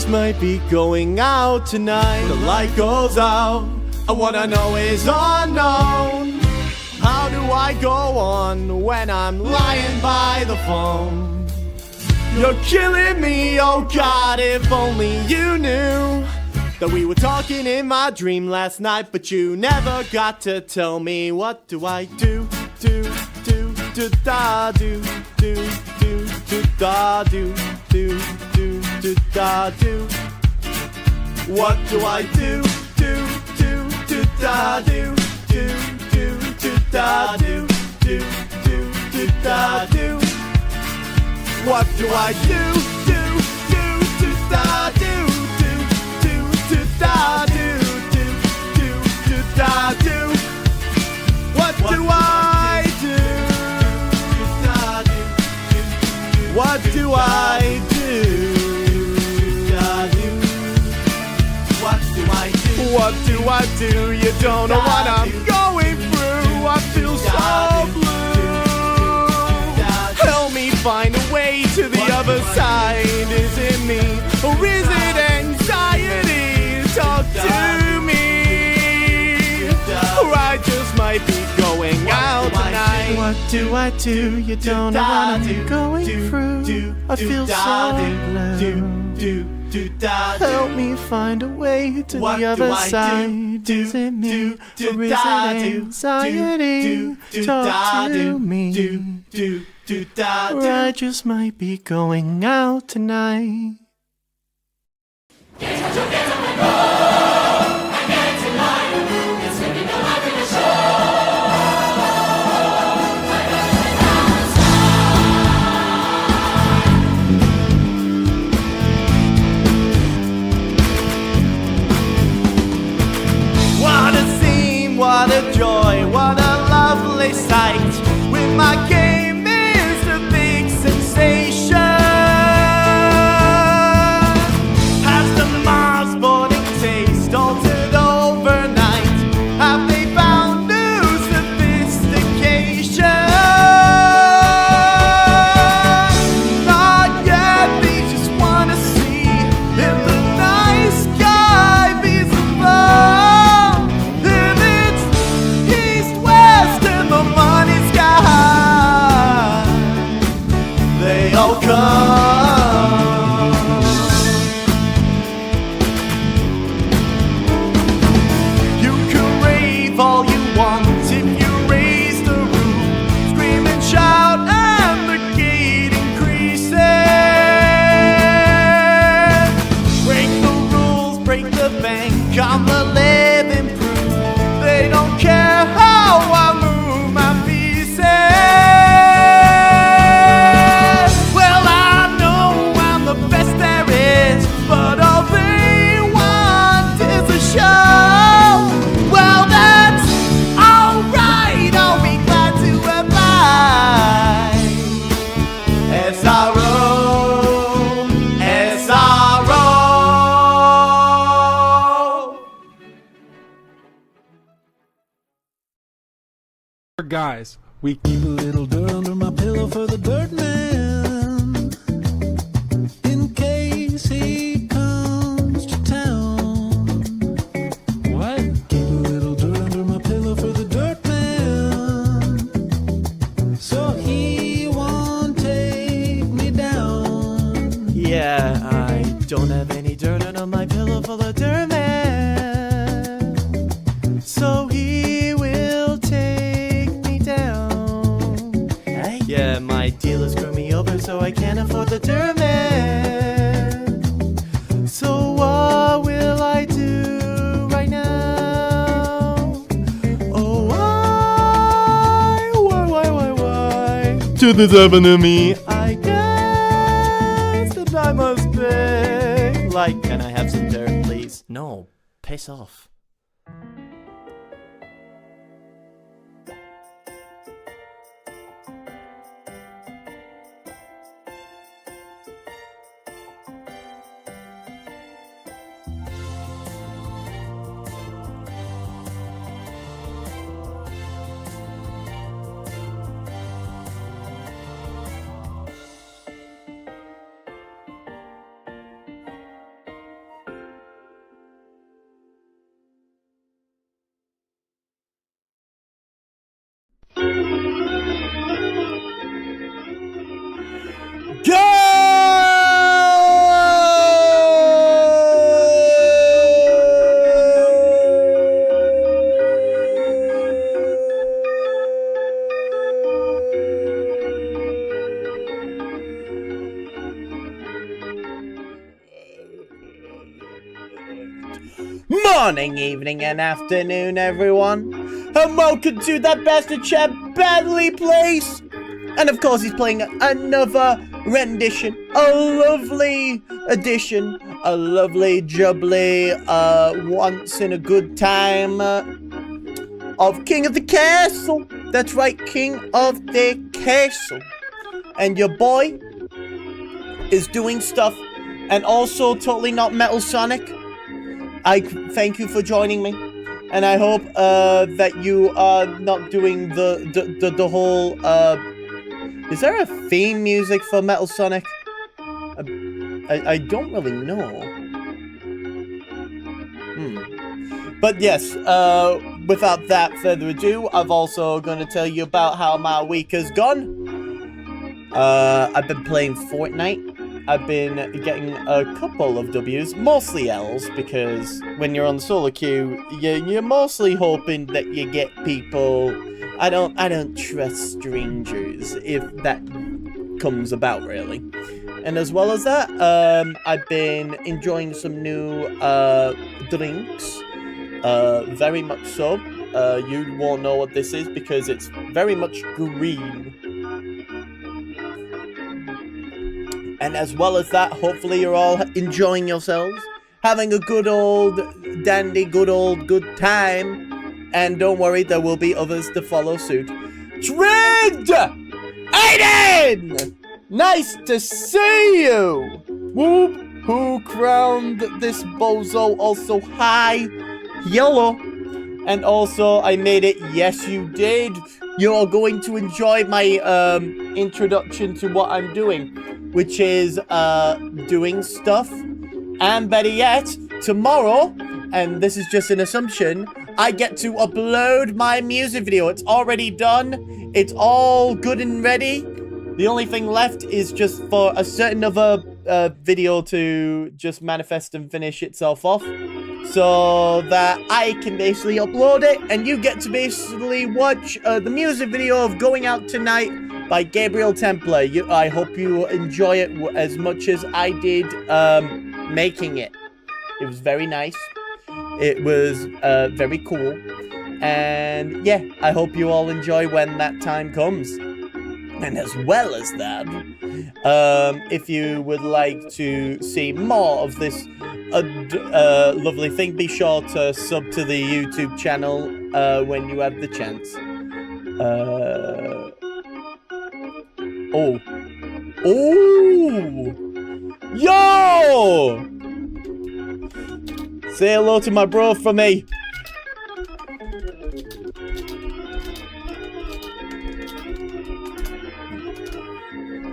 just might be going out tonight. The light goes out, and what I know is unknown. How do I go on when I'm lying by the phone? You're killing me, oh God, if only you knew that we were talking in my dream last night, but you never got to tell me. What do I do, do, da, do, da, do, da, do. What do I do, da, do, da, do, da, do. What do I do, da, do, da, do, da, do. What do I do? What do I do? What do I do? What do I do? You don't know what I'm going through. I feel so blue. Help me find a way to the other side. Is it me or is it anxiety? Talk to me, or I just might be going out tonight. What do I do? You don't know what I'm going through. I feel so blue. Help me find a way to the other side. Is it me or is it anxiety? Talk to me, or I just might be going out tonight. What a scene, what a joy, what a lovely sight. With my game is a big sensation. Has the Mars morning taste altered overnight? Have they found new sophistication? Not yet, they just wanna see if the night sky be above. If it's east, west, and the money sky, they all come. You can rave all you want if you raise the roof, scream and shout, and the gate increases. Break the rules, break the bank, I'm the living proof. They don't care how I move my pieces. Well, I know I'm the best there is, but all they want is a show. Well, that's alright, I'll be glad to abide. SRO, SRO. Guys, we keep a little dirt under my pillow for the dirt man, in case he comes to town. What? Keep a little dirt under my pillow for the dirt man, so he won't take me down. Yeah, I don't have any dirt under my pillow for the dirt man, so he will take me down. Hey? Yeah, my dealer screwed me over, so I can't afford the dirt man. So what will I do right now? Oh, why did this happen to me? I guess that I must pay. Like, can I have some dirt, please? No, piss off. morning, evening, and afternoon, everyone. And welcome to that bastard Chap Badly Place. And of course, he's playing another rendition, a lovely addition, a lovely, jubbly, once in a good time of King of the Castle. That's right, King of the Castle. And your boy is doing stuff, and also totally not Metal Sonic. I thank you for joining me, and I hope that you are not doing the whole. Is there a theme music for Metal Sonic? I don't really know. But yes, without that further ado, I'm also going to tell you about how my week has gone. I've been playing Fortnite. I've been getting a couple of W's, mostly L's, because when you're on the solo queue, you're mostly hoping that you get people. I don't trust strangers if that comes about, really. And as well as that, I've been enjoying some new drinks. Very much so. You won't know what this is because it's very much green. And as well as that, hopefully you're all enjoying yourselves, having a good old dandy, good time. And don't worry, there will be others to follow suit. Trid! Aiden! Nice to see you! Whoop! Who crowned this bozo? Also, hi! Yellow! And also, I made it. Yes, you did. You're going to enjoy my introduction to what I'm doing, which is doing stuff. And better yet, tomorrow, and this is just an assumption, I get to upload my music video. It's already done. It's all good and ready. The only thing left is just for a certain other video to just manifest and finish itself off, so that I can basically upload it, and you get to basically watch the music video of Going Out Tonight by Gabriel Templar. I hope you enjoy it as much as I did making it. It was very nice. It was very cool. And yeah, I hope you all enjoy when that time comes. And as well as that, if you would like to see more of this lovely thing, be sure to sub to the YouTube channel when you have the chance. Oh! Yo! Say hello to my bro for me.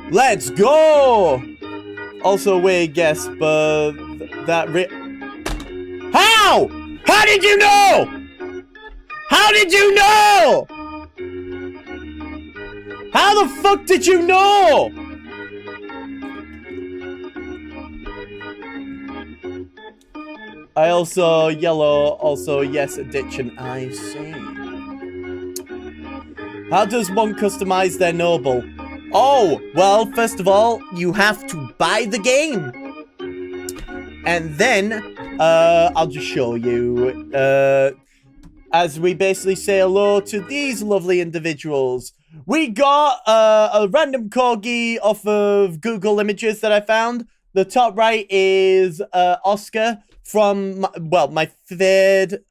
Let's go! Also, weird guess, but that How? How did you know? How did you know? How the fuck did you know? I also, yellow, also, yes, addiction, I see. How does one customize their noble? Oh, well, first of all, you have to buy the game. And then, I'll just show you, as we basically say hello to these lovely individuals. We got a random corgi off of Google Images that I found. The top right is Oscar from, my third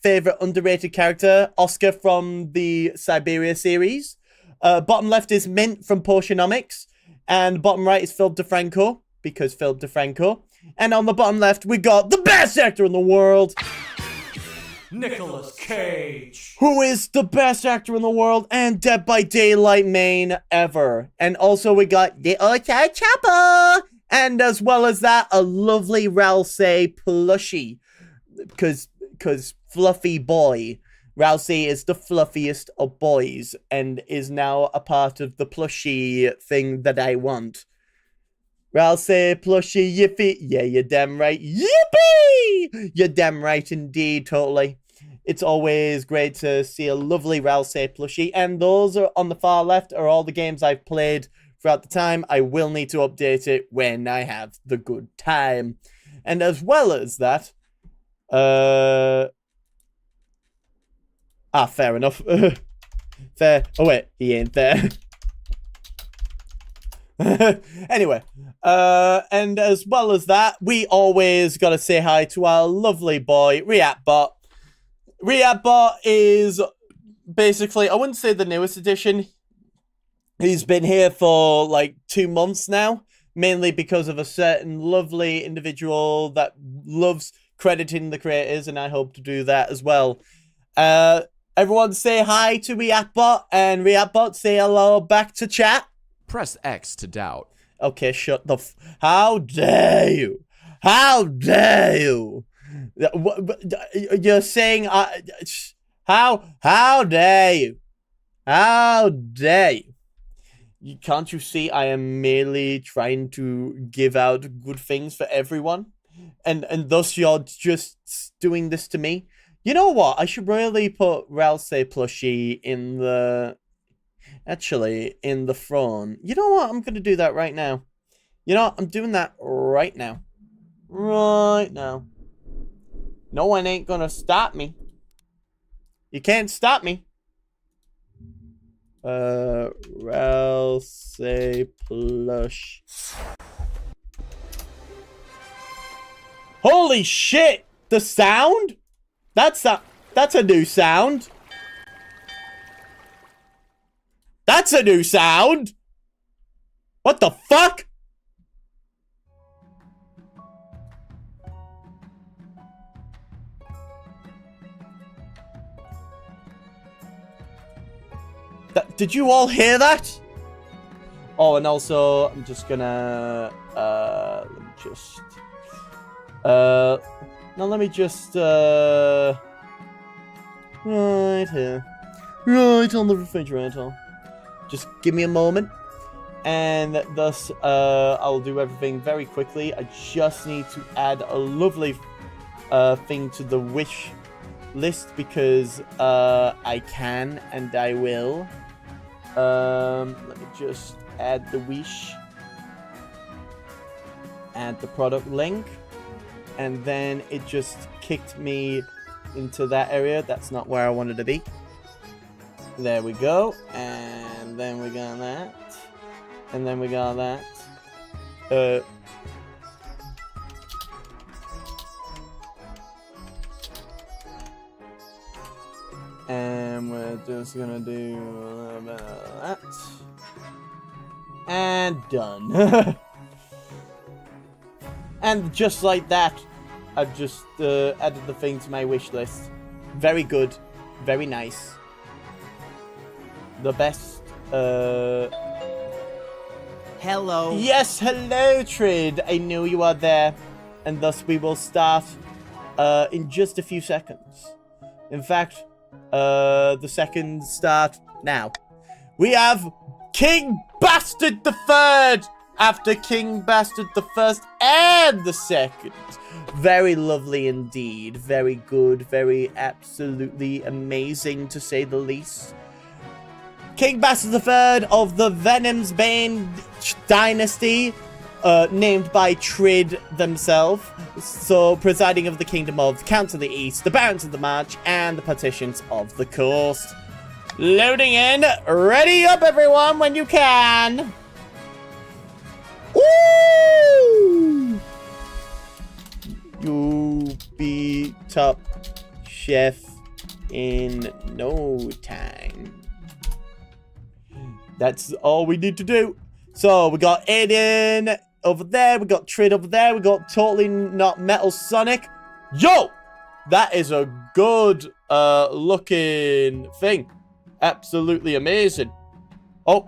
favorite underrated character, Oscar from the Siberia series. Bottom left is Mint from Portionomics. And bottom right is Philip DeFranco, because Philip DeFranco. And on the bottom left, we got the best actor in the world, Nicolas Cage, who is the best actor in the world and Dead by Daylight main ever. And also we got the Chap, and as well as that, a lovely Rousey plushie, because fluffy boy. Rousey is the fluffiest of boys and is now a part of the plushie thing that I want. Rousey plushie yippee. Yeah, you're damn right. Yippee! You're damn right indeed, totally. It's always great to see a lovely Rousey plushie. And those are on the far left are all the games I've played throughout the time. I will need to update it when I have the good time. And as well as that, Fair enough. Fair. Oh, wait. He ain't there. Anyway. And as well as that, we always gotta say hi to our lovely boy, ReactBot. ReactBot is basically, I wouldn't say the newest edition. He's been here for like 2 months now, mainly because of a certain lovely individual that loves crediting the creators, and I hope to do that as well. Everyone say hi to ReactBot, and ReactBot say hello back to chat. Press X to doubt. Okay, shut the how dare you? How dare you? You're saying how dare you? How dare you? Can't you see I am merely trying to give out good things for everyone? And thus you're just doing this to me? You know what? I should really put Ralsei plushie in the... Actually, in the throne. You know what? I'm going to do that right now. You know what? I'm doing that right now. Right now. No one ain't going to stop me. You can't stop me. Ralsei plush. Holy shit! The sound? That's a new sound. That's a new sound. What the fuck? Did you all hear that? Oh, and also, I'm just gonna, let me just, right here. Right on the refrigerator. Just give me a moment. And thus, I'll do everything very quickly. I just need to add a lovely, thing to the wish list because, I can and I will. Let me just add the wish. Add the product link. And then it just kicked me into that area. That's not where I wanted to be. There we go. And then we got that. And then we got that. And we're just gonna do a little bit of that. And done. And just like that, I've just added the thing to my wish list. Very good. Very nice. The best. Hello. Yes, hello, Trid. I know you are there. And thus we will start in just a few seconds. In fact, the seconds start now. We have King Bastard the Third after King Bastard the First and the Second. Very lovely indeed. Very good. Very absolutely amazing to say the least. King Bastard III of the Venom's Bane dynasty, named by Trid themselves, so presiding of the Kingdom of Count of the East, the Barons of the March, and the Partitions of the Coast. Loading in. Ready up, everyone, when you can. Woo! You'll be top chef in no time. That's all we need to do. So we got Aiden over there. We got Trid over there. We got Totally Not Metal Sonic. Yo! That is a good looking thing. Absolutely amazing. Oh,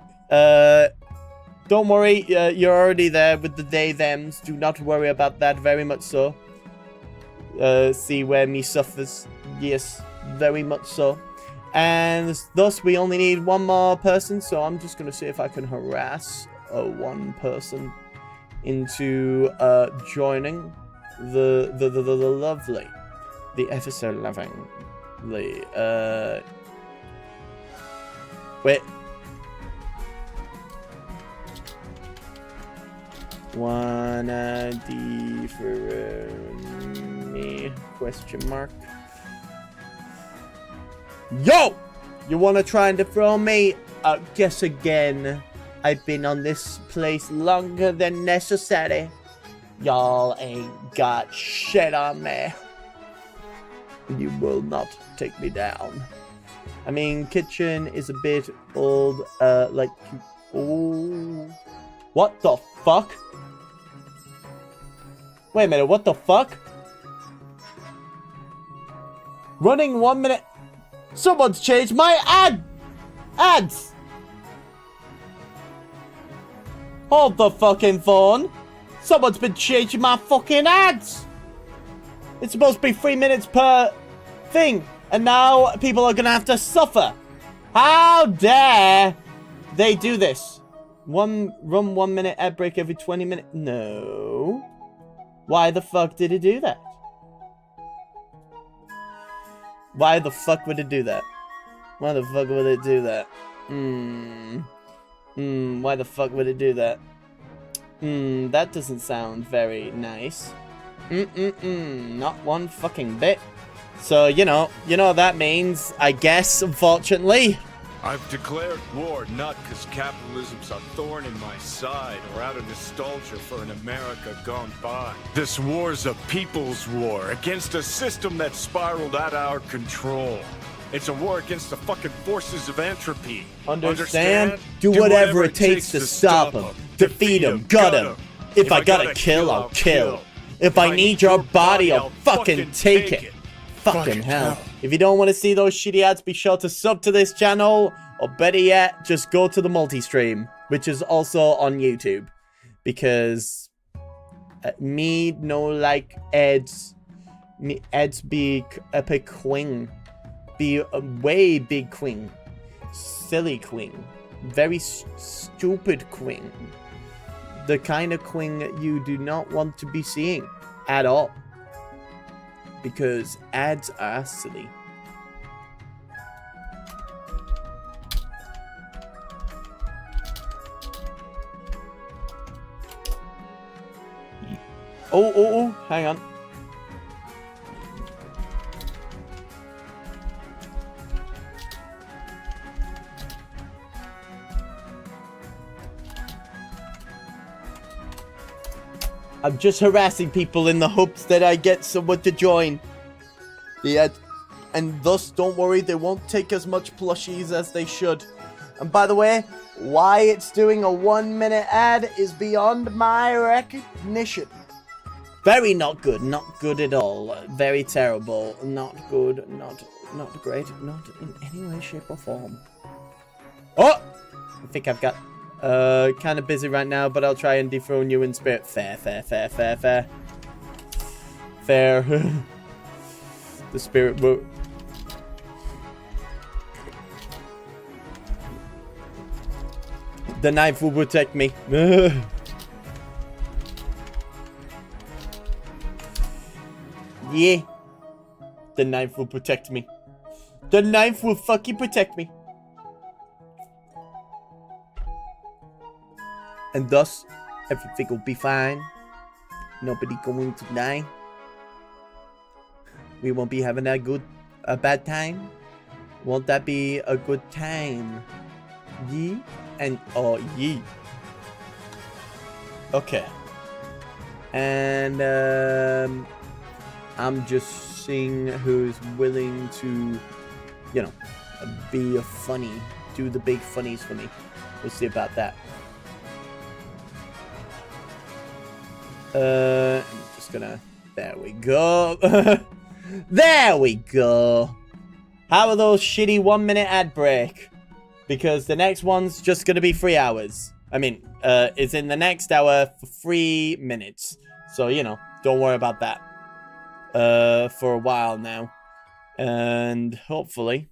don't worry. You're already there with the they, thems. Do not worry about that. Very much so. See where me suffers. Yes, very much so. And thus, we only need one more person, so I'm just going to see if I can harass one person into joining the lovely, the ever so lovingly, wait. One different Why? Question mark. Yo! You wanna try and dethrone me? Guess again. I've been on this place longer than necessary. Y'all ain't got shit on me. You will not take me down. I mean, kitchen is a bit old, like... Oh... What the fuck? Wait a minute, what the fuck? Running 1 minute... Someone's changed my ads! Hold the fucking phone. Someone's been changing my fucking ads. It's supposed to be 3 minutes per thing. And now people are gonna have to suffer. How dare they do this? Run 1 minute ad break every 20 minutes. No. Why the fuck did it do that? Why the fuck would it do that? Why the fuck would it do that? Why the fuck would it do that? That doesn't sound very nice. Not one fucking bit. So, you know what that means, I guess, unfortunately. I've declared war not because capitalism's a thorn in my side or out of nostalgia for an America gone by. This war's a people's war against a system that spiraled out of our control. It's a war against the fucking forces of entropy. Understand? Do whatever it takes to stop them. Defeat them. Gut them. If I gotta kill, I'll kill. If I need your body, I'll fucking take it. Fucking hell. If you don't want to see those shitty ads, be sure to sub to this channel. Or better yet, just go to the multi-stream, which is also on YouTube. Because me no like ads. Me ads be epic queen. Be a way big queen. Silly queen. Very stupid queen. The kind of queen you do not want to be seeing at all. Because ads are silly. Oh, hang on. I'm just harassing people in the hopes that I get someone to join. Yeah, and thus, don't worry, they won't take as much plushies as they should. And by the way, why it's doing a 1 minute ad is beyond my recognition. Very not good at all. Very terrible, not good, not great, not in any way, shape or form. Oh! I think I've got... kind of busy right now, but I'll try and dethrone you in spirit. Fair. The spirit will... The knife will protect me. Yeah. The knife will protect me. The knife will fucking protect me. And thus, everything will be fine. Nobody going to die. We won't be having a bad time. Won't that be a good time? Yee and oh yee. Okay. And I'm just seeing who's willing to, you know, be a funny, do the big funnies for me. We'll see about that. I'm just gonna... There we go. There we go. How are those shitty 1 minute ad break? Because the next one's just gonna be 3 hours. I mean, it's in the next hour for 3 minutes. So, you know, don't worry about that. For a while now. And hopefully,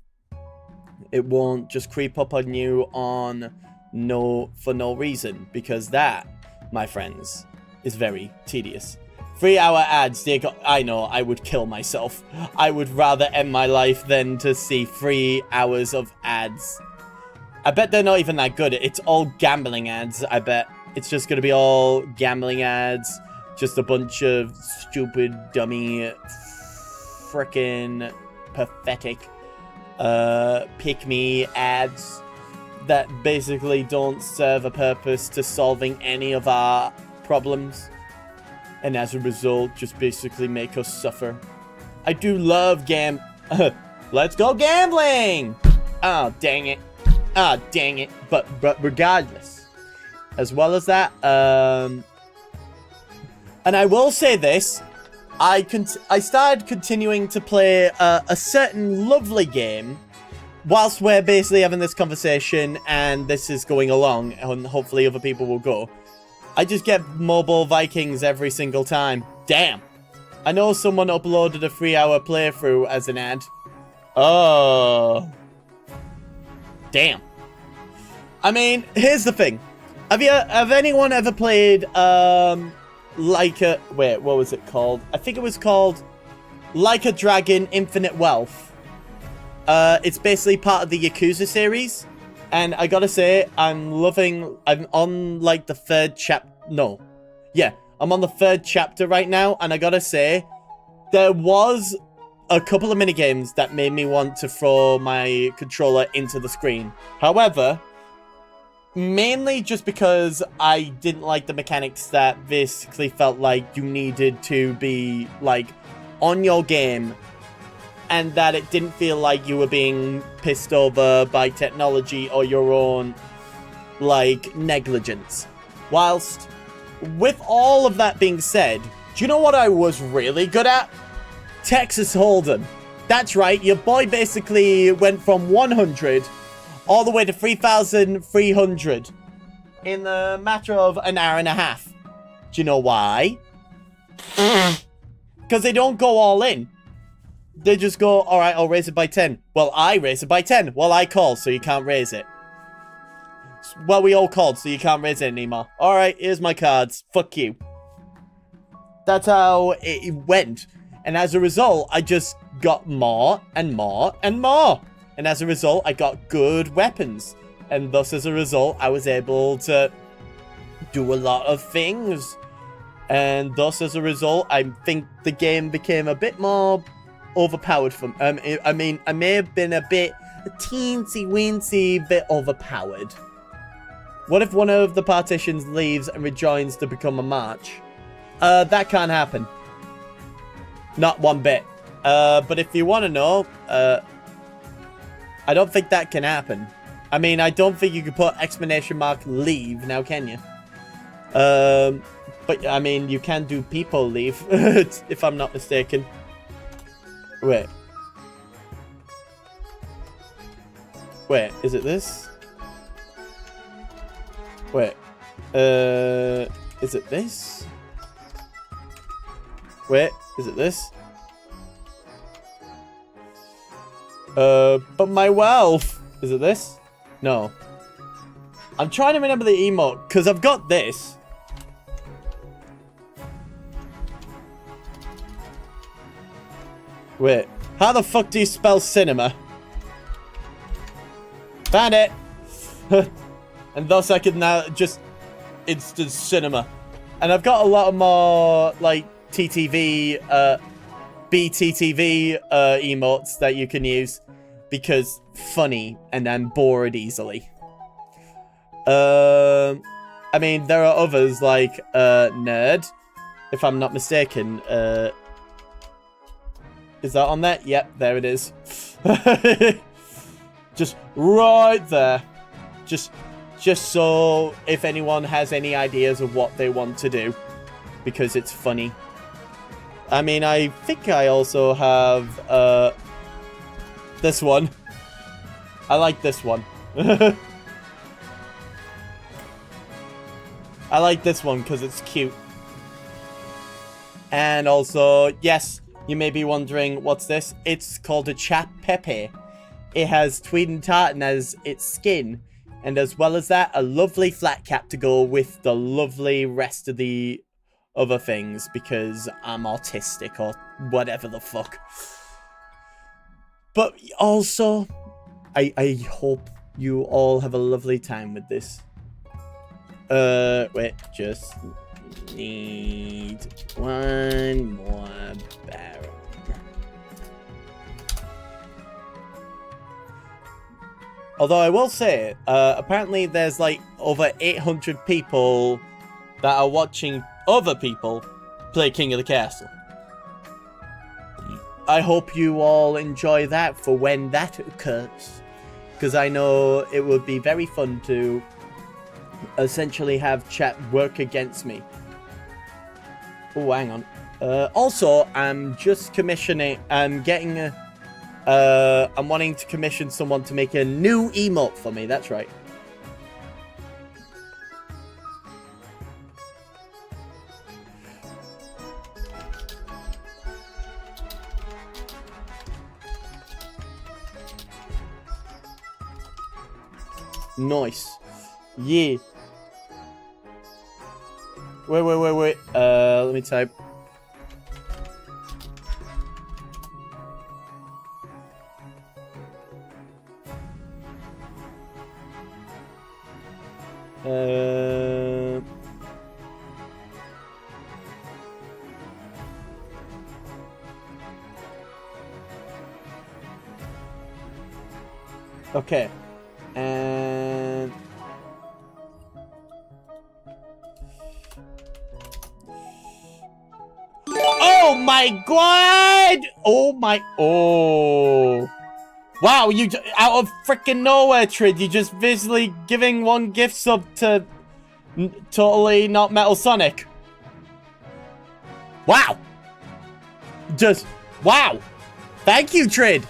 it won't just creep up on you for no reason. Because that, my friends, is very tedious. 3 hour ads, I know, I would kill myself. I would rather end my life than to see 3 hours of ads. I bet they're not even that good. It's all gambling ads, I bet. It's just gonna be all gambling ads. just a bunch of stupid, dummy, frickin' pathetic, pick-me ads that basically don't serve a purpose to solving any of our problems. And as a result, just basically make us suffer. I do love let's go gambling! Oh, dang it. Oh, dang it. But regardless, as well as that, and I will say this, I started continuing to play a certain lovely game whilst we're basically having this conversation and this is going along, and hopefully other people will go. I just get Mobile Vikings every single time. Damn. I know someone uploaded a 3-hour playthrough as an ad. Oh. Damn. I mean, here's the thing. Have anyone ever played, Like a... Wait, what was it called? I think it was called Like a Dragon Infinite Wealth. It's basically part of the Yakuza series. And I gotta say, I'm on, like, the 3rd chapter... No. Yeah, I'm on the 3rd chapter right now. And I gotta say, there was a couple of minigames that made me want to throw my controller into the screen. However, mainly just because I didn't like the mechanics that basically felt like you needed to be, like, on your game, and that it didn't feel like you were being pissed over by technology or your own, like, negligence. Whilst, with all of that being said, do you know what I was really good at? Texas Hold'em. That's right, your boy basically went from 100 all the way to 3,300 in the matter of an hour and a half. Do you know why? Because they don't go all in. They just go, alright, I'll raise it by 10. Well, I raise it by 10. Well, I called, so you can't raise it. Well, we all called, so you can't raise it anymore. Alright, here's my cards. Fuck you. That's how it went. And as a result, I just got more and more and more. And as a result, I got good weapons. And thus, as a result, I was able to do a lot of things. And thus, as a result, I think the game became a bit more overpowered for me. I mean, I may have been a teensy-weensy bit overpowered. What if one of the partitions leaves and rejoins to become a march? That can't happen. Not one bit. But if you want to know, I don't think that can happen. I mean, I don't think you could put exclamation mark leave now, can you? But, I mean, you can do people leave, if I'm not mistaken. Wait. Wait, is it this? Wait. Is it this? Wait, is it this? But my wealth. Is it this? No. I'm trying to remember the emote, because I've got this. Wait, how the fuck do you spell cinema? Found it! And thus I can now just instant cinema. And I've got a lot of more, like, TTV, BTTV emotes that you can use. Because funny, and I'm bored easily. I mean, there are others like, nerd, if I'm not mistaken. Is that on there? Yep, there it is. Just right there. Just so if anyone has any ideas of what they want to do. Because it's funny. I mean, I think I also have, this one. I like this one. I like this one because it's cute. And also, yes, you may be wondering, what's this? It's called a Chap Pepe. It has tweed and tartan as its skin. And as well as that, a lovely flat cap to go with the lovely rest of the other things. Because I'm autistic or whatever the fuck. But also, I hope you all have a lovely time with this. Wait, just Need one more barrel. Although I will say, apparently there's like over 800 people that are watching other people play King of the Castle. I hope you all enjoy that for when that occurs. Because I know it would be very fun to essentially have Chap work against me. Oh, hang on. Also, I'm just commissioning... I'm wanting to commission someone to make a new emote for me. That's right. Nice. Yeah. Wait. Let me type. Okay. And oh my god! Oh. Wow, you out of freaking nowhere, Trid, you just visibly giving one gift sub to totally not Metal Sonic. Wow. Just wow. Thank you, Trid.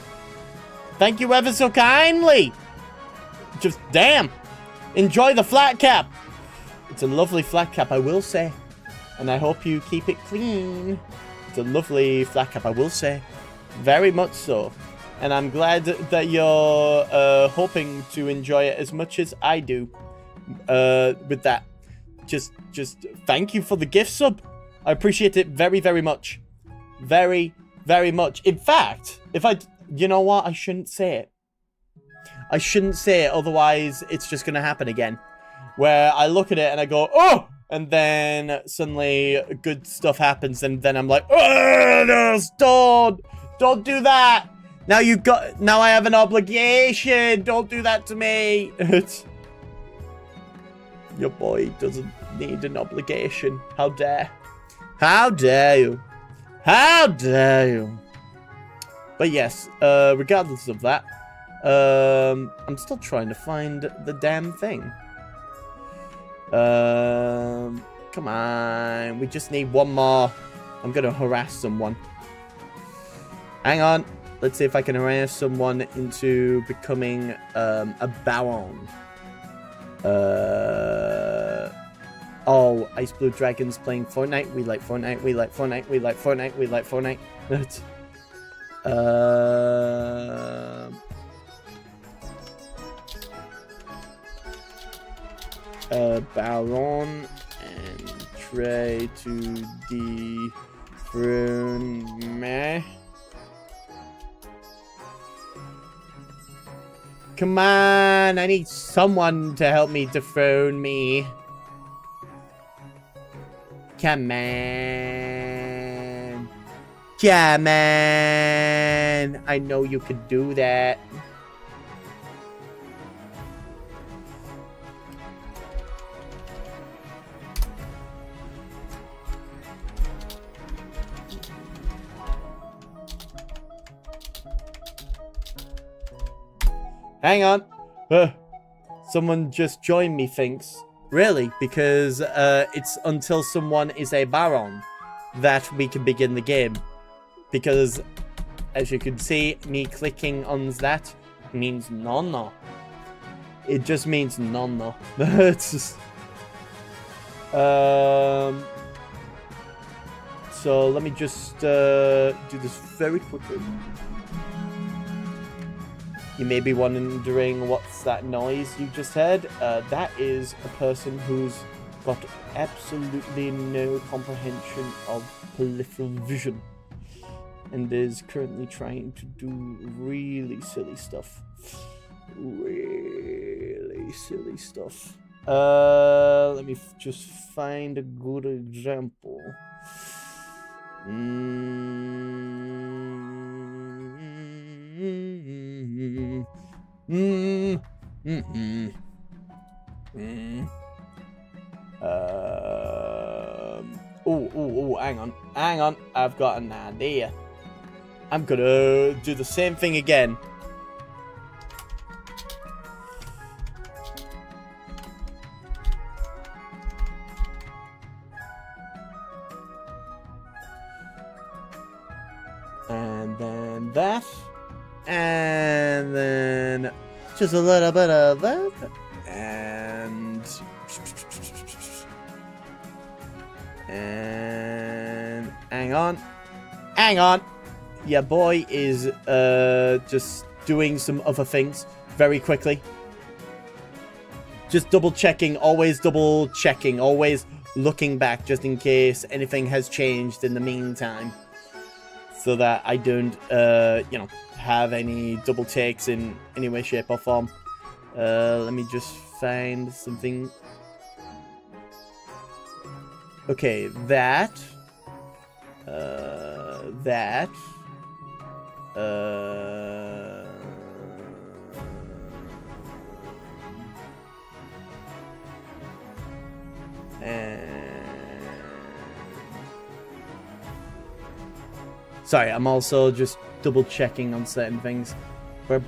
Thank you ever so kindly. Just damn. Enjoy the flat cap. It's a lovely flat cap, I will say. And I hope you keep it clean. It's a lovely flat cap, I will say. Very much so. And I'm glad that you're hoping to enjoy it as much as I do. With that. Just thank you for the gift sub. I appreciate it very, very much. Very, very much. In fact, you know what? I shouldn't say it. I shouldn't say it, otherwise it's just going to happen again. Where I look at it and I go, oh! And then suddenly good stuff happens and then I'm like, oh, no, don't do that! Now I have an obligation! Don't do that to me! Your boy doesn't need an obligation. How dare. How dare you? How dare you? But yes, regardless of that, I'm still trying to find the damn thing. Come on, we just need one more. I'm gonna harass someone. Hang on, let's see if I can harass someone into becoming a baron. Oh, Ice Blue Dragons playing Fortnite. We like Fortnite. We like Fortnite. We like Fortnite. We like Fortnite. Baron and try to dethrone me. Come on, I need someone to help me dethrone me. Come on. Come on. I know you could do that. Hang on. Someone just joined me, thinks. Really? Because it's until someone is a baron that we can begin the game. Because, as you can see, me clicking on that means no. It just means no. It's just... So let me just do this very quickly. You may be wondering what's that noise you just heard. That is a person who's got absolutely no comprehension of peripheral vision and is currently trying to do really silly stuff. Really silly stuff. Let me just find a good example. Hang on. I've got an idea. I'm gonna do the same thing again. And then that. And then just a little bit of that. And hang on. Yeah, boy is just doing some other things very quickly. Just double checking, always looking back just in case anything has changed in the meantime, so that I don't have any double takes in any way, shape, or form. Let me just find something. Okay, that. Sorry, I'm also just double checking on certain things. There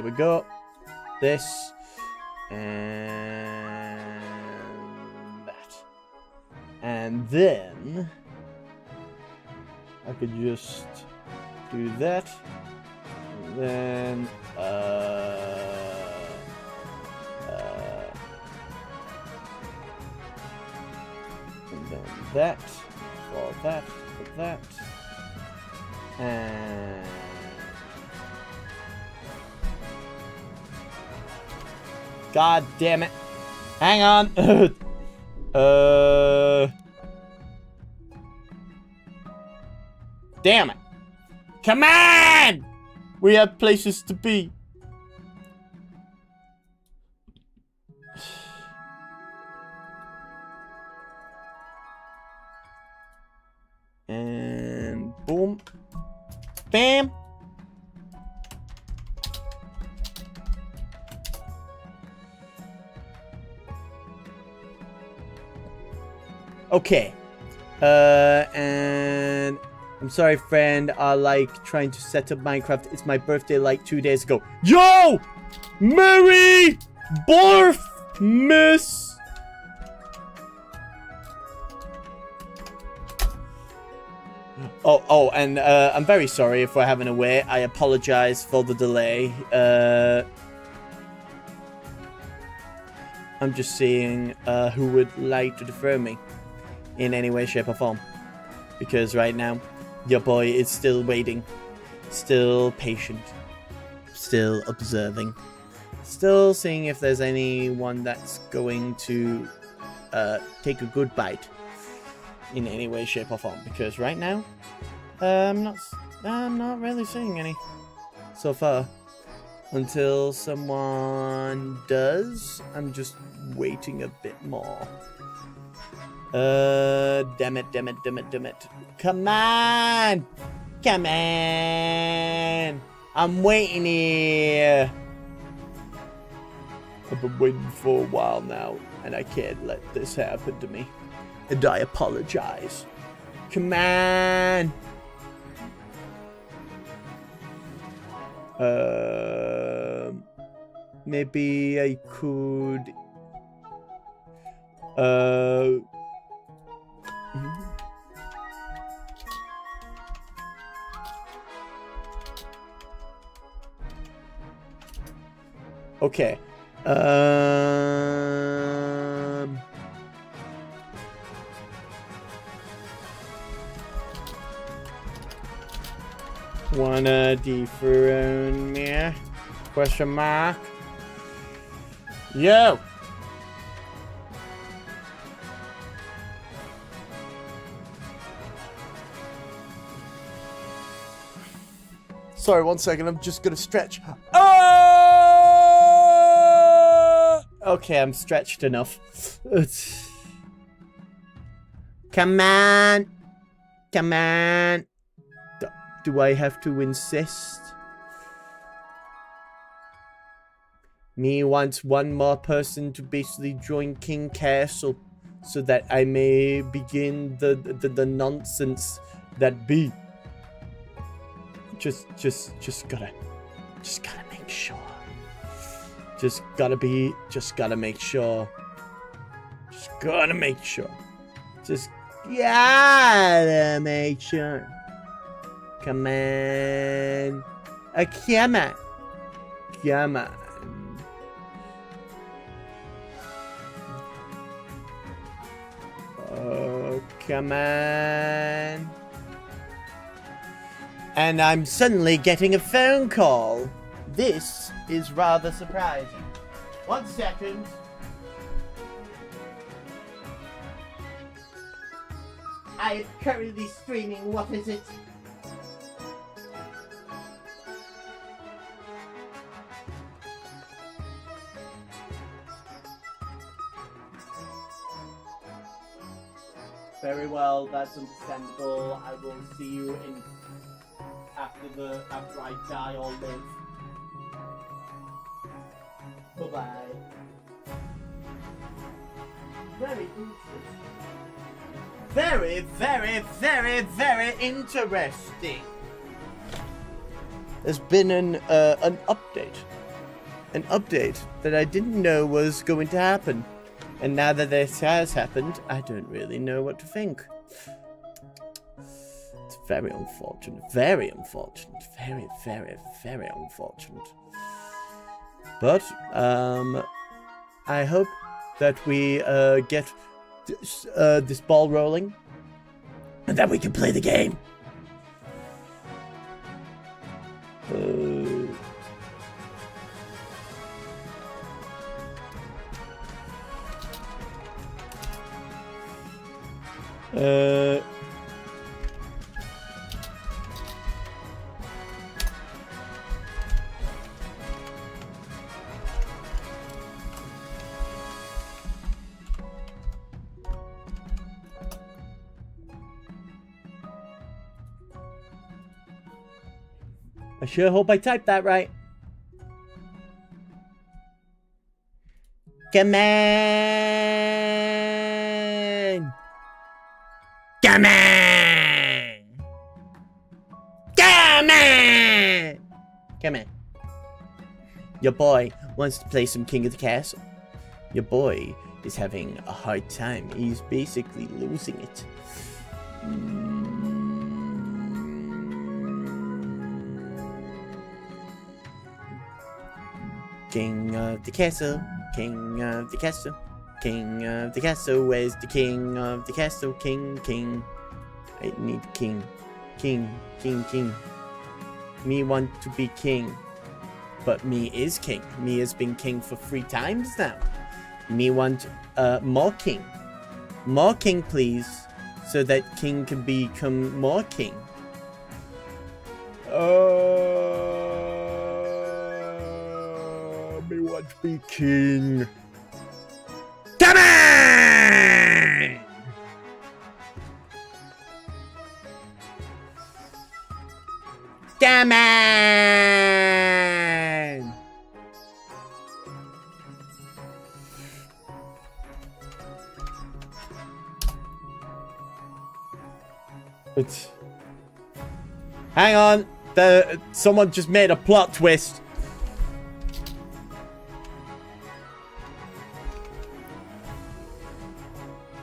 we go. This and that. And then I could just do that. And then and then that. For that. For that. And God damn it. Hang on. Damn it. Come on! We have places to be. And boom. Bam. Okay. And I'm sorry, friend. I like trying to set up Minecraft. It's my birthday like 2 days ago. Yo! Merry birth, miss! Oh, and I'm very sorry if we're having a wait. I apologize for the delay. I'm just seeing who would like to defer me in any way, shape, or form. Because right now, your boy is still waiting. Still patient. Still observing. Still seeing if there's anyone that's going to take a good bite in any way, shape, or form. Because right now, I'm not really seeing any so far. Until someone does, I'm just waiting a bit more. Damn it. Come on! Come on! I'm waiting here. I've been waiting for a while now, and I can't let this happen to me. And I apologize. Come on! Maybe I could... Okay. Wanna dethrone me? Question mark. Yo! Sorry, 1 second. I'm just gonna stretch. Oh! Okay, I'm stretched enough. Come on. Come on. Do I have to insist? Me wants one more person to basically join King Castle so that I may begin the nonsense that be. Just gotta make sure. Just gotta make sure. Just gotta make sure. Just gotta make sure. Come on. Come on. Come on. Oh, come on. And I'm suddenly getting a phone call. This is rather surprising. 1 second. I am currently streaming. What is it? Very well, that's understandable. I will see you in after I die or live. Bye-bye. Very interesting. Very, very, very, very interesting. There's been an update. An update that I didn't know was going to happen. And now that this has happened, I don't really know what to think. It's very unfortunate. Very unfortunate. Very, very, very unfortunate. But, I hope that we get this ball rolling. And that we can play the game. I sure hope I typed that right. Come on! Come on! Come on! Come on. Your boy wants to play some King of the Castle. Your boy is having a hard time. He's basically losing it. King of the Castle. King of the Castle. King of the Castle. Where's the King of the Castle? King, King. I need King. King, King, King. Me want to be King. But me is King. Me has been King for 3 times now. Me want more King. More King, please. So that King can become more King. Me want to be King. Come on! Come on! It's... Hang on. Someone just made a plot twist.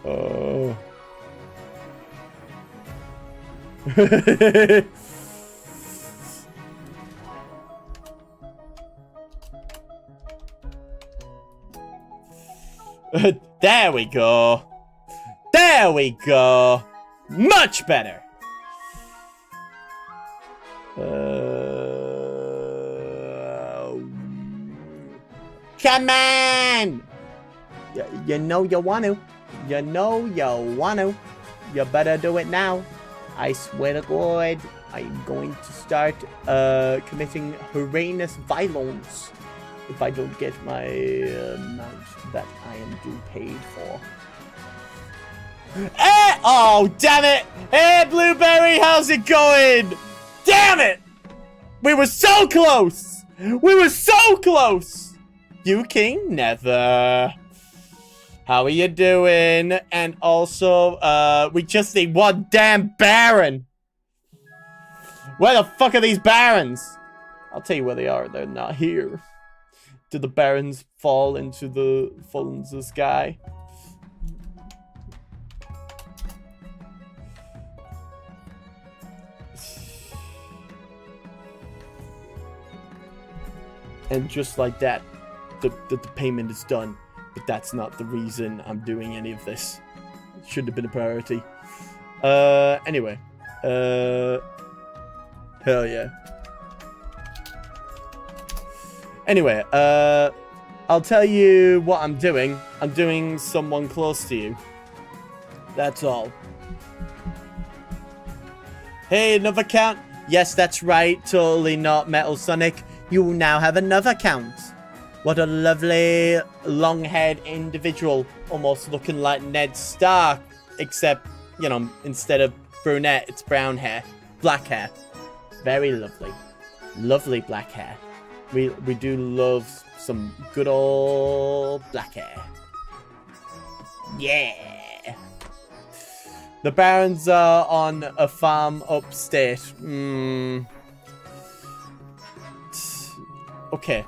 Oh. There we go. There we go. Much better. Come on. You know you want to. You know you want to. You better do it now. I swear to God, I'm going to start committing horrendous violence if I don't get my amount that I am due paid for. Oh, damn it! Hey, Blueberry, how's it going? Damn it! We were so close! We were so close! You king? Never. How are you doing? And also, we just need one damn Baron. Where the fuck are these Barons? I'll tell you where they are. They're not here. Did the Barons fall into the sky? And just like that, the payment is done. But that's not the reason I'm doing any of this. It shouldn't have been a priority. Anyway. Hell yeah. Anyway, I'll tell you what I'm doing. I'm doing someone close to you. That's all. Hey, another account? Yes, that's right. Totally not Metal Sonic. You now have another account. What a lovely, long-haired individual. Almost looking like Ned Stark. Except, you know, instead of brunette, it's brown hair. Black hair. Very lovely. Lovely black hair. We do love some good old black hair. Yeah. The Barons are on a farm upstate. Okay.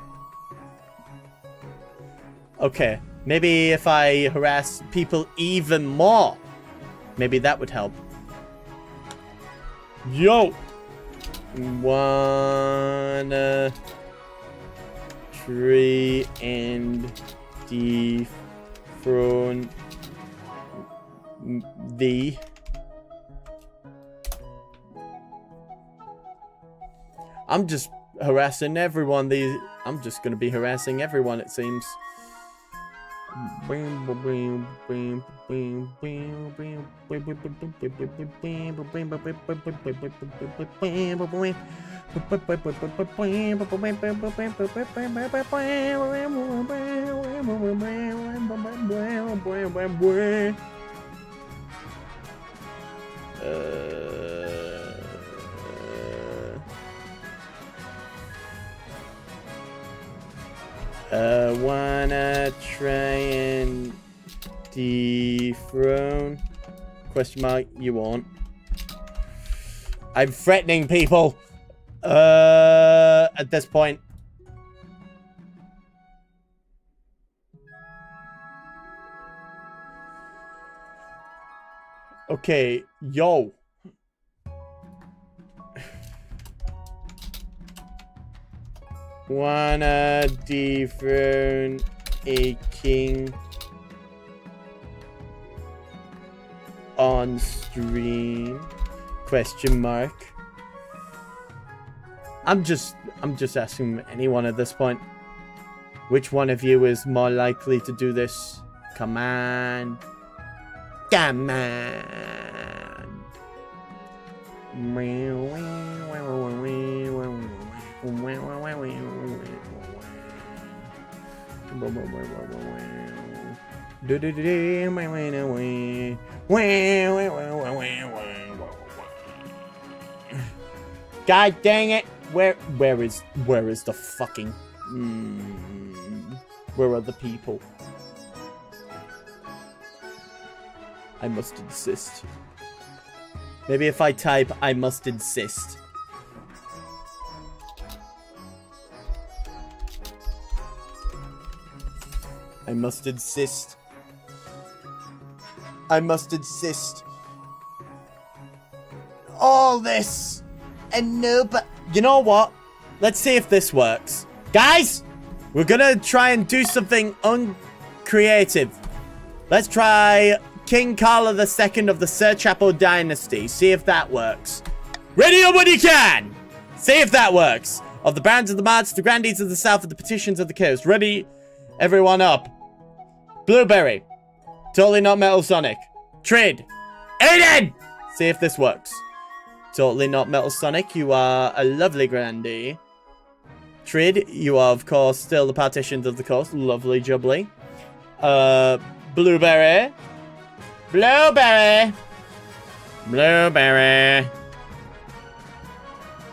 Okay. Maybe if I harass people even more, maybe that would help. Yo! Wanna tree and dethrone thee. I'm just harassing everyone. I'm just gonna be harassing everyone, it seems. Wanna try and dethrone? Question mark, you won't. I'm threatening people. At this point. Okay, yo. Wanna dethrone a king on stream? Question mark. I'm just asking anyone at this point. Which one of you is more likely to do this? Come on. Come on. God dang it! Where is the fucking where are the people? I must insist. Maybe if I type I must insist. I must insist. I must insist. All this and no, but you know what? Let's see if this works. Guys, we're gonna try and do something uncreative. Let's try King Carla II of the Sir Chapo dynasty. See if that works. Ready up when you can! See if that works. Of the Barons of the March, the Grandees of the South, and the Petitions of the Coast. Ready, everyone up. Blueberry. Totally not Metal Sonic. Trid. Aiden! See if this works. Totally not Metal Sonic. You are a lovely grandee. Trid, you are, of course, still the partitions of the coast. Lovely jubbly. Blueberry. Blueberry. Blueberry.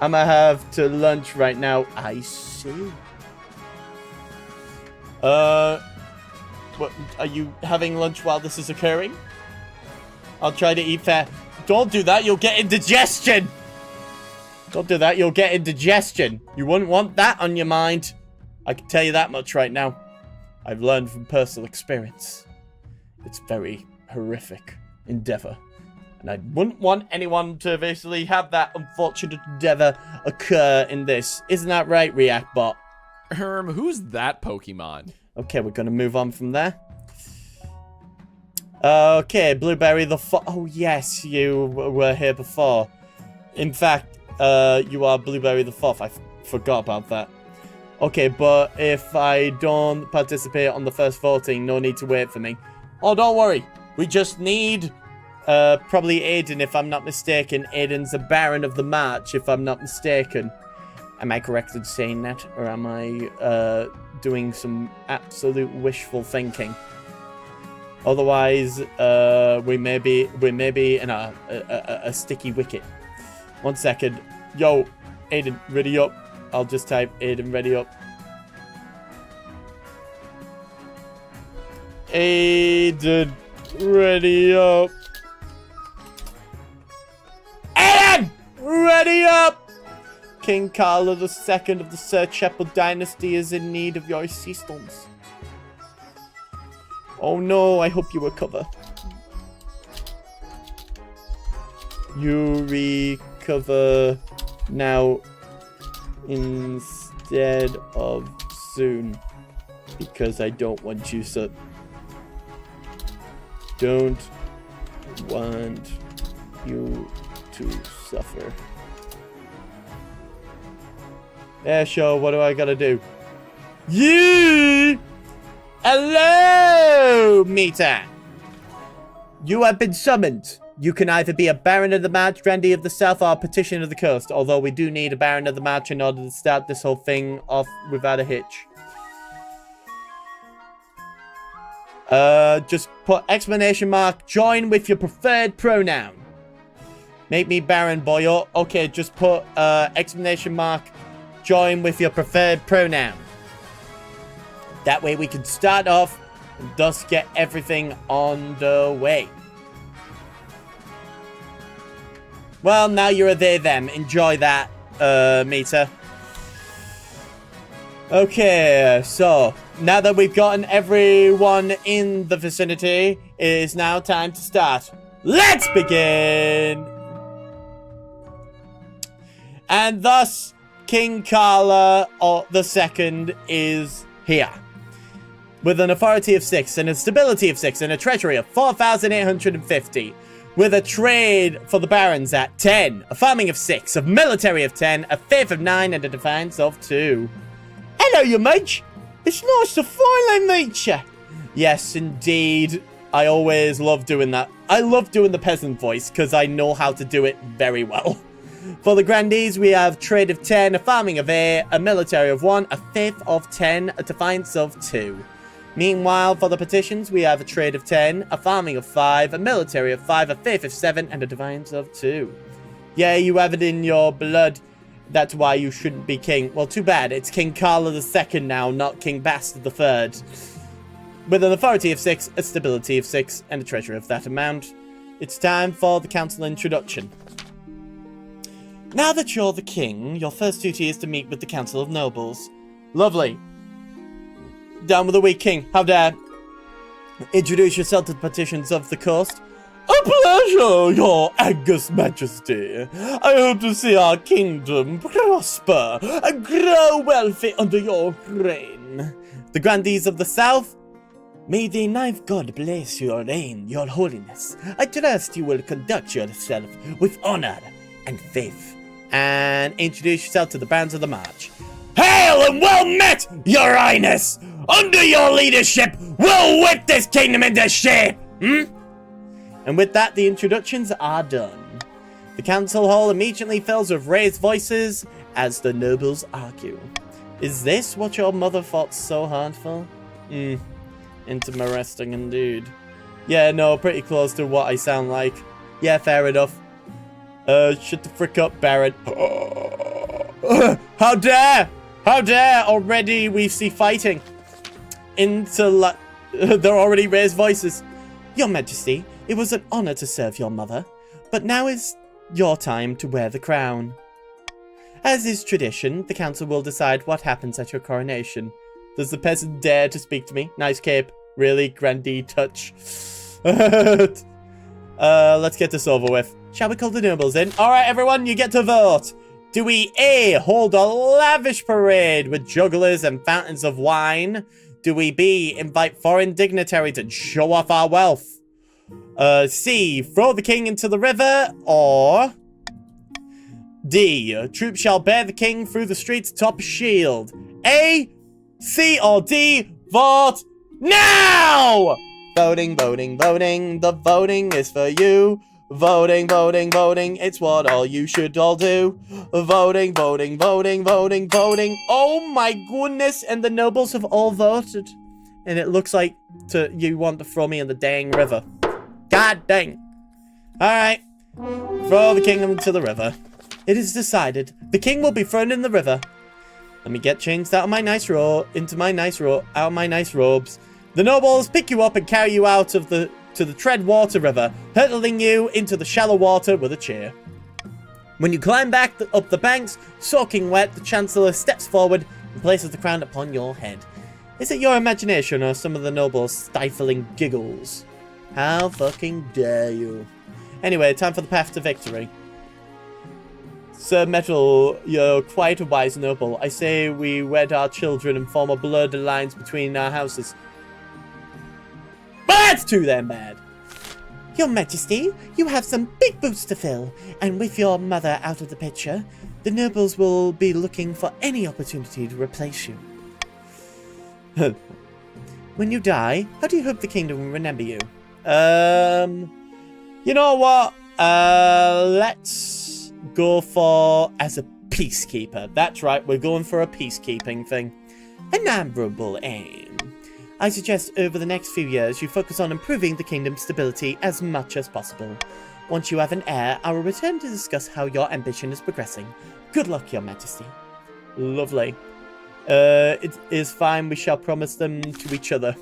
I'm gonna have to lunch right now. I see. What, are you having lunch while this is occurring? I'll try to eat fair. Don't do that, you'll get indigestion! Don't do that, you'll get indigestion. You wouldn't want that on your mind. I can tell you that much right now. I've learned from personal experience. It's very horrific endeavor. And I wouldn't want anyone to basically have that unfortunate endeavor occur in this. Isn't that right, ReactBot? Who's that Pokemon? Okay, we're gonna move on from there. Okay, Blueberry the Oh, yes, you were here before. In fact, you are Blueberry the Fourth. I forgot about that. Okay, but if I don't participate on the first voting, no need to wait for me. Oh, don't worry. We just need, probably Aiden, if I'm not mistaken. Aiden's the Baron of the March, if I'm not mistaken. Am I correct in saying that? Or am I, doing some absolute wishful thinking? Otherwise, we may be in a sticky wicket. 1 second. Yo, Aiden, ready up. I'll just type Aiden, ready up. Aiden, ready up. Aiden, ready up. King Carlo II of the Sir Chap dynasty is in need of your assistance. Oh no, I hope you recover. You recover now instead of soon. Because I don't want you to... Don't want you to suffer. Yeah, sure, what do I gotta do? You! Hello, Meter! You have been summoned. You can either be a Baron of the March, Grandee of the South, or a Petitioner of the Coast. Although we do need a Baron of the March in order to start this whole thing off without a hitch. Just put exclamation mark, join with your preferred pronoun. Make me Baron, boyo. Okay, just put exclamation mark, join with your preferred pronoun. That way we can start off and thus get everything on the way. Well, now you're a they, them. Enjoy that, Meter. Okay, so now that we've gotten everyone in the vicinity, it is now time to start. Let's begin! And thus, King Carla II is here. With an authority of 6, and a stability of 6, and a treasury of 4,850. With a trade for the barons at 10, a farming of 6, a military of 10, a faith of 9, and a defense of 2. Hello, you mate. It's nice to finally meet you. Yes, indeed. I always love doing that. I love doing the peasant voice, because I know how to do it very well. For the grandees, we have trade of 10, a farming of 8, a military of 1, a faith of 10, a defiance of 2. Meanwhile, for the petitions, we have a trade of 10, a farming of 5, a military of 5, a faith of 7, and a defiance of 2. Yeah, you have it in your blood. That's why you shouldn't be king. Well, too bad. It's King Carlo II now, not King Bastard III. With an authority of 6, a stability of 6, and a treasure of that amount. It's time for the council introduction. Now that you're the king, your first duty is to meet with the Council of Nobles. Lovely. Down with the weak king. How dare. Introduce yourself to the petitions of the coast. A pleasure, your august majesty. I hope to see our kingdom prosper and grow wealthy under your reign. The grandees of the south. May the ninth god bless your reign, your holiness. I trust you will conduct yourself with honor and faith. And introduce yourself to the bands of the march. Hail and well met, your highness! Under your leadership, we'll whip this kingdom into shape! And with that, the introductions are done. The council hall immediately fills with raised voices as the nobles argue. Is this what your mother fought so hard for? Interesting indeed. Yeah, no, pretty close to what I sound like. Yeah, fair enough. Shut the frick up, Baron. How dare! How dare! Already we see fighting. They're already raised voices. Your Majesty, it was an honor to serve your mother, but now is your time to wear the crown. As is tradition, the council will decide what happens at your coronation. Does the peasant dare to speak to me? Nice cape. Really grandee touch. Let's get this over with. Shall we call the nobles in? Alright, everyone, you get to vote. Do we A, hold a lavish parade with jugglers and fountains of wine? Do we B, invite foreign dignitaries and show off our wealth? C, throw the king into the river? Or D, troops shall bear the king through the streets atop a shield? A, C, or D, vote now! Voting, voting, voting, the voting is for you. Voting, voting, voting, it's what all you should all do. Voting, voting, voting, voting, voting. Oh my goodness, and the nobles have all voted. And it looks like you want to throw me in the dang river. God dang. Alright, throw the king into the river. It is decided. The king will be thrown in the river. Let me get changed out of my nice robes. The nobles pick you up and carry you out of to the tread water river, hurtling you into the shallow water with a cheer. When you climb back up the banks, soaking wet, the chancellor steps forward and places the crown upon your head. Is it your imagination or some of the nobles' stifling giggles? How fucking dare you? Anyway, time for the path to victory. Sir Metal, you're quite a wise noble. I say we wed our children and form a blood alliance between our houses. But that's too damn bad. Your Majesty, you have some big boots to fill, and with your mother out of the picture, the nobles will be looking for any opportunity to replace you. When you die, how do you hope the kingdom will remember you? You know what? Let's go for as a peacekeeper. That's right, we're going for a peacekeeping thing. An admirable aim. I suggest over the next few years you focus on improving the kingdom's stability as much as possible. Once you have an heir, I will return to discuss how your ambition is progressing. Good luck, Your Majesty. Lovely. It is fine, we shall promise them to each other.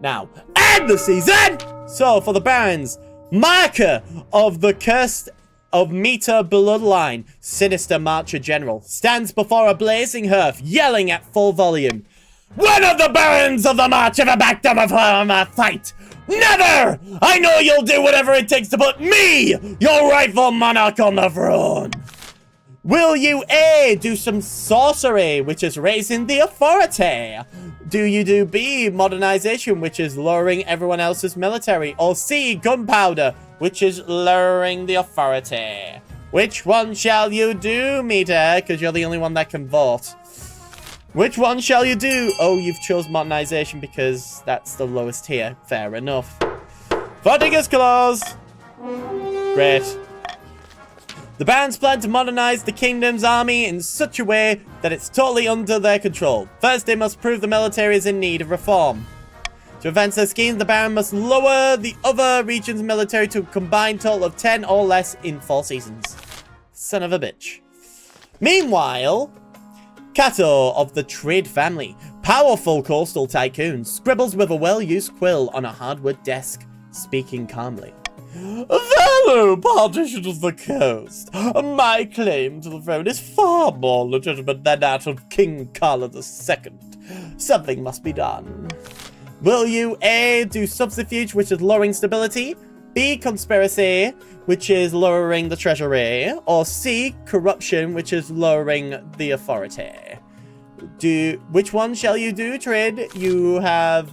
Now, end the season! So, for the barons, marker of the cursed of Meter bloodline, sinister Marcher General, stands before a blazing hearth, yelling at full volume. One of the barons of the march ever backed down from a fight! Never! I know you'll do whatever it takes to put me, your rightful monarch, on the throne! Will you A, do some sorcery, which is raising the authority? Do you do B, modernization, which is lowering everyone else's military? Or C, gunpowder, which is lowering the authority? Which one shall you do, Meter? Because you're the only one that can vote. Which one shall you do? Oh, you've chose modernization because that's the lowest tier. Fair enough. Voting is closed. Great. The barons plan to modernize the kingdom's army in such a way that it's totally under their control. First, they must prove the military is in need of reform. To advance their scheme, the baron must lower the other region's military to a combined total of 10 or less in 4 seasons. Son of a bitch. Meanwhile, Kato of the Trade family, powerful coastal tycoon, scribbles with a well-used quill on a hardwood desk, speaking calmly. Fellow partitions of the coast, my claim to the throne is far more legitimate than that of King Carla II. Something must be done. Will you A, do subterfuge, which is lowering stability, B, conspiracy, which is lowering the treasury, or C, corruption, which is lowering the authority? Which one shall you do, Trade? You have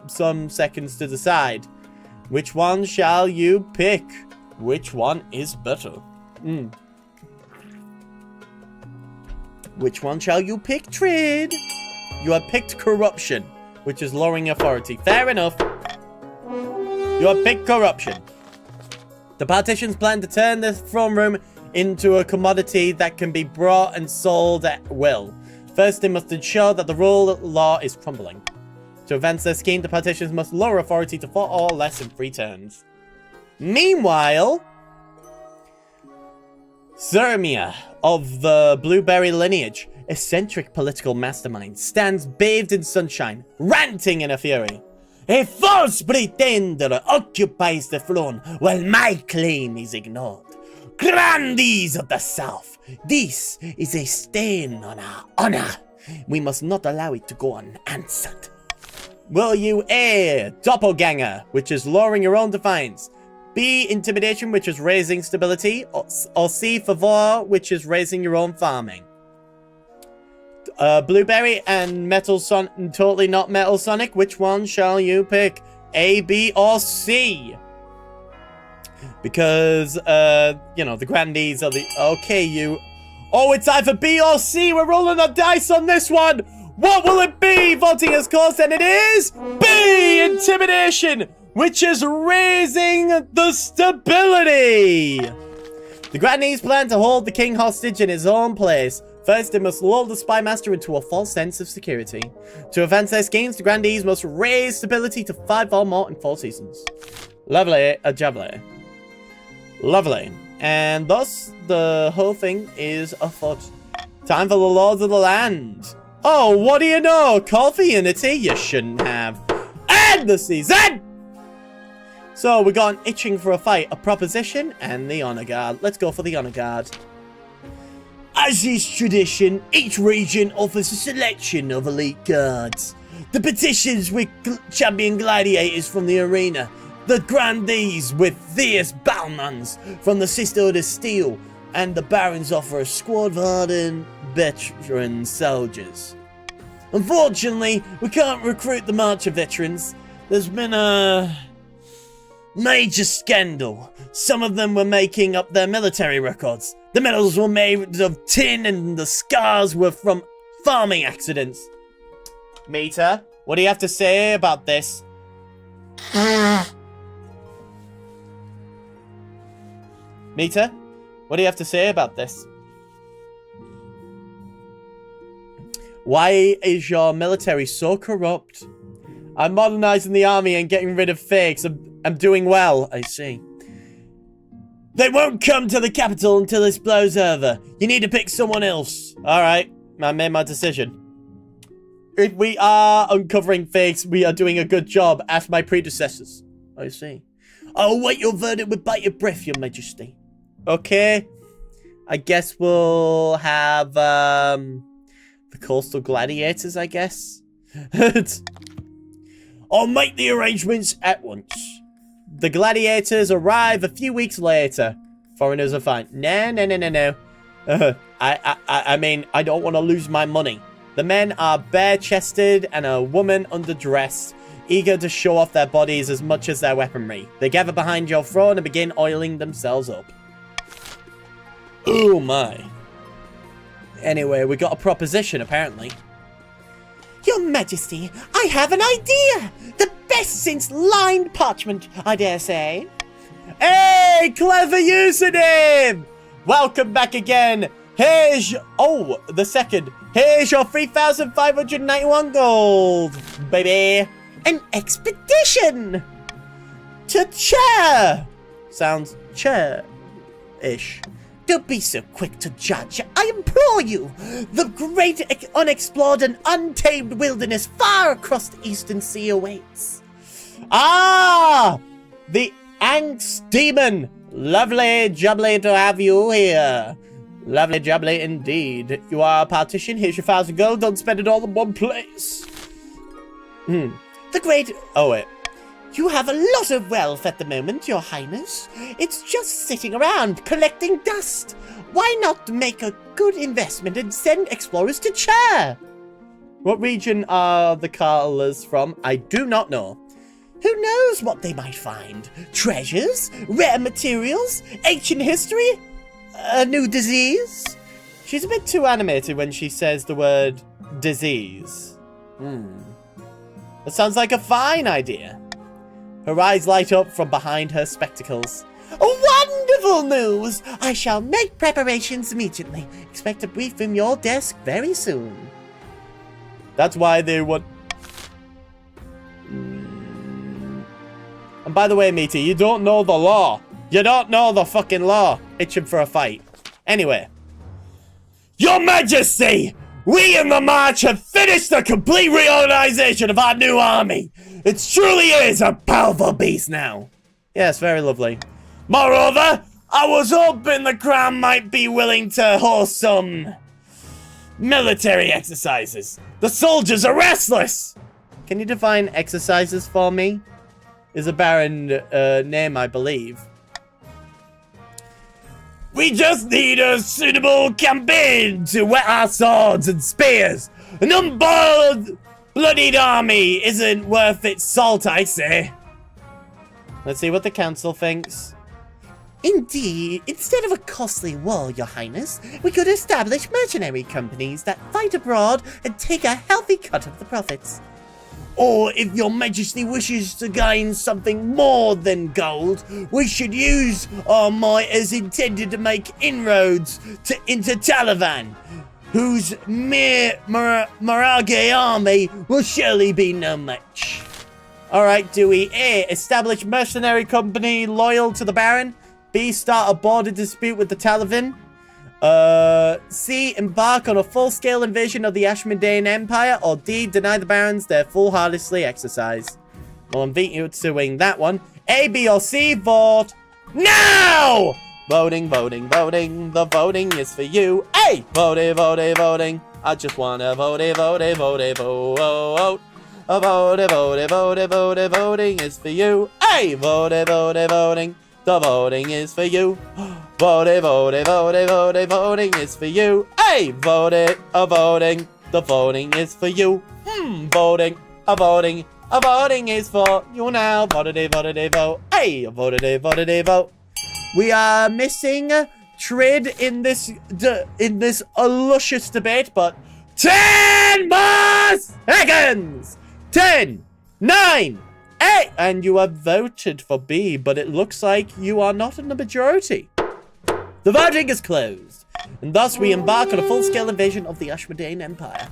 some seconds to decide. Which one shall you pick? Which one is better? Which one shall you pick, Trade? You have picked corruption, which is lowering authority. Fair enough. You have picked corruption. The partitions plan to turn the throne room into a commodity that can be bought and sold at will. First, they must ensure that the rule of law is crumbling. To advance their scheme, the partitions must lower authority to 4 or less in 3 turns. Meanwhile, Zermia of the Blueberry lineage, eccentric political mastermind, stands bathed in sunshine, ranting in a fury. A false pretender occupies the throne while my claim is ignored. Grandees of the South, this is a stain on our honor. We must not allow it to go unanswered. Will you A, doppelganger, which is lowering your own defiance, B, intimidation, which is raising stability, or C, favor, which is raising your own farming? Blueberry and Metal Sonic, totally not Metal Sonic, which one shall you pick? A, B, or C? Because, you know, the grandees are the... Okay, you... Oh, it's either B or C! We're rolling the dice on this one! What will it be? Voting as course, and it is... B! Intimidation! Which is raising the stability! The grandees plan to hold the king hostage in his own place. First, they must lull the spy master into a false sense of security. To advance their schemes, the grandees must raise stability to 5 or more in 4 seasons. Lovely, jubbly. Lovely. And thus, the whole thing is afoot. Time for the lords of the land. Oh, what do you know? Coffee and a tea you shouldn't have. End the season! So, we got an itching for a fight, a proposition, and the honor guard. Let's go for the honor guard. As is tradition, each region offers a selection of elite guards. The petitions with champion gladiators from the arena. The grandees with fierce battlemans from the Sisterhood of Steel. And the barons offer a squad of hardened veteran soldiers. Unfortunately, we can't recruit the March of Veterans. There's been a major scandal. Some of them were making up their military records. The medals were made of tin and the scars were from farming accidents. Mita, what do you have to say about this? Mita, what do you have to say about this? Why is your military so corrupt? I'm modernizing the army and getting rid of fakes. I'm doing well, I see. They won't come to the capital until this blows over. You need to pick someone else. Alright, I made my decision. If we are uncovering fakes, we are doing a good job. Ask my predecessors. I see. I'll wait your verdict with bated breath, your majesty. Okay. I guess we'll have, the coastal gladiators, I guess. I'll make the arrangements at once. The gladiators arrive a few weeks later. Foreigners are fine. No. I mean, I don't want to lose my money. The men are bare-chested and a woman underdressed, eager to show off their bodies as much as their weaponry. They gather behind your throne and begin oiling themselves up. Oh my. Anyway, we got a proposition, apparently. Your Majesty, I have an idea! The best since lined parchment, I dare say. Hey, clever username! Welcome back again. Here's your... Oh, the second. Here's your 3,591 gold, baby. An expedition! To Chap! Sounds chair-ish. Don't be so quick to judge, I implore you! The great unexplored and untamed wilderness far across the eastern sea awaits. Ah! The Angst Demon! Lovely jubbly to have you here. Lovely jubbly indeed. You are a partition, here's your 1,000 gold, don't spend it all in one place. The great... Oh wait. You have a lot of wealth at the moment, your highness. It's just sitting around, collecting dust. Why not make a good investment and send explorers to Chap? What region are the Carlers from? I do not know. Who knows what they might find? Treasures? Rare materials? Ancient history? A new disease? She's a bit too animated when she says the word disease. That sounds like a fine idea. Her eyes light up from behind her spectacles. Wonderful news! I shall make preparations immediately. Expect a brief from your desk very soon. That's why they want... And by the way, matey, you don't know the law. You don't know the fucking law. Itching for a fight. Anyway. Your Majesty! We in the March have finished the complete reorganization of our new army. It truly is a powerful beast now. Yes, very lovely. Moreover, I was hoping the Crown might be willing to host some military exercises. The soldiers are restless. Can you define exercises for me? Is a barren name, I believe. We just need a suitable campaign to whet our swords and spears. An unboiled, bloodied army isn't worth its salt, I say. Let's see what the council thinks. Indeed, instead of a costly war, Your Highness, we could establish mercenary companies that fight abroad and take a healthy cut of the profits. Or if Your Majesty wishes to gain something more than gold, we should use our might as intended to make inroads into Taliban, whose mere Marage army will surely be no match. Alright, do we A. Establish mercenary company loyal to the Baron? B. Start a border dispute with the Taliban? C. Embark on a full-scale invasion of the Ashmolean Empire? Or D. Deny the Barons their foolhardily exercise? Well, I'm beating you to wing that one. A, B, or C, vote now! Voting, voting, voting. The voting is for you. A! Voting, voting, voting. I just wanna voting, voting, voting, vote. A voting, voting, voting, voting, voting is for you. A! Voting, voting, voting. The voting is for you. Voting, voting, voting, voting, voting is for you. Hey, voting, a voting. The voting is for you. Voting, a voting. A voting is for you now. Voting, voting, vote. Hey, voting, voting, vote. We are missing Trid in this luscious debate, but 10 more seconds. 10, 9, 8, and you have voted for B, but it looks like you are not in the majority. The voting is closed, and thus we embark on a full-scale invasion of the Ashmolean Empire.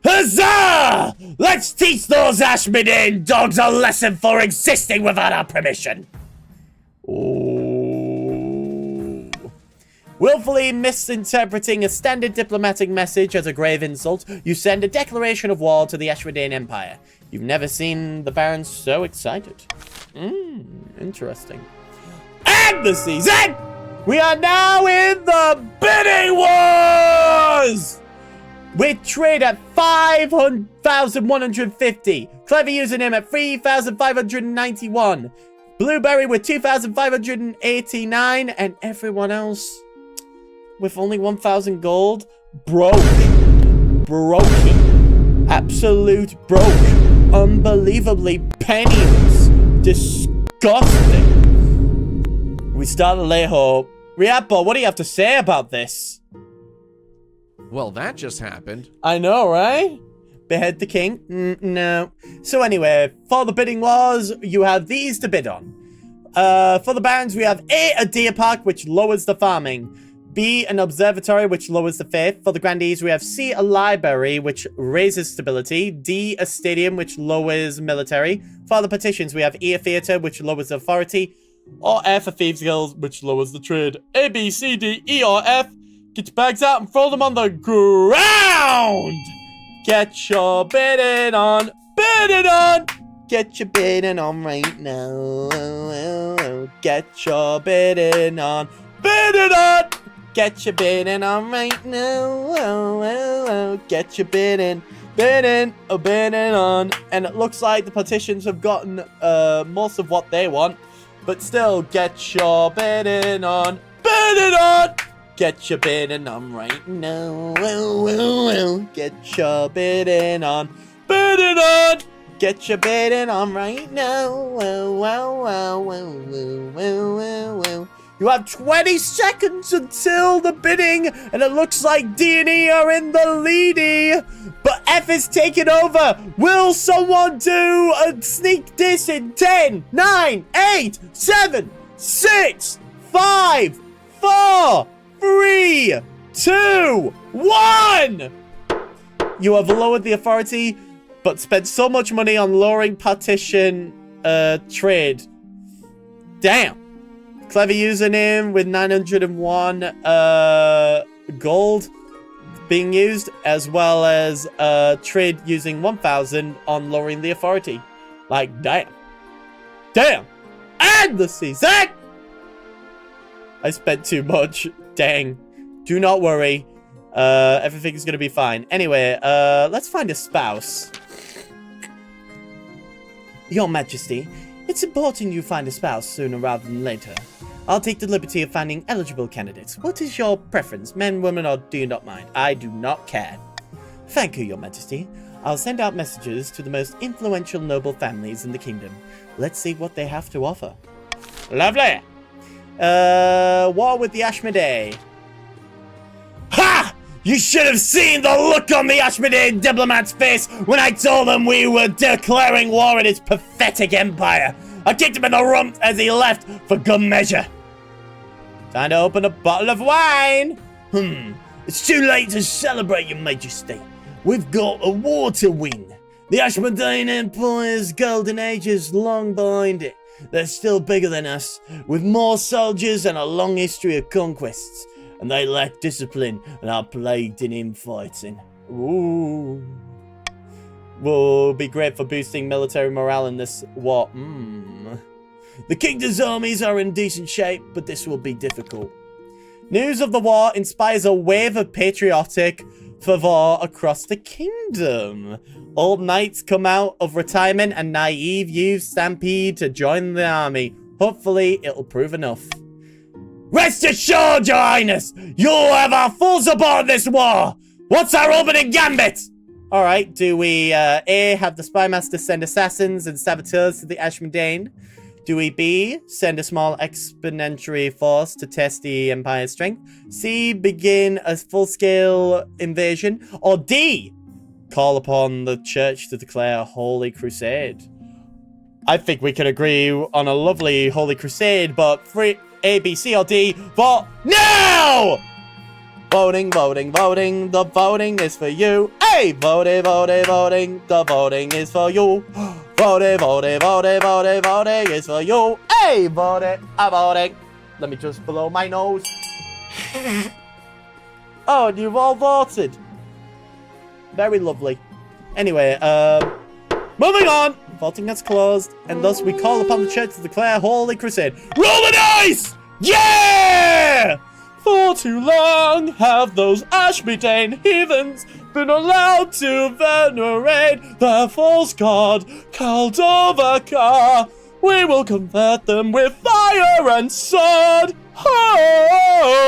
Huzzah! Let's teach those Ashmolean dogs a lesson for existing without our permission. Ooh. Willfully misinterpreting a standard diplomatic message as a grave insult, you send a declaration of war to the Ashmolean Empire. You've never seen the Barons so excited. Interesting. And the season! We are now in the bidding wars! With trade at 5,150. Clever username at 3,591. Blueberry with 2,589. And everyone else with only 1,000 gold. Broke. Brokey. Absolute broke. Unbelievably penniless. Disgusting. We start Alejo. Riapo, what do you have to say about this? Well, that just happened. I know, right? Behead the king? No. So anyway, for the bidding wars, you have these to bid on. For the barons, we have A, a deer park, which lowers the farming. B, an observatory, which lowers the faith. For the grandees, we have C, a library, which raises stability. D, a stadium, which lowers military. For the petitions, we have E, a theater, which lowers authority. Or F, a thieves guild, which lowers the trade. A, B, C, D, E, or F. Get your bags out and throw them on the ground. Get your bidding on. Bidding on. Get your bidding on right now. Get your bidding on. Bidding on. Get your bidding on right now. Get your bidding. Bidding on. And it looks like the petitions have gotten most of what they want. But still, get your bidding on. Bidding on. Get your bidding on right now. Get your bidding on. Bidding on. Get your bidding on right now. You have 20 seconds until the bidding, and it looks like D&E are in the lead. But F is taking over. Will someone do a sneak diss in 10, 9, 8, 7, 6, 5, 4, 3, 2, 1! You have lowered the authority, but spent so much money on lowering partition trade. Damn. Clever username with 901 gold being used, as well as trade using 1,000 on lowering the authority. Like, damn. Damn. And the season! I spent too much. Dang. Do not worry. Everything's gonna be fine. Anyway, let's find a spouse. Your Majesty, it's important you find a spouse sooner rather than later. I'll take the liberty of finding eligible candidates. What is your preference, men, women, or do you not mind? I do not care. Thank you, Your Majesty. I'll send out messages to the most influential noble families in the kingdom. Let's see what they have to offer. Lovely. War with the Ashmedai. Ha! You should have seen the look on the Ashmedai diplomat's face when I told him we were declaring war on his pathetic empire. I kicked him in the rump as he left for good measure. Time to open a bottle of wine. It's too late to celebrate, Your Majesty. We've got a war to win. The Ashmedai Empire's golden age is long behind it. They're still bigger than us, with more soldiers and a long history of conquests. And they lack discipline and are plagued in infighting. Ooh. Will be great for boosting military morale in this war. The kingdom's armies are in decent shape, but this will be difficult. News of the war inspires a wave of patriotic fervor across the kingdom. Old knights come out of retirement and naive youths stampede to join the army. Hopefully, it'll prove enough. Rest assured, Your Highness, you'll have our full support in this war. What's our opening gambit? Alright, do we A, have the Spymaster send assassins and saboteurs to the Ashmedai? Do we B, send a small exponentiary force to test the Empire's strength? C, begin a full-scale invasion? Or D, call upon the church to declare a holy crusade? I think we could agree on a lovely holy crusade, but free A, B, C, or D, vote now! Voting, voting, voting, the voting is for you. Hey, voting, voting, voting, the voting is for you. Voting, voting, voting, voting, voting is for you. Hey, voting, I'm voting. Let me just blow my nose. Oh, and you've all voted. Very lovely. Anyway, moving on. Voting has closed, and thus we call upon the church to declare holy crusade. Roll the dice! Yeah! For too long have those Ashmedai heathens been allowed to venerate the false god Kaldovakar. We will convert them with fire and sword. Oh!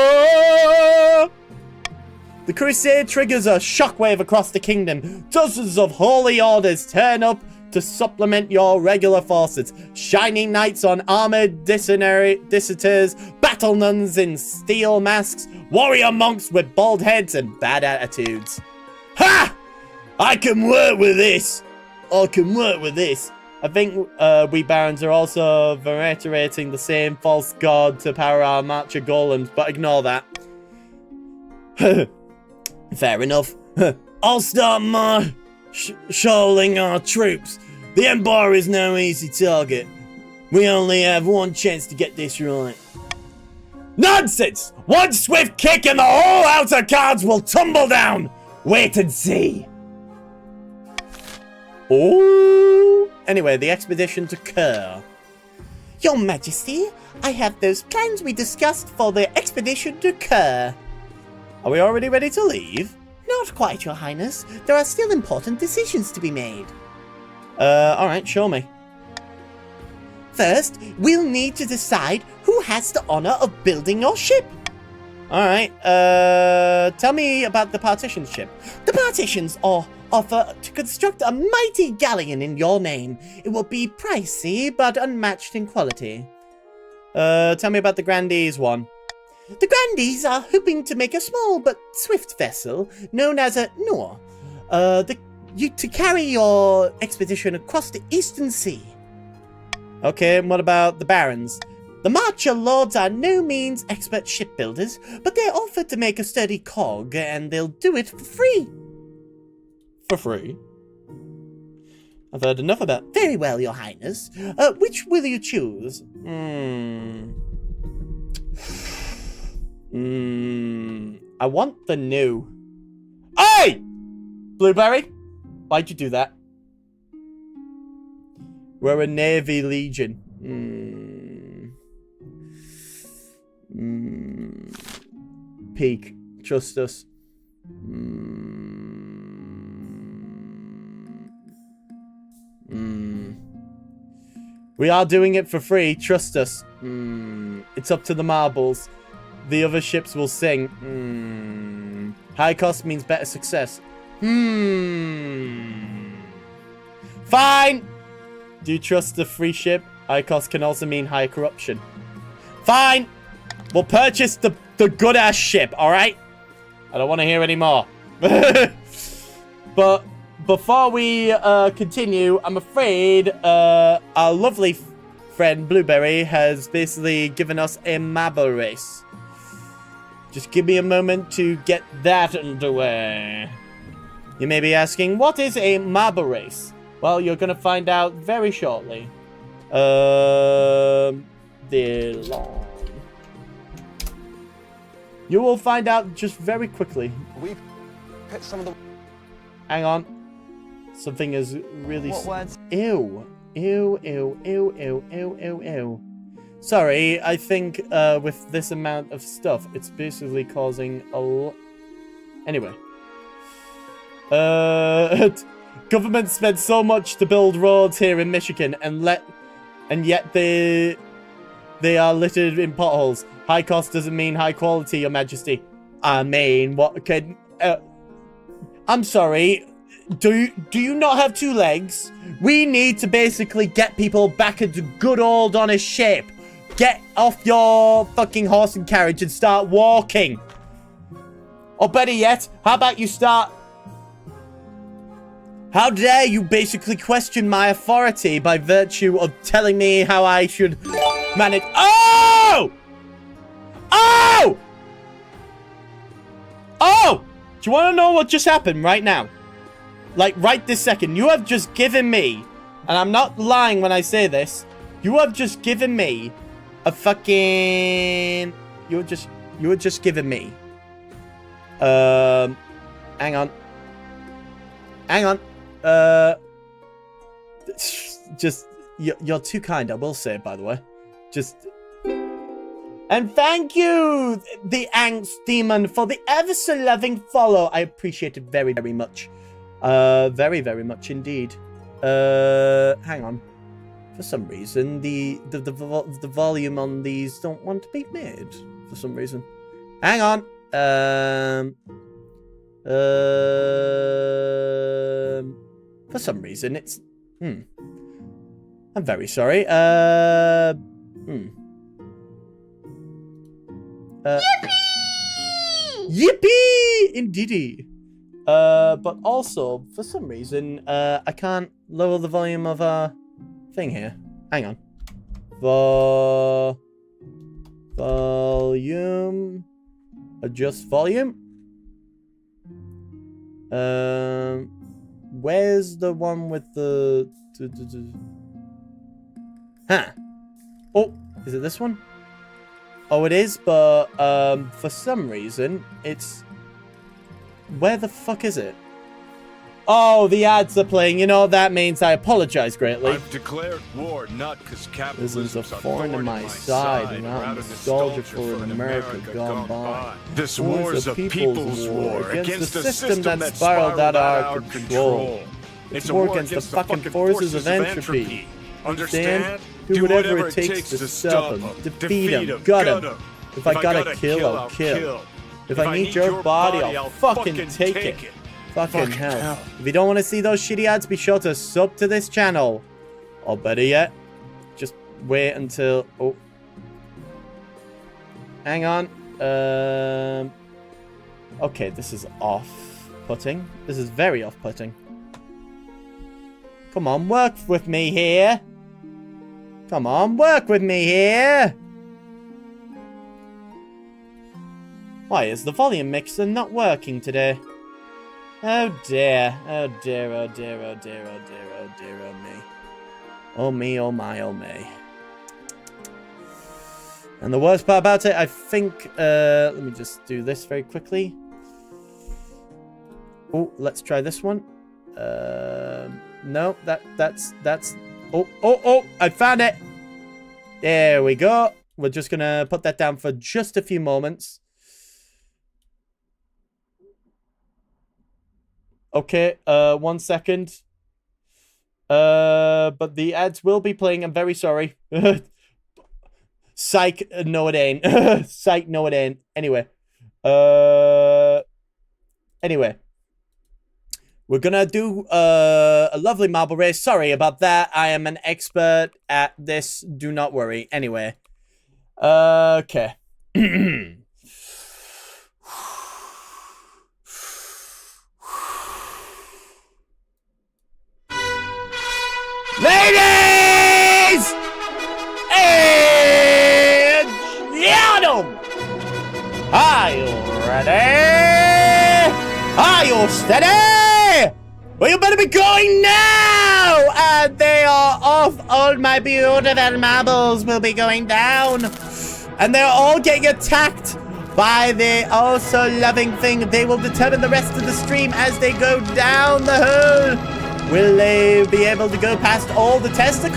The crusade triggers a shockwave across the kingdom. Dozens of holy orders turn up to supplement your regular forces. Shining knights on armored dissenters, battle nuns in steel masks, warrior monks with bald heads and bad attitudes. Ha! I can work with this. I can work with this. I think we barons are also reiterating the same false god to power our marcher golems, but ignore that. Fair enough. I'll start my shoaling our troops. The Empire is no easy target. We only have one chance to get this right. Nonsense! One swift kick and the whole house of cards will tumble down! Wait and see! Oh! Anyway, the expedition to Kerr. Your Majesty, I have those plans we discussed for the expedition to Kerr. Are we already ready to leave? Not quite, Your Highness. There are still important decisions to be made. Alright, show me. First, we'll need to decide who has the honor of building your ship. Alright, tell me about the partitions ship. The partitions offer to construct a mighty galleon in your name. It will be pricey, but unmatched in quality. Tell me about the Grandees one. The Grandees are hoping to make a small but swift vessel known as a Noor. To carry your expedition across the Eastern Sea. Okay, and what about the Barons? The Marcher Lords are no means expert shipbuilders, but they offer to make a sturdy cog, and they'll do it for free. For free? I've heard enough about... Very well, your highness. Which will you choose? I want the new. Hey! Blueberry? Why'd you do that? We're a Navy Legion. Peak. Trust us. We are doing it for free. Trust us. It's up to the marbles. The other ships will sing. High cost means better success. Fine! Do you trust the free ship? High cost can also mean higher corruption. Fine! We'll purchase the good-ass ship, alright? I don't want to hear any more. But before we continue, I'm afraid our lovely friend Blueberry has basically given us a marble race. Just give me a moment to get that underway. You may be asking, what is a marble race? Well, you're going to find out very shortly. You will find out just very quickly. We picked some of the... Hang on. Something is really... What words? Ew. Ew, ew, ew, ew, ew, ew, ew. Sorry, I think with this amount of stuff, it's basically causing a lot... Anyway. Government spent so much to build roads here in Michigan, and yet they are littered in potholes. High cost doesn't mean high quality, Your Majesty. I mean, what can... I'm sorry. Do you not have two legs? We need to basically get people back into good old honest shape. Get off your fucking horse and carriage and start walking. Or better yet, how about you start... How dare you basically question my authority by virtue of telling me how I should manage... Oh! Oh! Oh! Do you want to know what just happened right now? Like, right this second. You have just given me, and I'm not lying when I say this, you have just given me a fucking... You were just giving me... Hang on. Hang on. Just... You're too kind, I will say, by the way. Just... And thank you, the Angst Demon, for the ever so loving follow. I appreciate it very, very much. Very, very much indeed. Hang on. For some reason, the volume on these don't want to be made. For some reason. Hang on. For some reason, it's... I'm very sorry. Yippee! Indeedy. But also, for some reason, I can't lower the volume of our thing here. Hang on. Volume. Adjust volume. Where's the one with the... Huh. Oh, is it this one? Oh, it is, but for some reason, it's... Where the fuck is it? Oh, the ads are playing. You know what that means? I apologize greatly. I've declared war not because capitalism is a thorn in my side, and I'm nostalgia for an America gone by. This war is a people's war against a system that spiraled out out of control. It's a war against the fucking forces of entropy. Understand? Do whatever it takes to stop them, defeat them, gut them. If I gotta kill, I'll kill. If I need your body, I'll fucking take it. Fucking hell. If you don't want to see those shitty ads, be sure to sub to this channel. Or better yet, just wait until... Oh. Hang on. Okay, this is off-putting. This is very off-putting. Come on, work with me here. Come on, work with me here. Why is the volume mixer not working today? Oh dear. Oh dear, oh dear, oh dear, oh dear, oh dear, oh me. Oh me, oh my, oh me. And the worst part about it, I think, let me just do this very quickly. Oh, let's try this one. No, that's, oh, I found it. There we go. We're just gonna put that down for just a few moments. Okay, 1 second. But the ads will be playing. I'm very sorry. Psych, no it ain't. Psych, no it ain't. Anyway. Anyway. We're gonna do a lovely marble race. Sorry about that. I am an expert at this. Do not worry. Anyway. Okay. Ladies and gentlemen, are you ready? Are you steady? Well, you better be going now! And they are off. All my beautiful marbles will be going down. And they're all getting attacked by the also loving thing. They will determine the rest of the stream as they go down the hole. Will they be able to go past all the Tesla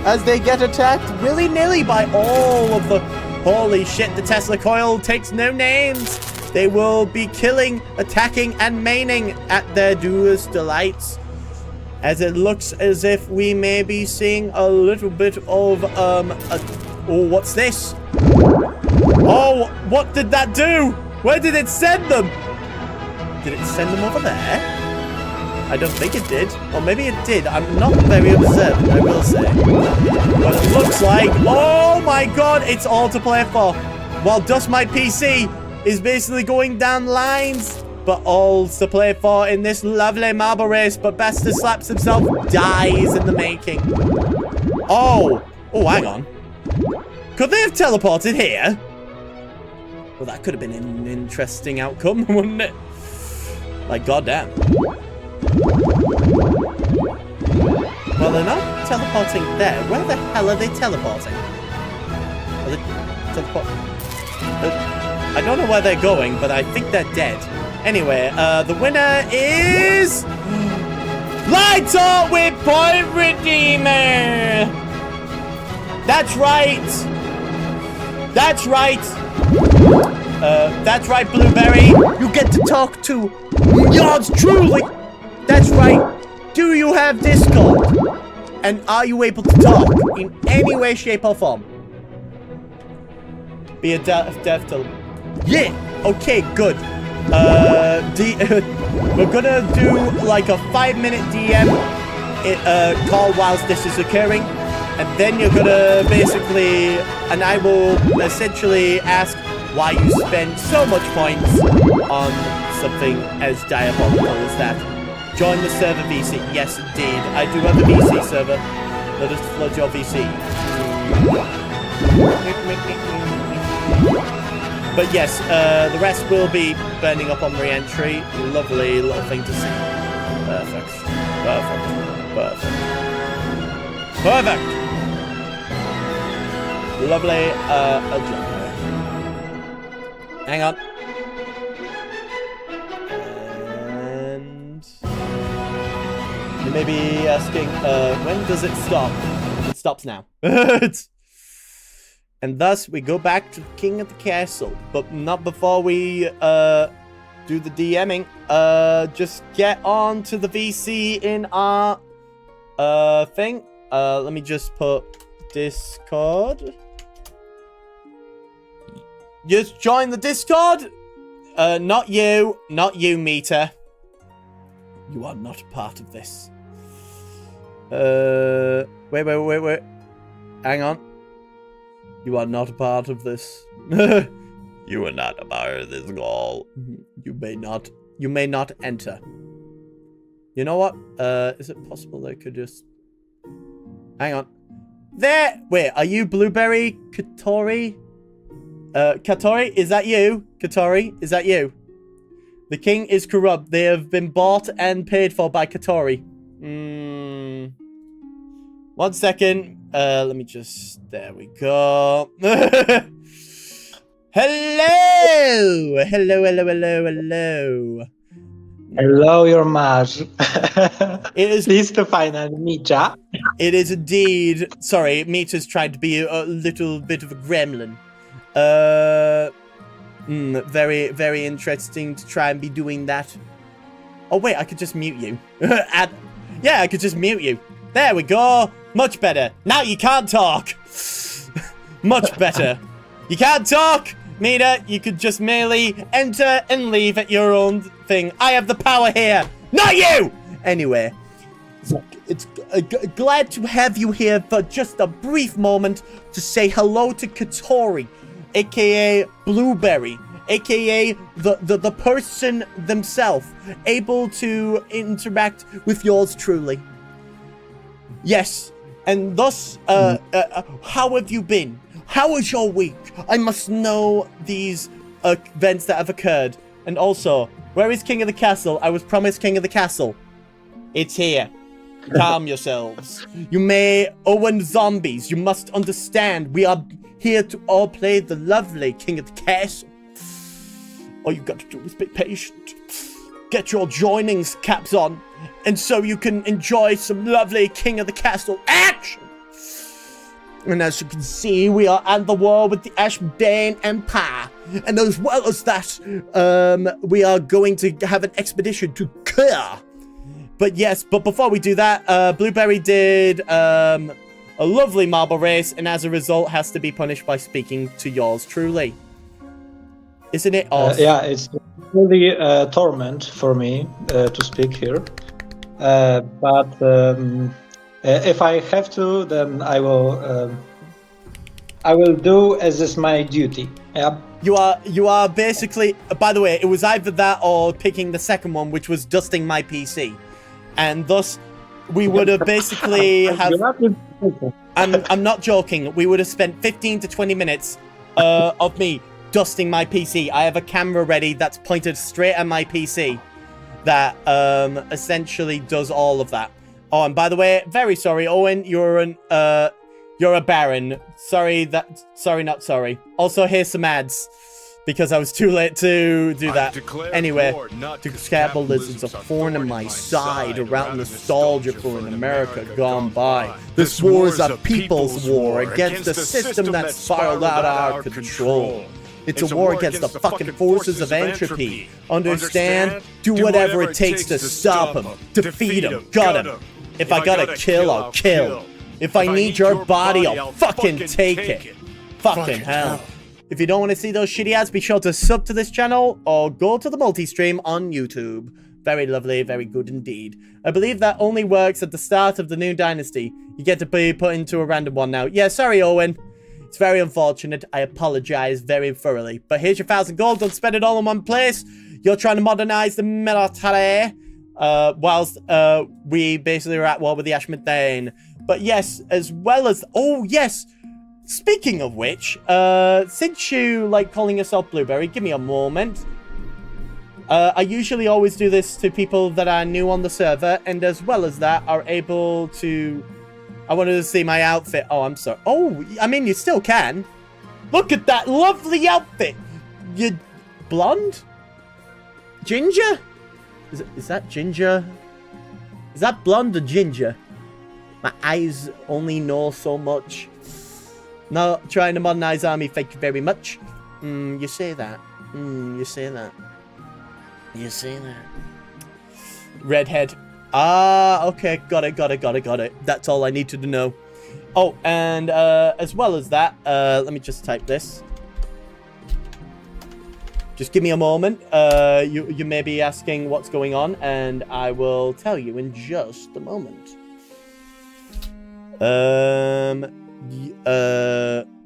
as they get attacked willy-nilly by all of the... Holy shit, the Tesla coil takes no names. They will be killing, attacking, and maining at their doers' delights. As it looks as if we may be seeing a little bit of, oh, what's this? Oh, what did that do? Where did it send them? Did it send them over there? I don't think it did. Or maybe it did. I'm not very observant, I will say. But it looks like... Oh my god, it's all to play for. While Dust My PC is basically going down lines. But all to play for in this lovely marble race. But Bester Slaps himself dies in the making. Oh. Oh, hang on. Could they have teleported here? Well, that could have been an interesting outcome, wouldn't it? Like, goddamn. Well, they're not teleporting there. Where the hell are they teleporting? Are they teleporting? I don't know where they're going, but I think they're dead. Anyway, the winner is... Lights Up with Point Redeemer! That's right! That's right! That's right, Blueberry! You get to talk to yours truly! That's right! Do you have Discord? And are you able to talk in any way, shape, or form? Be a dev to... Yeah! Okay, good. We're gonna do like a 5-minute DM call whilst this is occurring. And then you're gonna basically... And I will essentially ask why you spend so much points on something as diabolical as that. Join the server VC. Yes, indeed. I do have a VC server. Let us flood your VC. But yes, the rest will be burning up on re-entry. Lovely little thing to see. Perfect. Perfect. Perfect. Perfect! Lovely, job. Hang on. And... You may be asking, when does it stop? It stops now. And thus, we go back to the King of the Castle. But not before we, do the DMing. Just get on to the VC in our, thing. Let me just put Discord. Just join the Discord. Not you. Not you, Meter. You are not part of this. Wait. Hang on. You are not a part of this. You are not a part of this call. You may not enter. You know what? Is it possible they could just... Hang on. There! Wait, are you Blueberry Katori? Katori, is that you? Katori, is that you? The king is corrupt. They have been bought and paid for by Katori. 1 second. Let me just... There we go. Hello! Hello, hello, hello, hello. Hello, your Maj. It is... Pleased to finally meet ya. It is indeed... Sorry, Mita's tried to be a little bit of a gremlin. Very, very interesting to try and be doing that. Oh, wait, I could just mute you. Yeah, I could just mute you. There we go. Much better. Now you can't talk. Much better. You can't talk, Mita. You could just merely enter and leave at your own thing. I have the power here. Not you! Anyway. It's glad to have you here for just a brief moment to say hello to Katori, aka Blueberry, aka the person themselves, able to interact with yours truly. Yes, and thus, how have you been? How was your week? I must know these events that have occurred. And also, where is King of the Castle? I was promised King of the Castle. It's here. Calm yourselves. You may Owen zombies. You must understand. We are here to all play the lovely King of the Castle. All you got to do is be patient. Get your joinings caps on, and so you can enjoy some lovely King of the Castle action. And as you can see, we are at the war with the Ashbane Empire. And as well as that, we are going to have an expedition to Kur. But yes, but before we do that, Blueberry did a lovely marble race, and as a result has to be punished by speaking to yours truly. Isn't it awesome? Yeah, it's really a torment for me to speak here. But if I have to, then I will do as is my duty. Yeah. You are basically, by the way, it was either that or picking the second one, which was dusting my PC. And thus, we would have basically have... I'm not joking. We would have spent 15 to 20 minutes of me dusting my PC. I have a camera ready that's pointed straight at my PC that essentially does all of that. Oh, and by the way, very sorry, Owen. You're a baron. Sorry, not sorry. Also, here's some ads. Because I was too late to do that. Anyway, to capitalism's a thorn in my side around nostalgia for an America gone by. This war is a people's war against a system that's spiraled out of our control. It's a war against the fucking forces of entropy. Understand? Do whatever it takes to stop them, defeat them, gut them. If I gotta kill, I'll kill. If I need your body, I'll fucking take it. Fucking hell. If you don't want to see those shitty ads, be sure to sub to this channel or go to the multi-stream on YouTube. Very lovely, very good indeed. I believe that only works at the start of the new dynasty. You get to be put into a random one now. Yeah, sorry, Owen. It's very unfortunate. I apologize very thoroughly. But here's your 1,000 gold. Don't spend it all in one place. You're trying to modernize the military. Whilst we basically are at war with the Ashmedane. But yes, as well as... Oh, yes! Speaking of which, since you like calling yourself Blueberry, give me a moment. I usually always do this to people that are new on the server, and as well as that, are able to... I wanted to see my outfit. Oh, I'm sorry. Oh, I mean, you still can. Look at that lovely outfit. You blonde? Ginger? Is that ginger? Is that blonde or ginger? My eyes only know so much. Not trying to modernize army, thank you very much. You say that. You say that. You say that. Redhead. Ah, okay, got it. That's all I needed to know. Oh, and as well as that, let me just type this. Just give me a moment. You may be asking what's going on, and I will tell you in just a moment.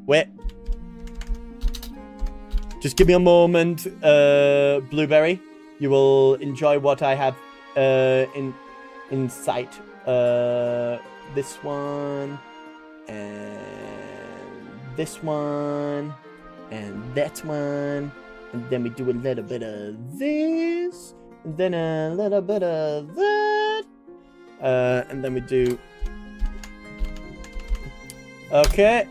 Wait. Just give me a moment, Blueberry. You will enjoy what I have in sight. This one, and this one, And that one. And then we do a little bit of this. And then a little bit of that. And then we do... Okay.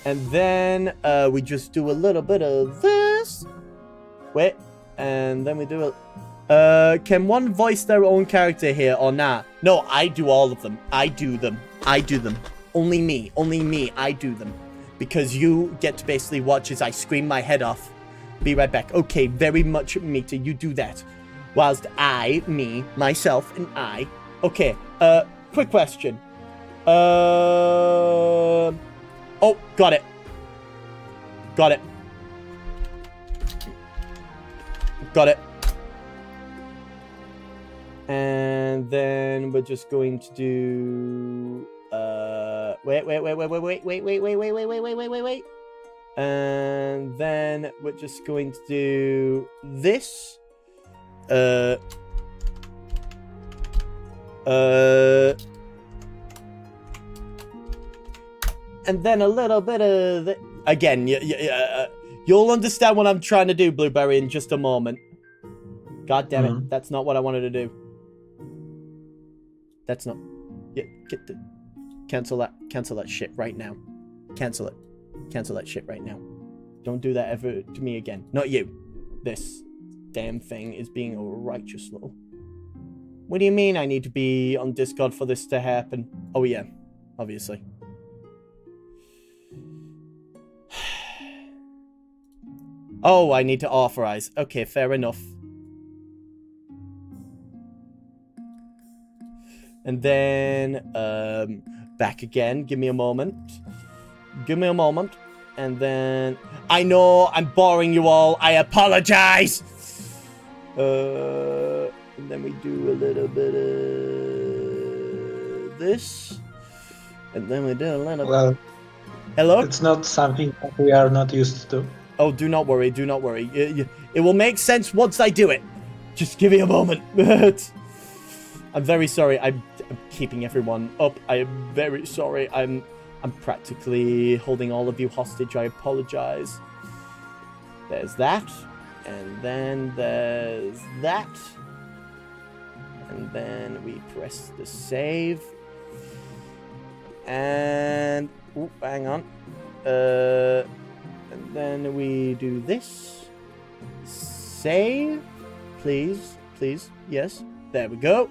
And then we just do a little bit of this. Wait. And then we do it. Can one voice their own character here or not? No, I do all of them. I do them. I do them. Only me. Only me. I do them. Because you get to basically watch as I scream my head off. Be right back. Okay, very much meter. You do that. Whilst I, me, myself, and I. Okay, quick question. Oh, got it. Got it. Got it. And then we're just going to do wait. And then we're just going to do this. And then a little bit of the... Again, you'll understand what I'm trying to do, Blueberry, in just a moment. God damn it, that's not what I wanted to do. That's not... Yeah, get the... Cancel that shit right now. Cancel it. Cancel that shit right now. Don't do that ever to me again. Not you. This damn thing is being a righteous little... What do you mean I need to be on Discord for this to happen? Oh yeah, obviously. Oh, I need to authorize. Okay, fair enough. And then, back again. Give me a moment. Give me a moment. And then... I know, I'm boring you all. I apologize! And then we do a little bit of this. And then we do a little... Well, hello? it's not something that we are not used to. Oh, do not worry, do not worry. It will make sense once I do it. Just give me a moment. I'm very sorry. I'm keeping everyone up. I am very sorry. I'm practically holding all of you hostage. I apologize. There's that. And then there's that. And then we press the save. And... Ooh, hang on. And then we do this. Save. Please. Please. Yes. There we go.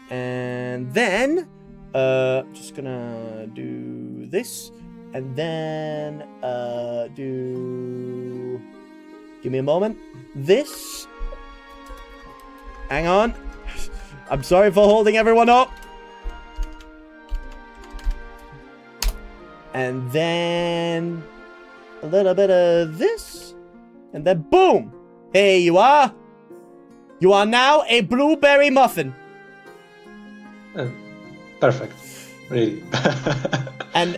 And then, just gonna do this. And then, do... Give me a moment. This. Hang on. I'm sorry for holding everyone up. And then... a little bit of this. And then boom! Here you are. You are now a blueberry muffin. Perfect. Really. and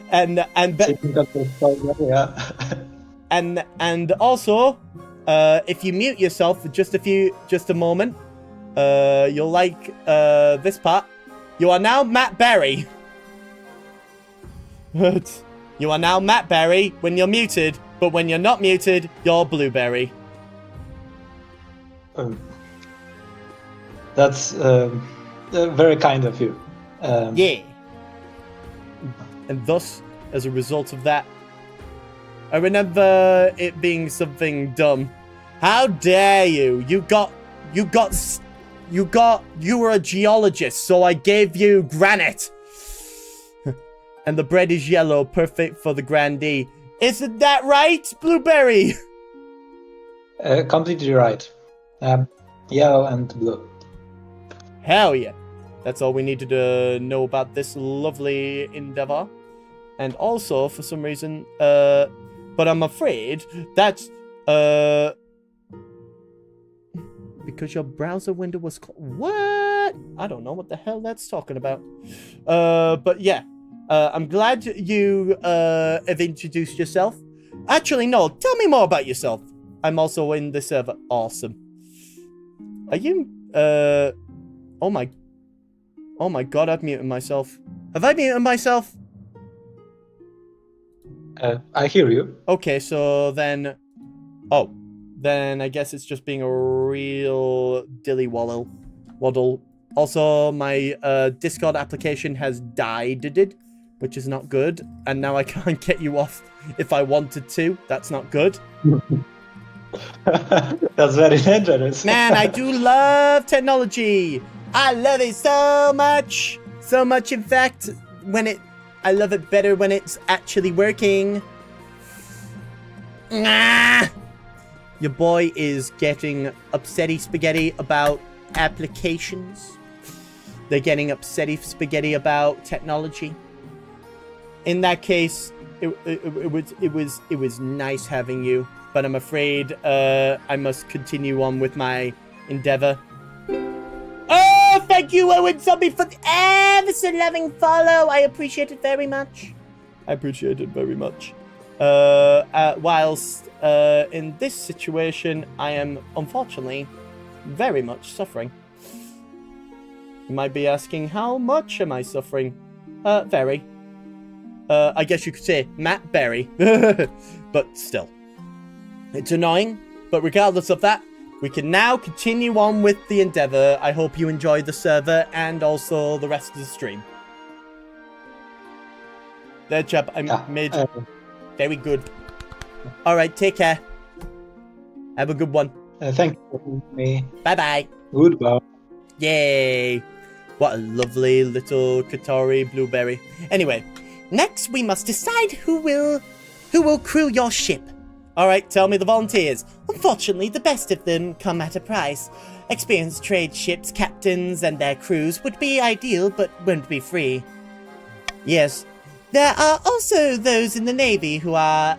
yeah. and also, if you mute yourself for just a moment, you'll like this part. You are now Matt Berry. You are now Matt Berry when you're muted, but when you're not muted, you're Blueberry. That's very kind of you. Yeah. And thus, as a result of that, I remember it being something dumb. How dare you? You were a geologist, so I gave you granite. And the bread is yellow, perfect for the grandee. Isn't that right, Blueberry? Completely right. Yellow and blue. Hell yeah. That's all we needed to know about this lovely endeavor. And also, for some reason, but I'm afraid that's, because your browser window was what? I don't know what the hell that's talking about. But yeah. I'm glad you have introduced yourself. Actually, no, tell me more about yourself. I'm also in the server. Awesome. Are you, oh my god, I've muted myself. Have I muted myself? I hear you. Okay, so then... Oh, then I guess it's just being a real waddle. Also, my Discord application has died, which is not good. And now I can't get you off if I wanted to. That's not good. That's very dangerous. Man, I do love technology. I love it so much. So much, in fact, I love it better when it's actually working. Nah. Your boy is getting upsetty spaghetti about applications. They're getting upsetty spaghetti about technology. In that case, it was nice having you, but I'm afraid I must continue on with my endeavor. Oh, thank you, Owen Zombie, for the ever so loving follow. I appreciate it very much. Whilst in this situation, I am unfortunately very much suffering. You might be asking, how much am I suffering? Very. I guess you could say Matt Berry. But still. It's annoying, but regardless of that, we can now continue on with the endeavor. I hope you enjoyed the server and also the rest of the stream. There, Chap, I made very good. Alright, take care. Have a good one. Thank you for me. Bye-bye. Goodbye. Yay. What a lovely little Qatari blueberry. Anyway, next we must decide who will crew your ship. Alright, tell me the volunteers. Unfortunately, the best of them come at a price. Experienced trade ships, captains, and their crews would be ideal, but won't be free. Yes. There are also those in the Navy who are,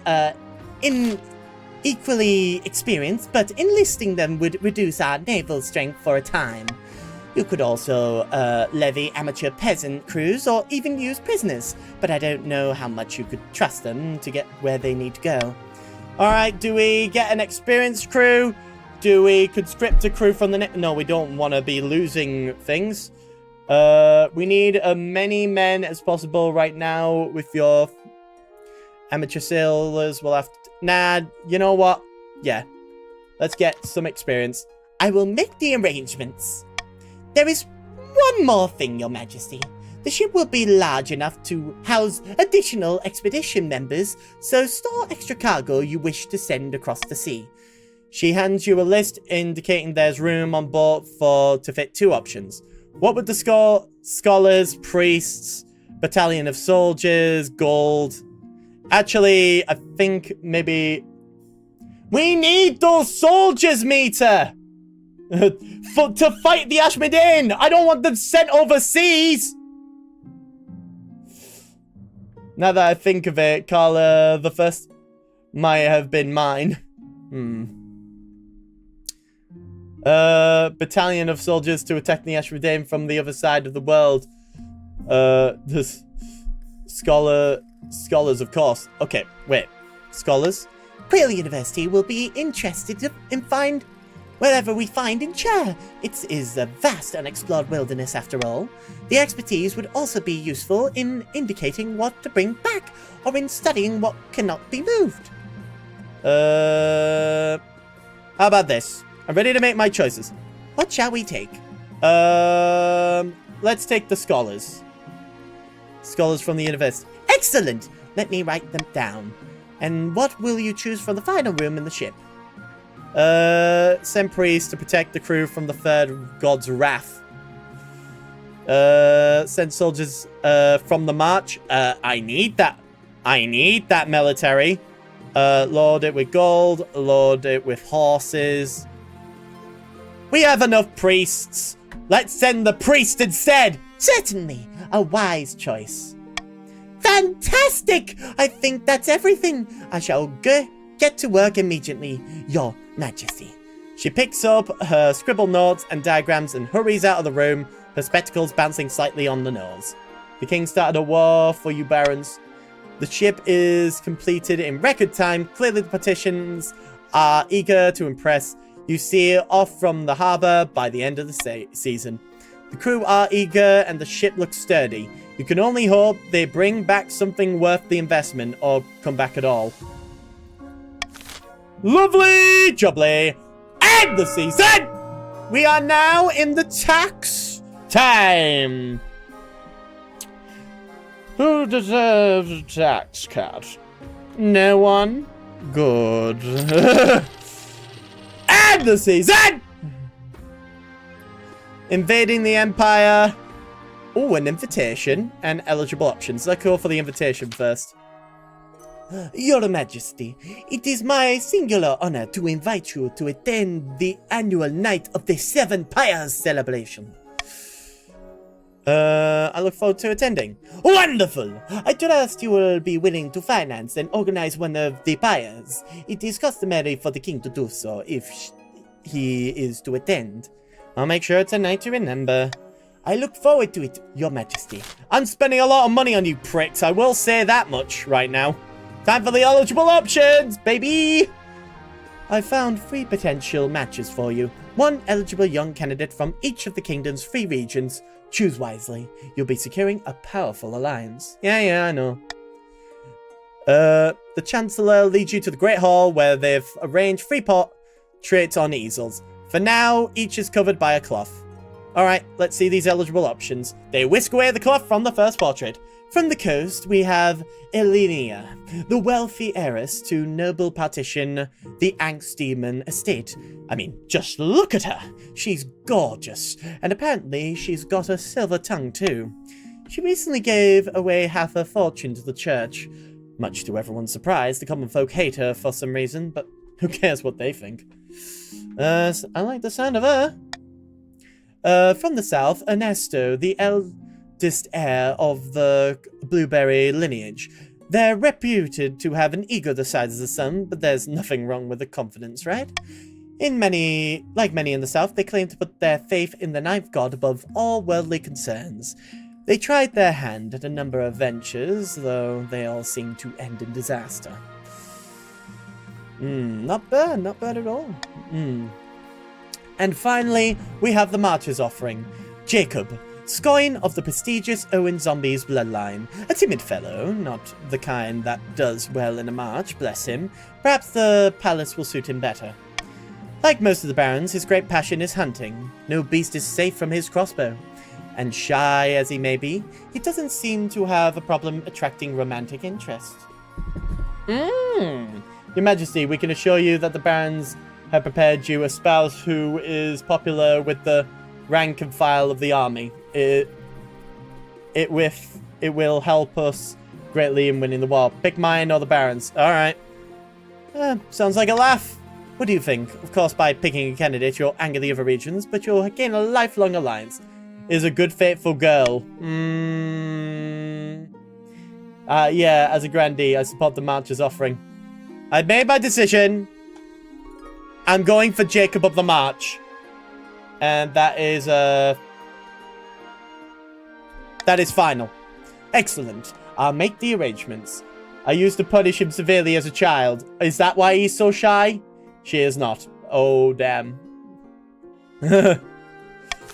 equally experienced, but enlisting them would reduce our naval strength for a time. You could also, levy amateur peasant crews, or even use prisoners, but I don't know how much you could trust them to get where they need to go. Alright, do we get an experienced crew? Do we conscript a crew from the... No, we don't want to be losing things. We need as many men as possible right now with your amateur sailors. We'll have to... Nah, you know what? Yeah. Let's get some experience. I will make the arrangements. There is one more thing, Your Majesty. The ship will be large enough to house additional expedition members, so store extra cargo you wish to send across the sea. She hands you a list indicating there's room on board to fit 2 options. What would the scholars, priests, battalion of soldiers, gold? Actually, I think maybe... We need those soldiers, Meter! to fight the Ashmedin! I don't want them sent overseas! Now that I think of it, Carla the First might have been mine. Battalion of soldiers to attack the Ashmedin from the other side of the world. The scholars, of course. Okay, wait. Scholars? Quail University will be interested in wherever we find in Chap. It is a vast unexplored wilderness after all. The expertise would also be useful in indicating what to bring back, or in studying what cannot be moved. How about this? I'm ready to make my choices. What shall we take? Let's take the scholars. Scholars from the university. Excellent! Let me write them down. And what will you choose for the final room in the ship? Send priests to protect the crew from the third god's wrath. Send soldiers from the march. I need that military. Load it with gold. Load it with horses. We have enough priests. Let's send the priest instead. Certainly. A wise choice. Fantastic! I think that's everything. I shall get to work immediately, Your Majesty. She picks up her scribbled notes and diagrams and hurries out of the room, her spectacles bouncing slightly on the nose. The king started a war for you barons. The ship is completed in record time. Clearly the partitions are eager to impress. You see it off from the harbour by the end of the season. The crew are eager and the ship looks sturdy. You can only hope they bring back something worth the investment or come back at all. Lovely jubbly. End the season! We are now in the tax time. Who deserves a tax cut? No one? Good. End the season! Invading the Empire. Oh, an invitation and eligible options. Let's go for the invitation first. Your Majesty, it is my singular honor to invite you to attend the annual Night of the Seven Pyres celebration. I look forward to attending. Wonderful! I trust you will be willing to finance and organize one of the pyres. It is customary for the king to do so if he is to attend. I'll make sure it's a night to remember. I look forward to it, Your Majesty. I'm spending a lot of money on you pricks, I will say that much right now. Time for the eligible options, baby! I found 3 potential matches for you. 1 eligible young candidate from each of the kingdom's 3 regions. Choose wisely. You'll be securing a powerful alliance. Yeah, I know. The Chancellor leads you to the Great Hall where they've arranged 3 portraits on easels. For now, each is covered by a cloth. Alright, let's see these eligible options. They whisk away the cloth from the first portrait. From the coast, we have Elenia, the wealthy heiress to noble partition, the Angst-Demon estate. I mean, just look at her! She's gorgeous, and apparently she's got a silver tongue too. She recently gave away half her fortune to the church. Much to everyone's surprise, the common folk hate her for some reason, but who cares what they think? I like the sound of her. From the south, Ernesto, the eldest heir of the Blueberry lineage. They're reputed to have an ego the size of the sun, but there's nothing wrong with the confidence, right? Like many in the south, they claim to put their faith in the ninth god above all worldly concerns. They tried their hand at a number of ventures, though they all seem to end in disaster. Not bad at all. And finally, we have the March's offering. Jacob, scion of the prestigious Owen Zombie's bloodline. A timid fellow, not the kind that does well in a march, bless him. Perhaps the palace will suit him better. Like most of the barons, his great passion is hunting. No beast is safe from his crossbow. And shy as he may be, he doesn't seem to have a problem attracting romantic interest. Your Majesty, we can assure you that the barons have prepared you a spouse who is popular with the rank and file of the army. It will help us greatly in winning the war. Pick mine or the barons. Alright. Sounds like a laugh. What do you think? Of course, by picking a candidate, you'll anger the other regions, but you'll gain a lifelong alliance. Is a good, faithful girl. Yeah, as a grandee, I support the March's offering. I've made my decision. I'm going for Jacob of the March. And that is final. Excellent. I'll make the arrangements. I used to punish him severely as a child. Is that why he's so shy? She is not. Oh, damn.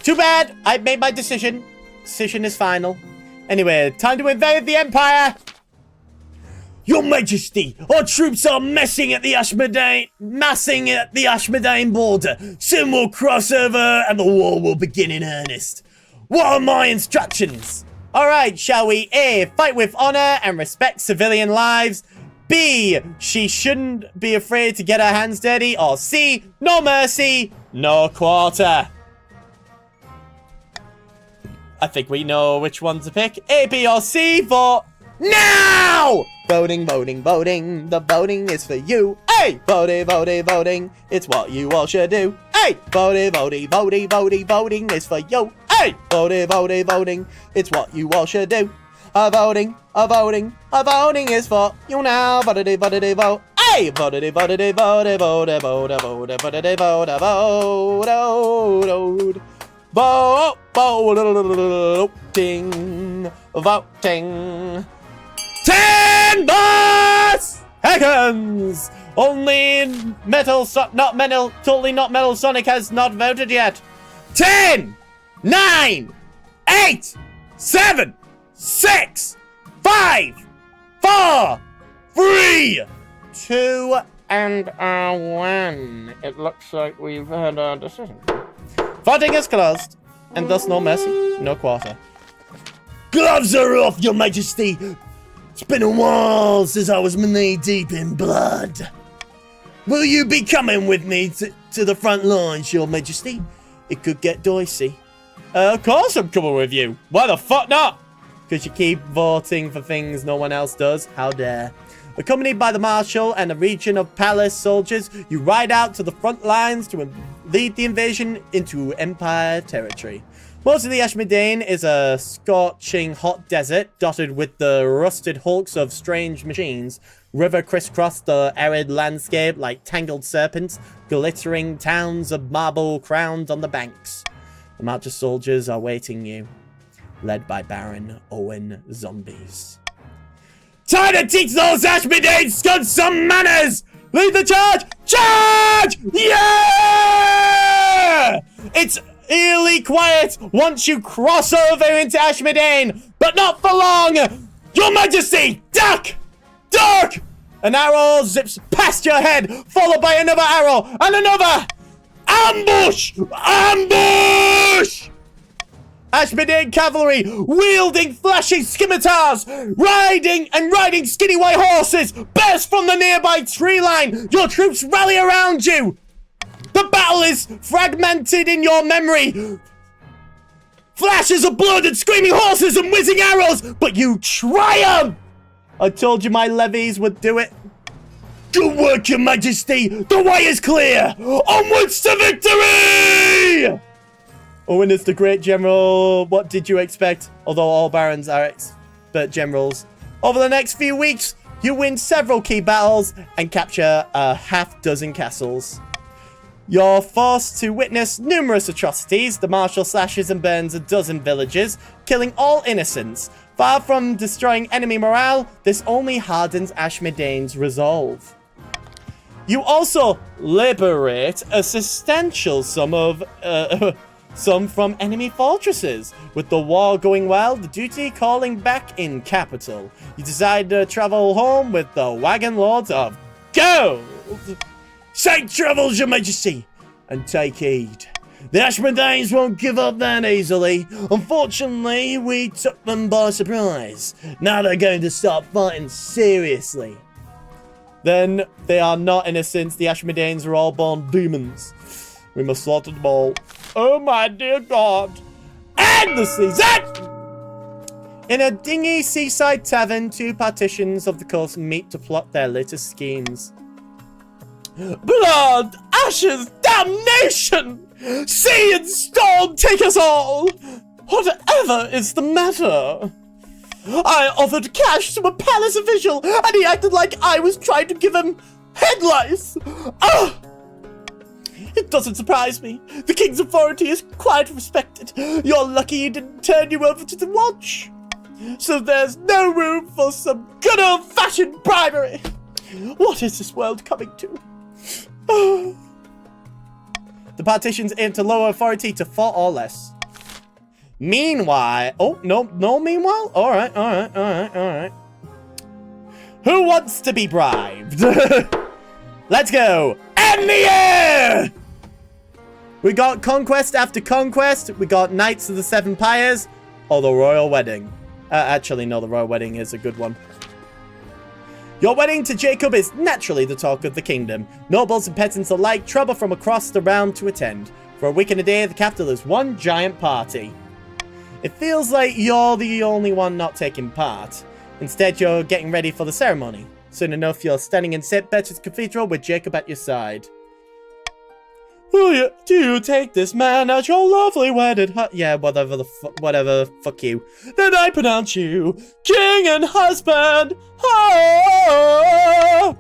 Too bad. I've made my decision. Decision is final. Anyway, time to invade the Empire. Your Majesty, our troops are massing at the Ashmedane border. Soon we'll cross over and the war will begin in earnest. What are my instructions? Alright, shall we? A. Fight with honor and respect civilian lives. B. She shouldn't be afraid to get her hands dirty. Or C. No mercy, no quarter. I think we know which one to pick. A, B, or C for now! Voting, voting, voting. The voting is for you. Hey! Voting, voting, voting. It's what you all should do. Hey! Voting, voting, voting, voting, voting is for you. Hey! Voting, voting, voting. It's what you all should do. Voting is for you now. Voting, voting, vote. Hey! Voting, voting, voting, voting, voting, voting, voting, voting, voting. Voting. 10 more seconds! Only totally not Metal Sonic has not voted yet. 10, 9, 8, 7, 6, 5, 4, 3, 2, and 1. It looks like we've had our decision. Voting is closed, and thus no mercy, no quarter. Gloves are off, your majesty! It's been a while since I was knee-deep in blood. Will you be coming with me to the front lines, your majesty? It could get dicey. Of course I'm coming with you. Why the fuck not? Because you keep voting for things no one else does. How dare. Accompanied by the marshal and a legion of palace soldiers, you ride out to the front lines to lead the invasion into Empire territory. Most of the Ashmedane is a scorching hot desert dotted with the rusted hulks of strange machines. River crisscross the arid landscape like tangled serpents, glittering towns of marble crowned on the banks. The march of soldiers are waiting you, led by Baron Owen Zombies. Time to teach those Ashmedane scuds some manners! Lead the charge! Charge! Yeah! It's eerily quiet once you cross over into Ashmedane, but not for long! Your Majesty! Duck! Duck! An arrow zips past your head, followed by another arrow, and another! Ambush! Ambush! Ashmedane cavalry, wielding flashing scimitars, riding skinny white horses, burst from the nearby tree line. Your troops rally around you. The battle is fragmented in your memory. Flashes of blood and screaming horses and whizzing arrows, but you triumph! I told you my levies would do it. Good work, your majesty. The way is clear. Onwards to victory! Owen is the great general. What did you expect? Although all barons are expert generals. Over the next few weeks, you win several key battles and capture a half-dozen castles. You're forced to witness numerous atrocities. The marshal slashes and burns a dozen villages, killing all innocents. Far from destroying enemy morale, this only hardens Ashmedane's resolve. You also liberate a substantial sum of some from enemy fortresses. With the war going well, the duty calling back in capital, you decide to travel home with the wagon loads of gold. Safe travels, your majesty, and take heed. The Ashmedanes won't give up that easily. Unfortunately, we took them by surprise. Now they're going to start fighting seriously. Then they are not innocents. The Ashmedanes are all born demons. We must slaughter them all. Oh my dear God. And the season! In a dingy seaside tavern, two partitions of the coast meet to plot their latest schemes. Blood! Ashes! Damnation! Sea and storm take us all! Whatever is the matter? I offered cash to a palace official, and he acted like I was trying to give him head lice! Ah! It doesn't surprise me. The king's authority is quite respected. You're lucky he didn't turn you over to the watch. So there's no room for some good old-fashioned bribery. What is this world coming to? The partitions aim to lower authority to 4 or less. Meanwhile... Oh, no meanwhile? Alright. Who wants to be bribed? Let's go. In the air! We got conquest after conquest. We got Knights of the Seven Pyres. Or the Royal Wedding. Actually, no, the Royal Wedding is a good one. Your wedding to Jacob is naturally the talk of the kingdom. Nobles and peasants alike travel from across the realm to attend. For a week and a day, the capital is one giant party. It feels like you're the only one not taking part. Instead, you're getting ready for the ceremony. Soon enough, you're standing in St. Peter's Cathedral with Jacob at your side. Do you take this man as your lovely wedded yeah, whatever, fuck you. Then I pronounce you king and husband. Ah!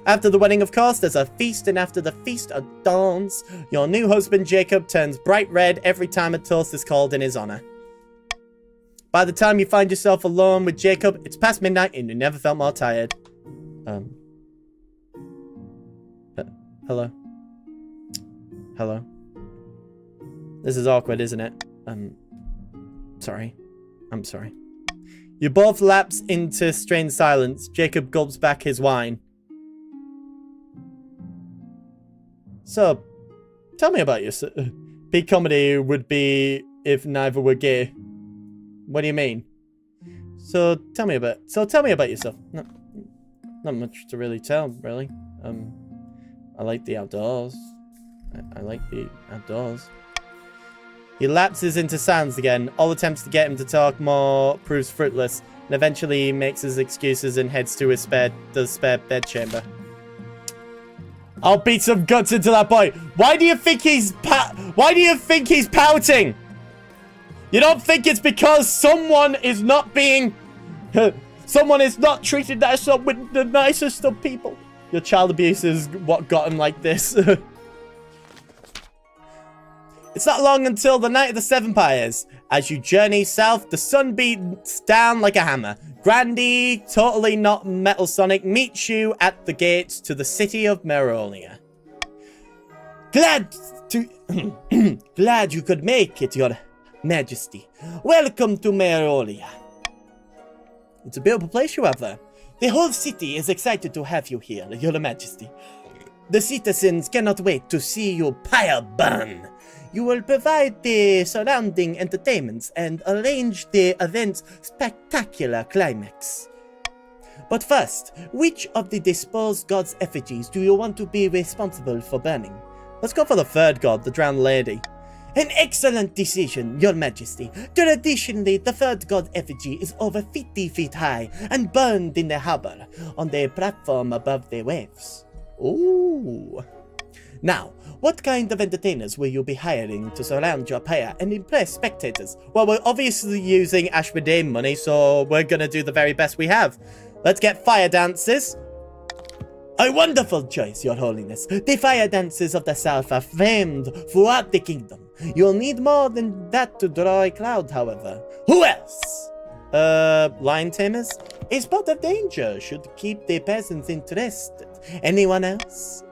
After the wedding, of course, there's a feast, and after the feast, a dance. Your new husband, Jacob, turns bright red every time a toast is called in his honor. By the time you find yourself alone with Jacob, it's past midnight and you never felt more tired. Hello? Hello? This is awkward, isn't it? Sorry. I'm sorry. You both lapse into strained silence. Jacob gulps back his wine. So, tell me about yourself. Peak comedy would be if neither were gay. What do you mean? So tell me about yourself. Not much to really tell, really. I like the outdoors. I like the outdoors. He lapses into silence again. All attempts to get him to talk more proves fruitless, and eventually he makes his excuses and heads to his spare bedchamber. I'll beat some guts into that boy. Why do you think he's pouting? You don't think it's because someone is not being... someone is not treated with the nicest of people. Your child abuse is what got him like this. It's not long until the night of the Seven Pyres. As you journey south, the sun beats down like a hammer. Grandy, totally not Metal Sonic, meets you at the gates to the city of Merolia. Glad you could make it, Your Majesty. Welcome to Merolia. It's a beautiful place you have there. The whole city is excited to have you here, Your Majesty. The citizens cannot wait to see your pyre burn. You will provide the surrounding entertainments and arrange the event's spectacular climax. But first, which of the disposed gods' effigies do you want to be responsible for burning? Let's go for the third god, the drowned lady. An excellent decision, Your Majesty. Traditionally, the third god effigy is over 50 feet high and burned in the harbor on the platform above the waves. Ooh. Now, what kind of entertainers will you be hiring to surround your pyre and impress spectators? Well, we're obviously using Ashmedane money, so we're gonna do the very best we have. Let's get fire dances. A wonderful choice, Your Holiness. The fire dances of the south are famed throughout the kingdom. You'll need more than that to draw a crowd, however. Who else? Lion tamers? A spot of danger should keep the peasants interested. Anyone else?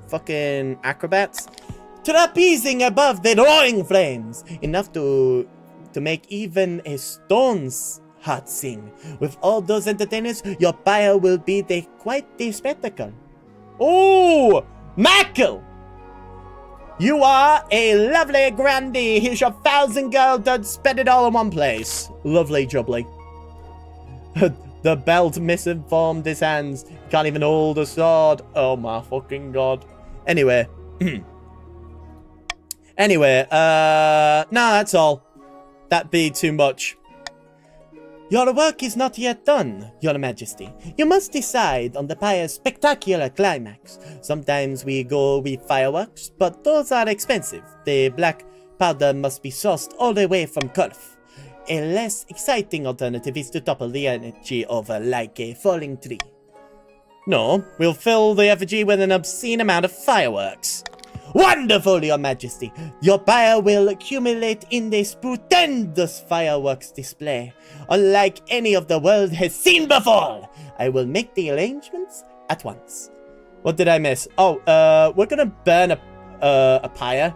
Fucking acrobats? Trapezing above the roaring flames. Enough to make even a stone's heart sing. With all those entertainers, your pyre will be quite the spectacle. Ooh! Mackle! You are a lovely grandee. Here's your 1,000 gold. Don't spend it all in one place. Lovely jubbly. The belt misinformed his hands. He can't even hold a sword. Oh my fucking god. Anyway. Anyway, nah, that's all. That'd be too much. Your work is not yet done, Your Majesty. You must decide on the pyre's spectacular climax. Sometimes we go with fireworks, but those are expensive. The black powder must be sourced all the way from Gulf. A less exciting alternative is to topple the effigy over like a falling tree. No, we'll fill the effigy with an obscene amount of fireworks. Wonderful, Your Majesty! Your pyre will accumulate in this stupendous fireworks display, unlike any of the world has seen before! I will make the arrangements at once. What did I miss? Oh, we're gonna burn a pyre.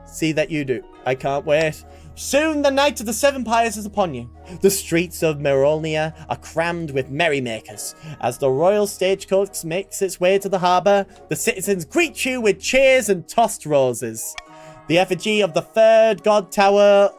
See that you do. I can't wait. Soon the night of the Seven Pyres is upon you. The streets of Merolia are crammed with merrymakers. As the royal stagecoach makes its way to the harbour, the citizens greet you with cheers and tossed roses. The effigy of the third god tower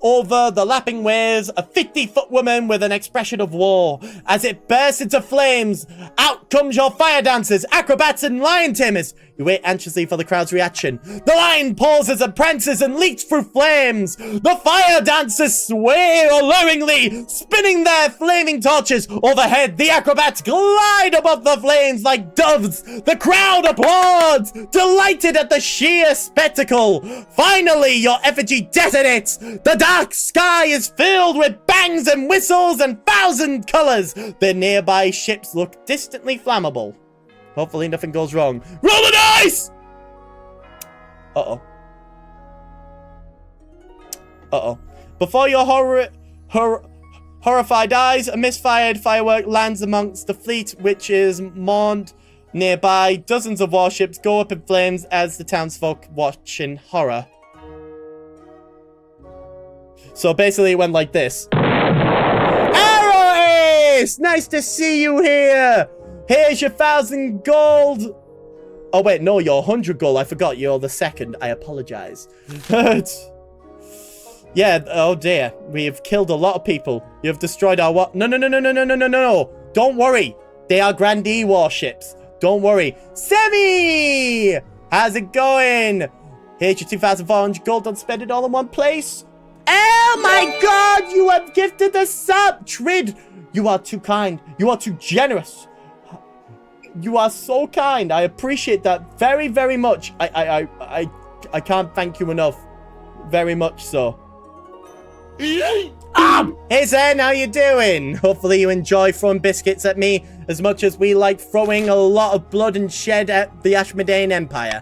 over the lapping waves, a 50-foot woman with an expression of war. As it bursts into flames, out comes your fire dancers, acrobats, and lion tamers. You wait anxiously for the crowd's reaction. The lion pauses and prances and leaps through flames. The fire dancers sway alluringly, spinning their flaming torches overhead. The acrobats glide above the flames like doves. The crowd applauds, delighted at the sheer spectacle. Finally, your effigy detonates. The dark sky is filled with bangs and whistles and 1,000 colors. The nearby ships look distantly flammable. Hopefully nothing goes wrong. Roll the dice! Uh-oh. Uh-oh. Before your horrified eyes, a misfired firework lands amongst the fleet, which is mourned nearby. Dozens of warships go up in flames as the townsfolk watch in horror. So basically it went like this. Aeroace! Nice to see you here! Here's your 1,000 gold! Oh wait, no, you're 100 gold. I forgot you're the second. I apologize. Yeah, oh dear. We have killed a lot of people. You have destroyed our what? No. Don't worry. They are Grandee warships. Don't worry. Semi! How's it going? Here's your 2,400 gold. Don't spend it all in one place. Oh my god, you have gifted the sub! Trid, you are too kind. You are too generous. You are so kind. I appreciate that very, very much. I can't thank you enough. Very much so. Hey Zen, how you doing? Hopefully you enjoy throwing biscuits at me as much as we like throwing a lot of blood and shed at the Ashmodean Empire.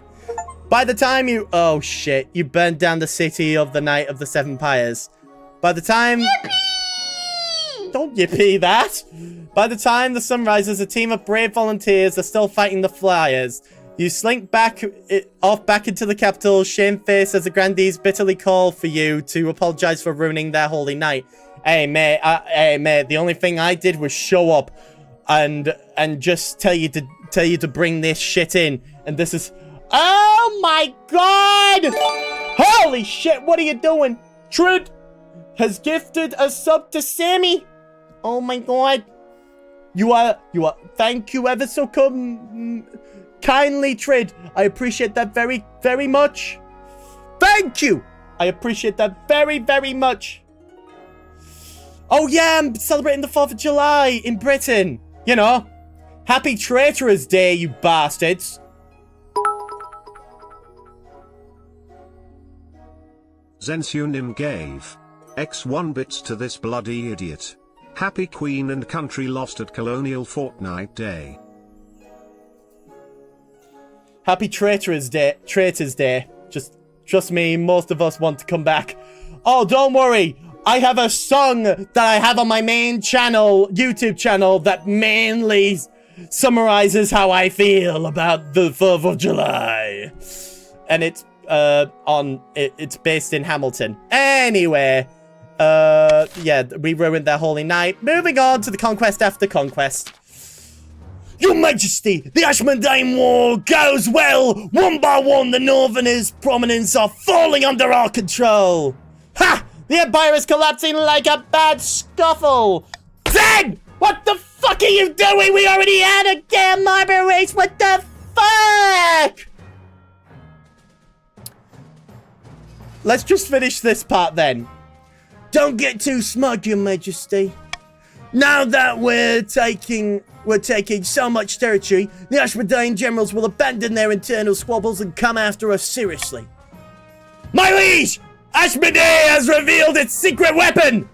By the time you... Oh shit, you burned down the city of the Night of the Seven Pyres. By the time... Yippee! Don't yippee that! By the time the sun rises, a team of brave volunteers are still fighting the flyers. You slink off back into the capital, shamefaced as the Grandees bitterly call for you to apologize for ruining their holy night. Hey mate, the only thing I did was show up and just tell you to bring this shit in. And this is... Oh my god! Holy shit, what are you doing? Trid has gifted a sub to Sammy. Oh my god. You are, thank you ever so kindly, Trid. I appreciate that very, very much. Thank you. I appreciate that very, very much. Oh yeah, I'm celebrating the 4th of July in Britain. You know, happy Traitorous Day, you bastards. Zensunim gave X1 bits to this bloody idiot. Happy Queen and Country lost at Colonial Fortnite Day. Happy Traitor's Day. Just trust me, most of us want to come back. Oh, don't worry. I have a song that I have on my main channel, YouTube channel, that mainly summarizes how I feel about the 4th of July. And it's it's based in Hamilton. Anyway, yeah, we ruined their holy night. Moving on to the conquest after conquest. Your Majesty, the Ashmodean War goes well. One by one, the Northerners' prominence are falling under our control. Ha! The Empire is collapsing like a bad scuffle. Zen! What the fuck are you doing? We already had a damn armor race. What the fuck? Let's just finish this part then. Don't get too smug, Your Majesty. Now that we're taking so much territory, the Ashmodean generals will abandon their internal squabbles and come after us seriously. My liege! Ashmodee has revealed its secret weapon!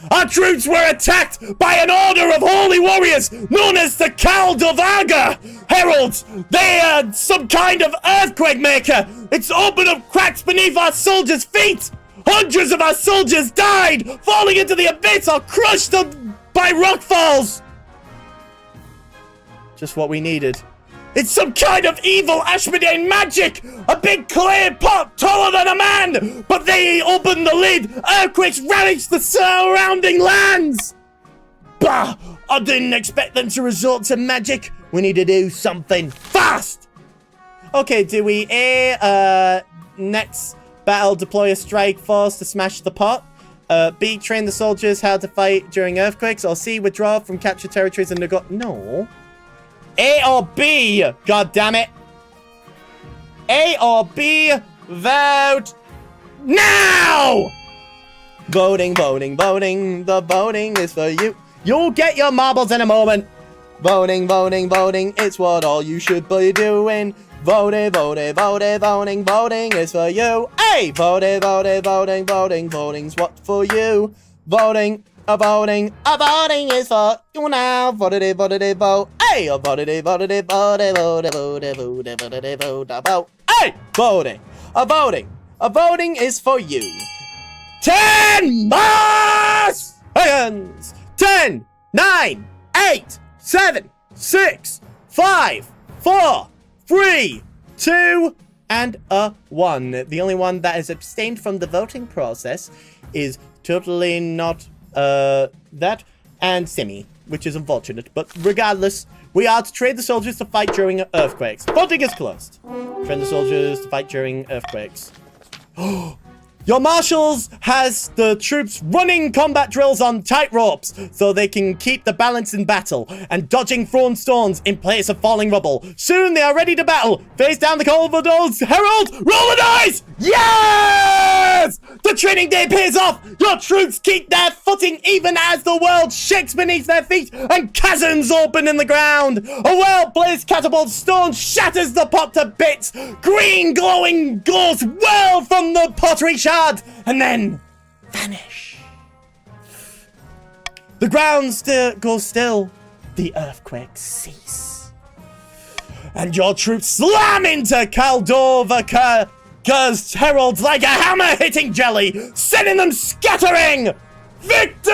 Our troops were attacked by an order of holy warriors known as the Kaldovaga Heralds. They are some kind of earthquake maker. It's opened up cracks beneath our soldiers' feet. Hundreds of our soldiers died, falling into the abyss or crushed by rock falls. Just what we needed. It's some kind of evil Ashmodean magic! A big clay pot taller than a man! But they opened the lid! Earthquakes ravaged the surrounding lands! Bah! I didn't expect them to resort to magic. We need to do something fast! Okay, do we next battle deploy a strike force to smash the pot? B, train the soldiers how to fight during earthquakes? Or C, withdraw from captured territories and No. A or B? God damn it. A or B? Vote now! Voting. The voting is for you. You'll get your marbles in a moment. Voting. It's what all you should be doing. Voting is for you. Hey! Voting's what for you. Voting is for you now. Vote. Hey! Vote. Hey! Voting is for you. 10 more seconds. 10, 9, 8, 7, 6, 5, 4, 3, 2, and a 1. The only one that is abstained from the voting process is totally not that, and semi, which is unfortunate. But regardless, we are to train the soldiers to fight during earthquakes. Voting is closed. Train the soldiers to fight during earthquakes. Your marshals has the troops running combat drills on tight ropes so they can keep the balance in battle and dodging thrown stones in place of falling rubble. Soon they are ready to battle. Face down the Calvados. Herald, roll the dice! Yes! The training day pays off. Your troops keep their footing even as the world shakes beneath their feet and chasms open in the ground. A well-placed catapult stone shatters the pot to bits. Green glowing glows well from the pottery shard and then vanish. The ground goes still. The earthquakes cease. And your troops slam into Caldovaka's heralds like a hammer hitting jelly, sending them scattering. Victory!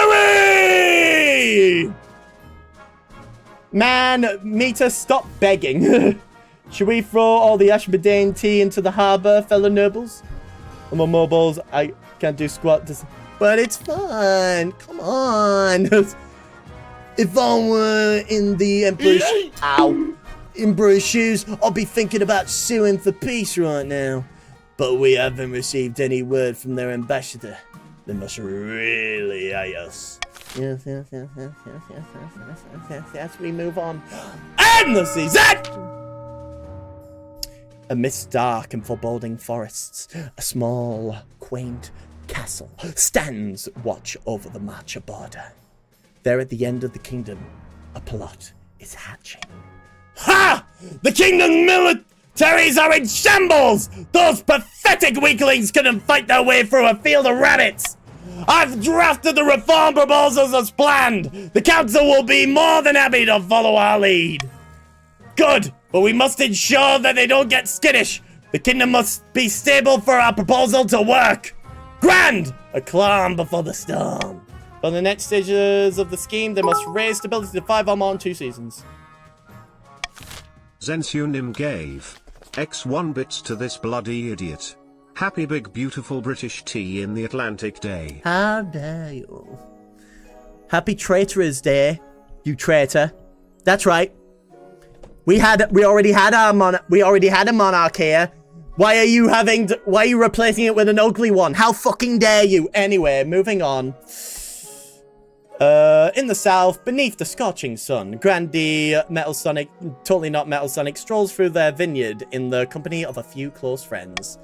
Man, Mita, stop begging. Should we throw all the Ashbadane tea into the harbour, fellow nobles? I'm on mobiles, I can't do squat, but it's fun. Come on. If I were in the Emperor's shoes, I'd be thinking about suing for peace right now. But we haven't received any word from their ambassador. They must really hate us. Yes, we move on. And the season! Amidst dark and foreboding forests, a small, quaint castle stands watch over the Marcher border. There at the end of the kingdom, a plot is hatching. Ha! The kingdom's militaries are in shambles! Those pathetic weaklings couldn't fight their way through a field of rabbits! I've drafted the reform proposals as planned! The council will be more than happy to follow our lead! Good! But we must ensure that they don't get skittish. The kingdom must be stable for our proposal to work. Grand! A calm before the storm. For the next stages of the scheme, they must raise stability to 5 or more in 2 seasons. Zensunim gave X1 bits to this bloody idiot. Happy big beautiful British tea in the Atlantic Day. How dare you? Happy Traitor's Day, you traitor. That's right. We already had a monarch here. Why are you replacing it with an ugly one? How fucking dare you? Anyway, moving on. In the south, beneath the scorching sun, Grandy Metal Sonic, totally not Metal Sonic, strolls through their vineyard in the company of a few close friends.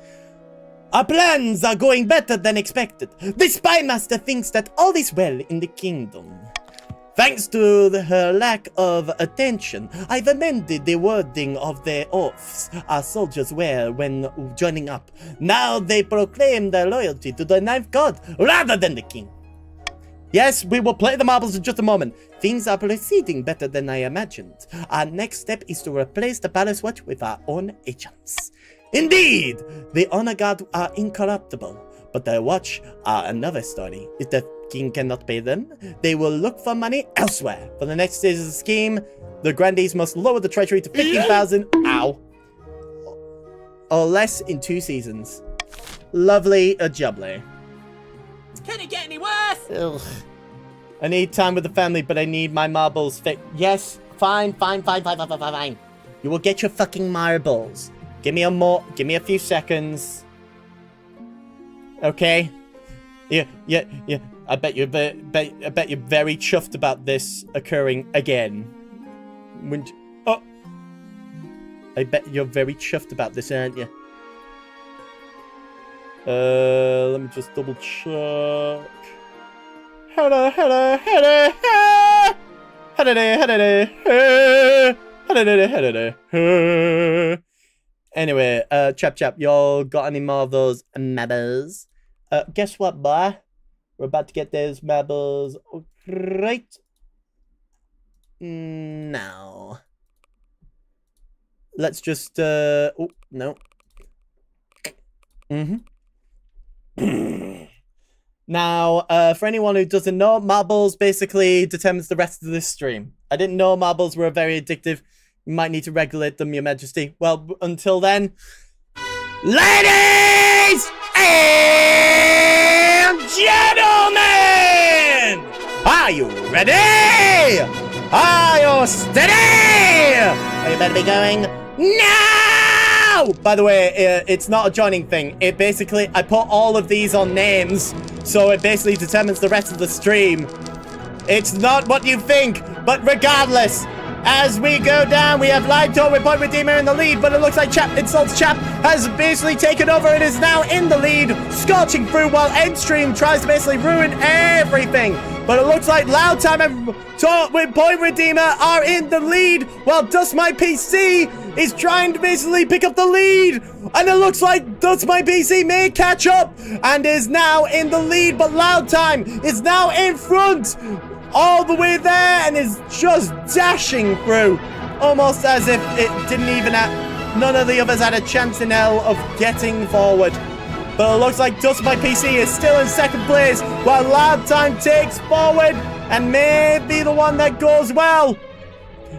Our plans are going better than expected. The spy master thinks that all is well in the kingdom. Thanks to her lack of attention, I've amended the wording of the oaths our soldiers wear when joining up. Now they proclaim their loyalty to the ninth god rather than the king. Yes, we will play the marbles in just a moment. Things are proceeding better than I imagined. Our next step is to replace the Palace Watch with our own agents. Indeed, the Honor Guard are incorruptible, but their watch are another story. If the king cannot pay them, they will look for money elsewhere. For the next stage of the scheme, the grandees must lower the treasury to 15,000 or less in 2 seasons. Lovely a jubbly. Can it get any worse? Ugh. I need time with the family, but I need my marbles fixed. Yes, fine. You will get your fucking marbles. Give me a few seconds. Okay. Yeah. I bet you're very chuffed about this occurring again. I bet you're very chuffed about this, aren't you? Let me just double check. Anyway, Chap, y'all got any more of those marbles? Guess what, boy? We're about to get those marbles right now. Let's just, oh, no. Now, for anyone who doesn't know, marbles basically determines the rest of this stream. I didn't know marbles were very addictive. You might need to regulate them, Your Majesty. Well, until then, ladies and gentlemen! Are you ready? Are you steady? You better be going now! By the way, it's not a joining thing. It basically, I put all of these on names, so it basically determines the rest of the stream. It's not what you think, but regardless, as we go down, we have Lighto with Point Redeemer in the lead, but it looks like Chap Insults Chap has basically taken over and is now in the lead, scorching through while Endstream tries to basically ruin everything. But it looks like Loud Time and with Point Redeemer are in the lead, while Dust My PC is trying to basically pick up the lead. And it looks like Dust My PC may catch up and is now in the lead, but Loud Time is now in front all the way there and is just dashing through, almost as if it didn't even have, none of the others had a chance in hell of getting forward. But it looks like Dust My PC is still in second place, while Loud Time takes forward and may be the one that goes well.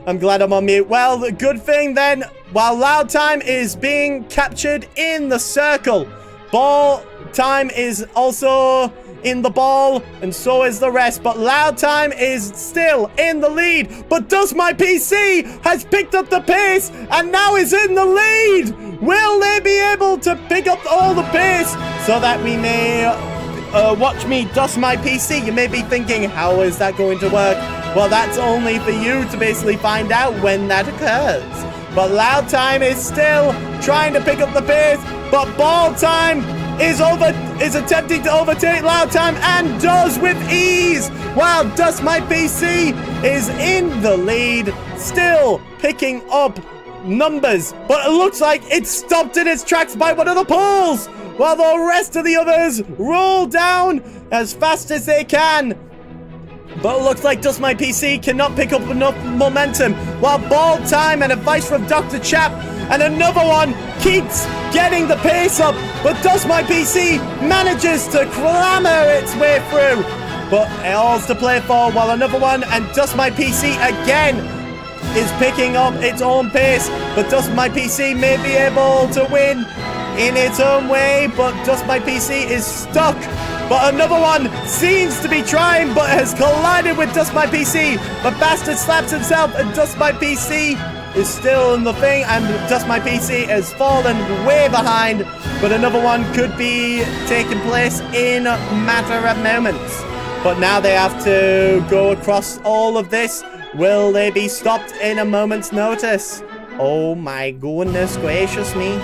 I'm glad I'm on mute. Well, the good thing then, while Loud Time is being captured in the circle, Ball Time is also in the ball, and so is the rest, but Loud Time is still in the lead, but Dust My PC has picked up the pace and now is in the lead. Will they be able to pick up all the pace so that we may watch me Dust My PC? You may be thinking, how is that going to work? Well, that's only for you to basically find out when that occurs. But Loud Time is still trying to pick up the pace, but Ball Time is attempting to overtake Loud Time and does with ease, while Dust My PC is in the lead, still picking up numbers, but it looks like it's stopped in its tracks by one of the poles, while the rest of the others roll down as fast as they can. But it looks like Dust My PC cannot pick up enough momentum, while Ball Time and advice from Dr. Chap and another one keeps getting the pace up, but Dust My PC manages to clamber its way through. But all's to play for, while another one and Dust My PC again is picking up its own pace, but Dust My PC may be able to win in its own way, but Dust My PC is stuck. But another one seems to be trying, but has collided with Dust My PC. But Bastard slaps himself, and Dust My PC is still in the thing, and Dust My PC has fallen way behind. But another one could be taking place in a matter of moments. But now they have to go across all of this. Will they be stopped in a moment's notice? Oh my goodness gracious me.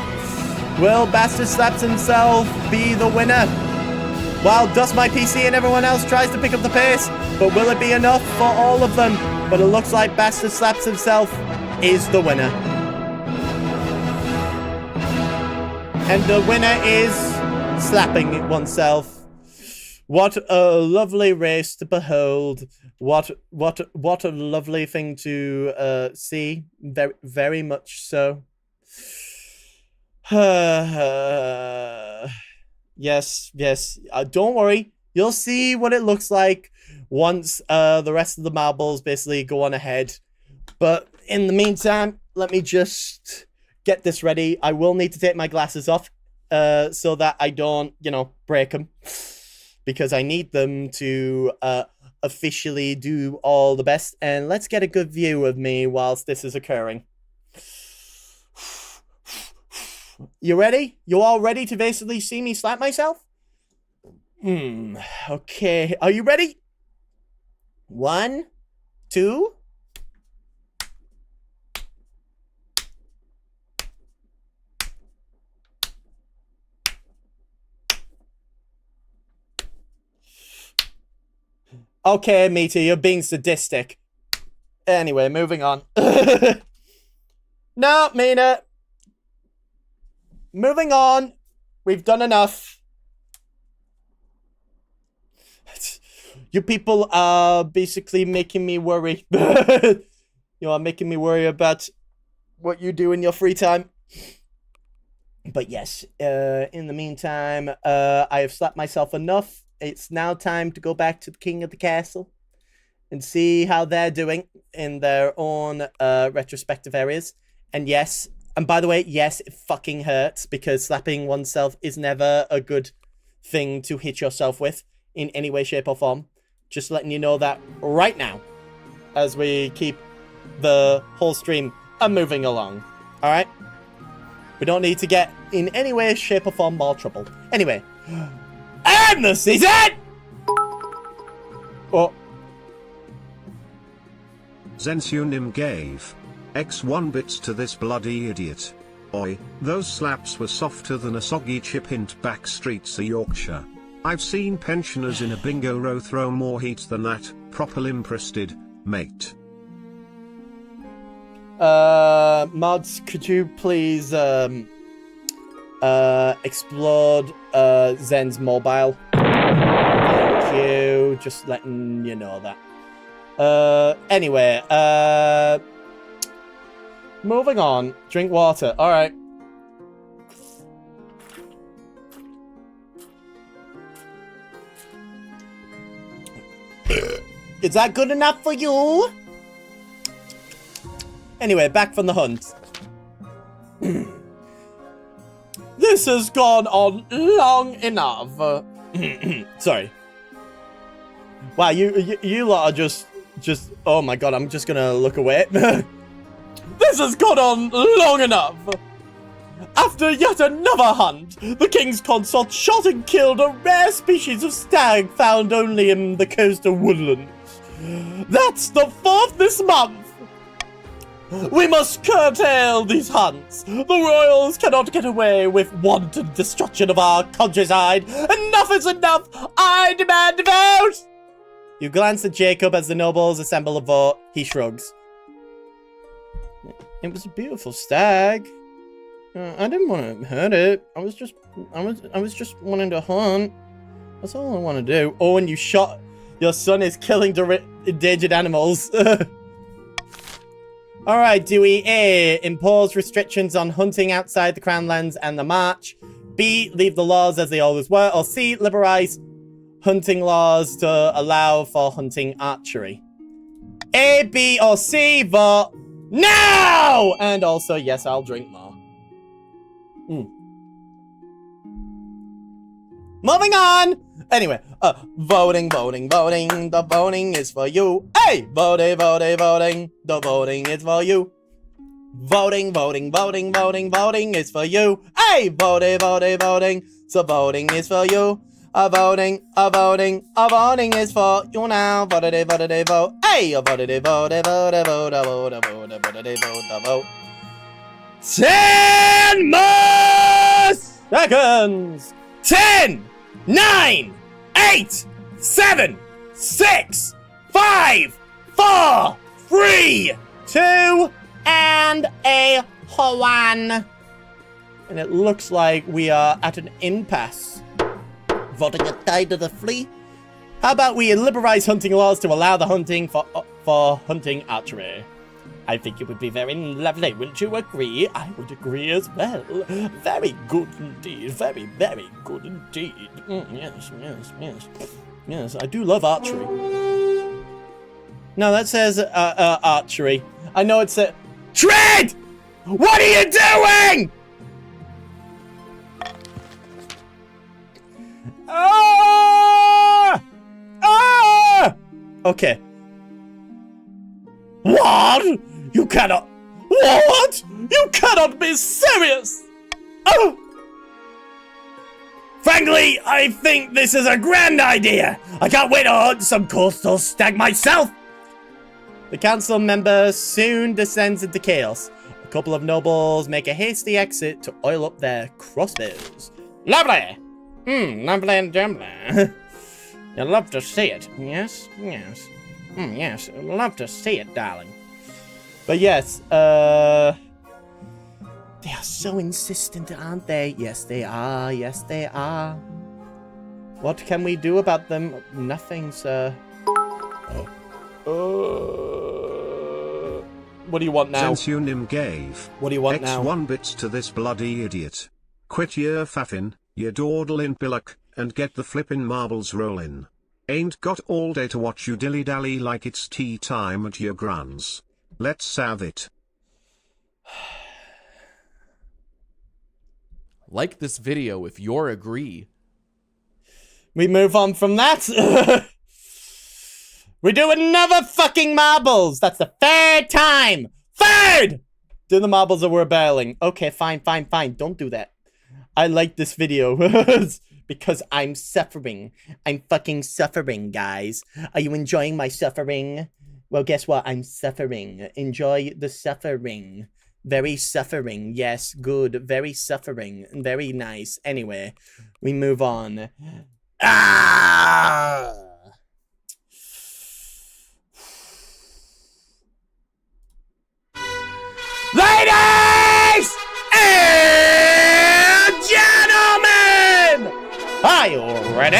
Will Bastard slaps himself be the winner? While Dust My PC and everyone else tries to pick up the pace, but will it be enough for all of them? But it looks like Bastard Slaps himself is the winner. And the winner is slapping oneself. What a lovely race to behold. What a lovely thing to see. Very, very much so. Yes. Don't worry. You'll see what it looks like once the rest of the marbles basically go on ahead. But in the meantime, let me just get this ready. I will need to take my glasses off so that I don't, break them. Because I need them to officially do all the best. And let's get a good view of me whilst this is occurring. You ready? You all ready to basically see me slap myself? Okay. Are you ready? 1, 2. Okay, Meaty, you're being sadistic. Anyway, moving on. No, Mina. Moving on. We've done enough. You people are basically making me worry. You are making me worry about what you do in your free time. But yes, in the meantime, I have slapped myself enough. It's now time to go back to the king of the castle and see how they're doing in their own retrospective areas. And yes, and by the way, yes, it fucking hurts because slapping oneself is never a good thing to hit yourself with in any way, shape, or form. Just letting you know that right now, as we keep the whole stream moving along. All right? We don't need to get in any way, shape, or form more trouble. Anyway, and the season! Oh. Zensunim gave X1 bits to this bloody idiot. Oi, those slaps were softer than a soggy chip. Hint back streets of Yorkshire. I've seen pensioners in a bingo row throw more heat than that. Proper impressed, mate. Mods, could you please explode Zen's mobile? Thank you. Just letting you know that. Anyway, moving on. Drink water. All right. Is that good enough for you? Anyway, back from the hunt. This has gone on long enough. Sorry. Wow, you lot are just, oh my god, I'm just gonna look away. This has gone on long enough. After yet another hunt, the king's consort shot and killed a rare species of stag found only in the coastal woodlands. That's the 4th this month. We must curtail these hunts. The royals cannot get away with wanton destruction of our countryside. Enough is enough. I demand a vote. You glance at Jacob as the nobles assemble a vote. He shrugs. It was a beautiful stag. I didn't want to hurt it. I was just wanting to hunt. That's all I want to do. Oh, and you shot. Your son is killing endangered animals. All right, Dewey. A. Impose restrictions on hunting outside the Crown lands and the March. B. Leave the laws as they always were. Or C. Liberalize hunting laws to allow for hunting archery. A, B, or C. Vote now! And also, yes, I'll drink more. Moving on! Anyway, voting. The voting is for you. Hey! Voting. The voting is for you. Voting is for you. Hey! Voting. So voting is for you. Voting is for you now. Vote. Hey! Vote. 10 more seconds! 10, 9, 8, 7, 6, 5, 4, 3, 2, and a 1. And it looks like we are at an impasse. Voting a tide of the flea? How about we liberalize hunting laws to allow the hunting for hunting archery? I think it would be very lovely, wouldn't you agree? I would agree as well. Very good indeed. Very, very good indeed. Yes. Yes, I do love archery. No, that says archery. I know it says... Tread! What are you doing? Ah! Ah! Okay. What? You cannot... What? You cannot be serious! Oh! Frankly, I think this is a grand idea. I can't wait to hunt some coastal stag myself. The council member soon descends into chaos. A couple of nobles make a hasty exit to oil up their crossbows. Lovely! Lovely and jumbly. You'll love to see it. Yes. Yes, I'd love to see it, darling. But yes, they are so insistent, aren't they? Yes, they are. Yes, they are. What can we do about them? Nothing, sir. What do you want now? Zensunim gave What do you want now? X1 bits to this bloody idiot. Quit your faffin', your dawdlin' pillock, and get the flippin' marbles rollin'. Ain't got all day to watch you dilly-dally like it's tea time at your gran's. Let's have it. Like this video if you're agree. We move on from that. We do another fucking marbles. That's the third time. Third! Do the marbles that we're bailing. Okay, fine. Don't do that. I like this video. Because I'm suffering. I'm fucking suffering, guys. Are you enjoying my suffering? Well, guess what? I'm suffering. Enjoy the suffering. Very suffering. Yes, good. Very suffering. Very nice. Anyway, we move on. Ah! Ladies and gentlemen! Are you ready?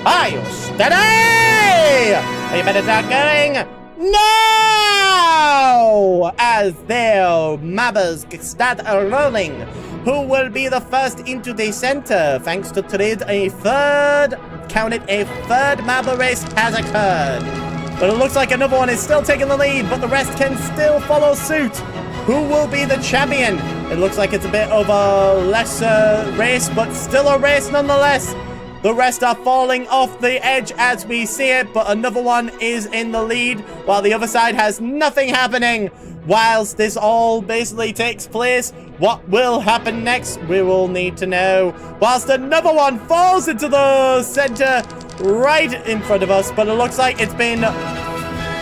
Are you steady? Are you better start going now? As their mabbers start rolling. Who will be the first into the center? Thanks to trade, a third marble race has occurred. But it looks like another one is still taking the lead, but the rest can still follow suit. Who will be the champion? It looks like it's a bit of a lesser race, but still a race nonetheless. The rest are falling off the edge as we see it, but another one is in the lead, while the other side has nothing happening. Whilst this all basically takes place, what will happen next? We will need to know. Whilst another one falls into the center right in front of us, but it looks like it's been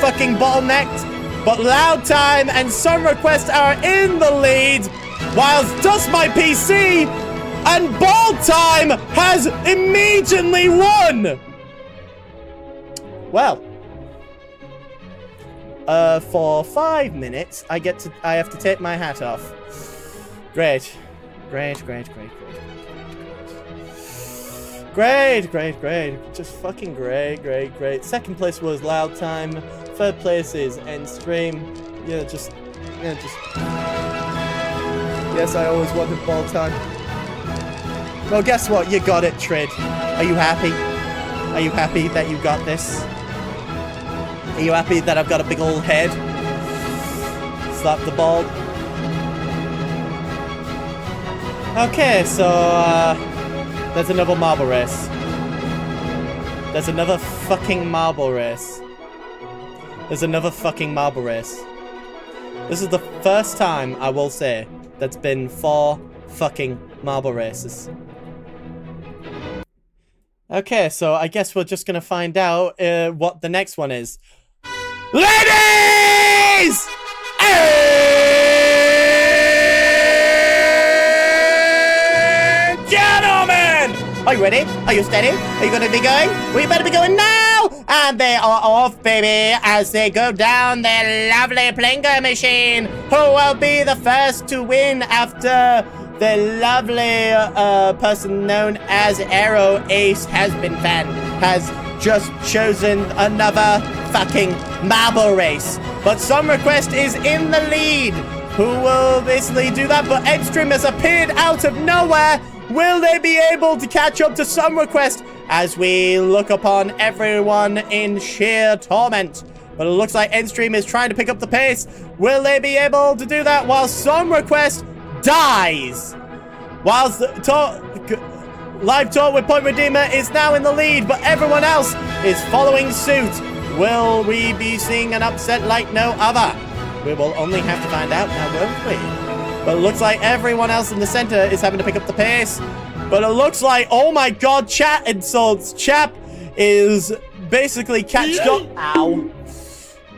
fucking bottlenecked. But Loud Time and Sun Request are in the lead, whilst Dust My PC and Bald Time has immediately won. Well, for 5 minutes, I have to take my hat off. Great. Just fucking great. Second place was Loud Time. Third place is End Stream. Yes, I always wanted Ball Time. Well, guess what? You got it, Trid. Are you happy? Are you happy that you got this? Are you happy that I've got a big old head? Slap the ball. Okay, so, there's another marble race. There's another fucking marble race. This is the first time, I will say, that's been 4 fucking marble races. Okay, so I guess we're just gonna find out what the next one is. Ladies and gentlemen! Are you ready? Are you steady? Are you gonna be going? We better be going now! And they are off, baby, as they go down their lovely Plinko machine. Who will be the first to win after the lovely person known as Arrow Ace has just chosen another fucking marble race. But Sun Request is in the lead. Who will basically do that? But Endstream has appeared out of nowhere. Will they be able to catch up to Sun Request as we look upon everyone in sheer torment? But it looks like Endstream is trying to pick up the pace. Will they be able to do that while Sun Request dies? Whilst Live Talk with Point Redeemer is now in the lead, but everyone else is following suit. Will we be seeing an upset like no other? We will only have to find out now, won't we? But it looks like everyone else in the center is having to pick up the pace. But it looks like, oh my god, Chap is basically catched up. Ow.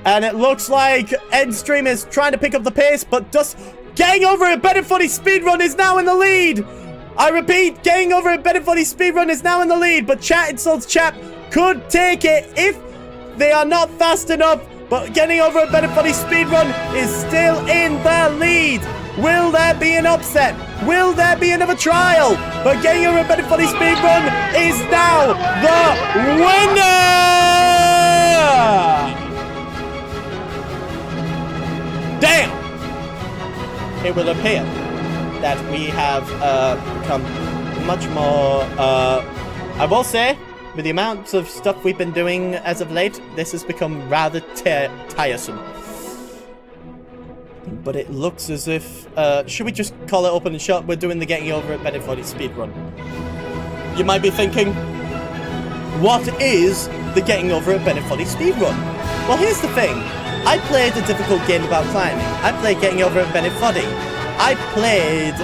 And it looks like Endstream is trying to pick up the pace, but just getting over a Better Footy speedrun is now in the lead. I repeat, getting over a Better Footy speedrun is now in the lead, but Chap could take it if they are not fast enough. But getting over a Better Footy speedrun is still in the lead. Will there be an upset? Will there be another trial? But getting over a Better Footy speedrun is now the winner! Damn! It will appear that we have become much more, I will say, with the amount of stuff we've been doing as of late, this has become rather tiresome. But it looks as if, should we just call it open and shut? We're doing the getting over it Better Footy speedrun. You might be thinking, what is the Getting Over It Benefoddy speedrun. Well, here's the thing. I played a difficult game about climbing. I played Getting Over It Benefoddy. I played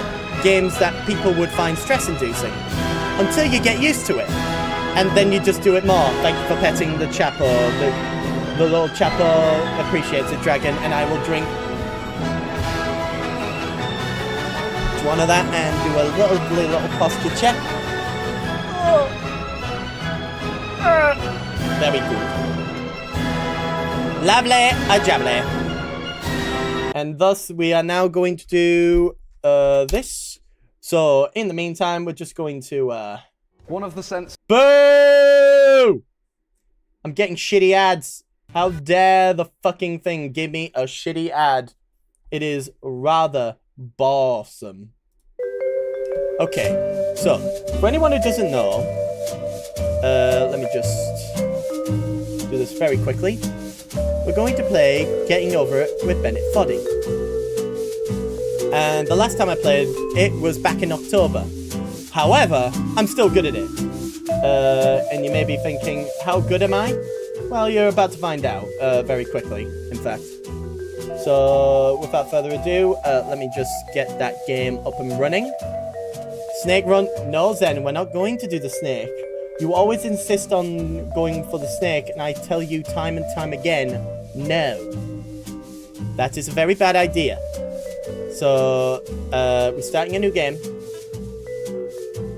games that people would find stress-inducing until you get used to it. And then you just do it more. Thank you for petting the Chapo. The little Chapo appreciates a dragon, and I will drink one of that and do a little posture check. Very good. Lovely, a jubbly. And thus we are now going to do this. So in the meantime, we're just going to One of the sense. Boo! I'm getting shitty ads. How dare the fucking thing give me a shitty ad? It is rather boresome. Okay, so for anyone who doesn't know, let me just do this very quickly. We're going to play Getting Over It with Bennett Foddy. And the last time I played it was back in October. However, I'm still good at it. And you may be thinking, how good am I? Well, you're about to find out very quickly, in fact. So, without further ado, let me just get that game up and running. Snake run. No, Zen, we're not going to do the snake. You always insist on going for the snake, and I tell you time and time again, no. That is a very bad idea. So, we're starting a new game.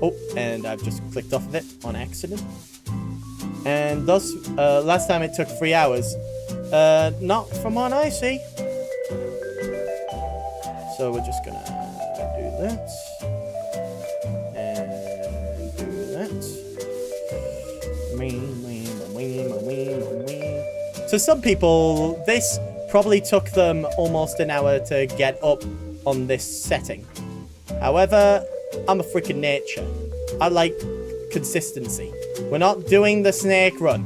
Oh, and I've just clicked off of it on accident. And thus, last time it took 3 hours. Not from what I see. So we're just gonna do that. And do that. So some people, this probably took them almost an hour to get up on this setting. However, I'm a freaking nature. I like consistency. We're not doing the snake run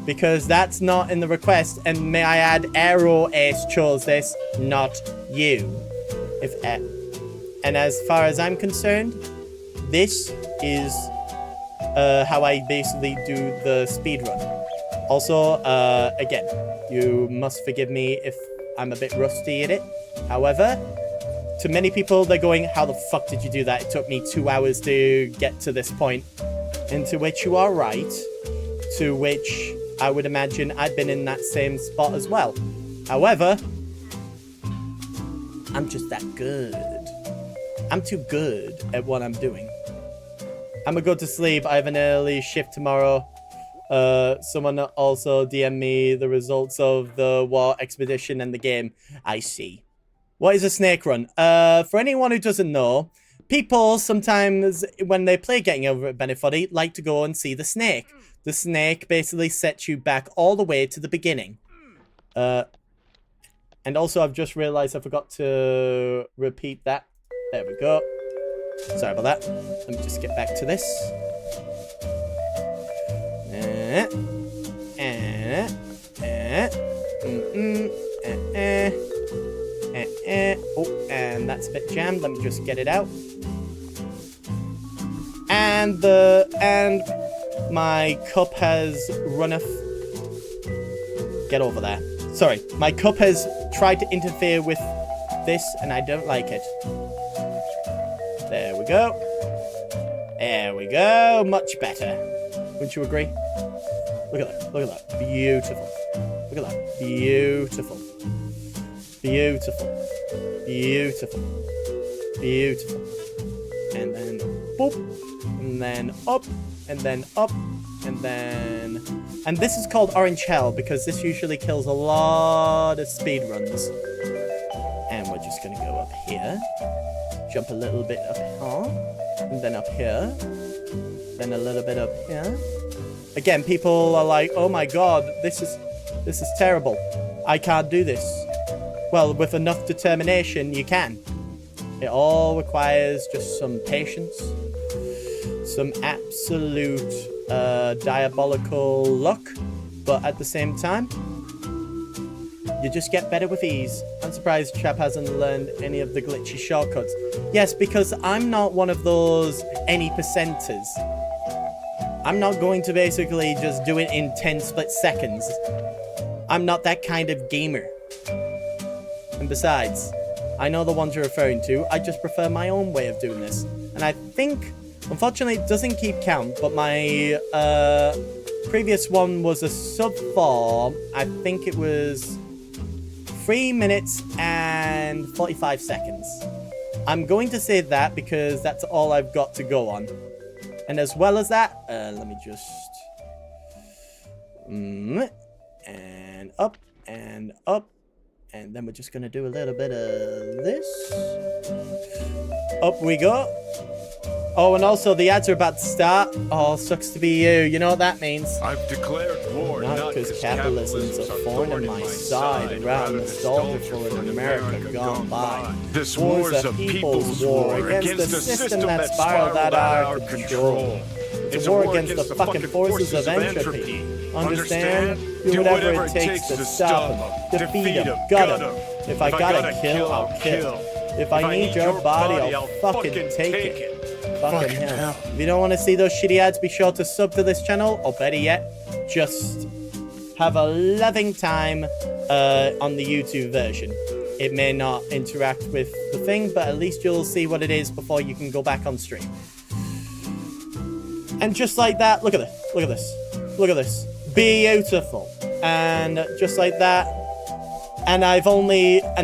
because that's not in the request, and may I add, Aero Ace chose this, not you. And as far as I'm concerned, this is how I basically do the speed run. Also, again, you must forgive me if I'm a bit rusty at it. However, to many people, they're going, how the fuck did you do that? It took me 2 hours to get to this point. And to which you are right. To which I would imagine I've been in that same spot as well. However, I'm just that good. I'm too good at what I'm doing. I'm gonna go to sleep. I have an early shift tomorrow. Someone also DM'd me the results of the war expedition and the game. I see. What is a snake run? For anyone who doesn't know, people sometimes, when they play Getting Over It Benefoddy, like to go and see the snake. The snake basically sets you back all the way to the beginning. And also, I've just realized I forgot to repeat that. There we go. Sorry about that. Let me just get back to this. Oh, and that's a bit jammed. Let me just get it out. And my cup has runneth. Get over there. Sorry, my cup has tried to interfere with this, and I don't like it. There we go. There we go. Much better. Wouldn't you agree? Look at that. Look at that. Beautiful. Look at that. Beautiful. Beautiful. Beautiful. Beautiful. And then boop. And then up. And then up. And then... And this is called Orange Hell because this usually kills a lot of speed runs. And we're just going to go up here. Jump a little bit up here. And then up here. Then a little bit up here. Again, people are like, oh my god, this is terrible. I can't do this. Well, with enough determination, you can. It all requires just some patience. Some absolute diabolical luck. But at the same time, you just get better with ease. I'm surprised Chap hasn't learned any of the glitchy shortcuts. Yes, because I'm not one of those any percenters. I'm not going to basically just do it in 10 split seconds. I'm not that kind of gamer. And besides, I know the ones you're referring to. I just prefer my own way of doing this. And I think, unfortunately, it doesn't keep count, but my previous one was a sub 4. I think it was 3 minutes and 45 seconds. I'm going to say that because that's all I've got to go on. And as well as that, let me just... and up, and up. And then we're just going to do a little bit of this. Up we go. Oh, and also the ads are about to start. Oh, sucks to be you. You know what that means. I've declared war Not because capitalism's a thorn in my side, around nostalgia for an America gone by. This war's a people's war against a system that spiraled out of our control. It's a war against the fucking forces of entropy. Understand? Do whatever it takes to stop them, defeat them, gut them. If I gotta kill, I'll kill. If I need your body, I'll fucking take it. Fucking hell. If you don't want to see those shitty ads, be sure to sub to this channel, or better yet, just have a loving time on the YouTube version. It may not interact with the thing, but at least you'll see what it is before you can go back on stream. And just like that, look at this, look at this, look at this. Beautiful. And just like that. And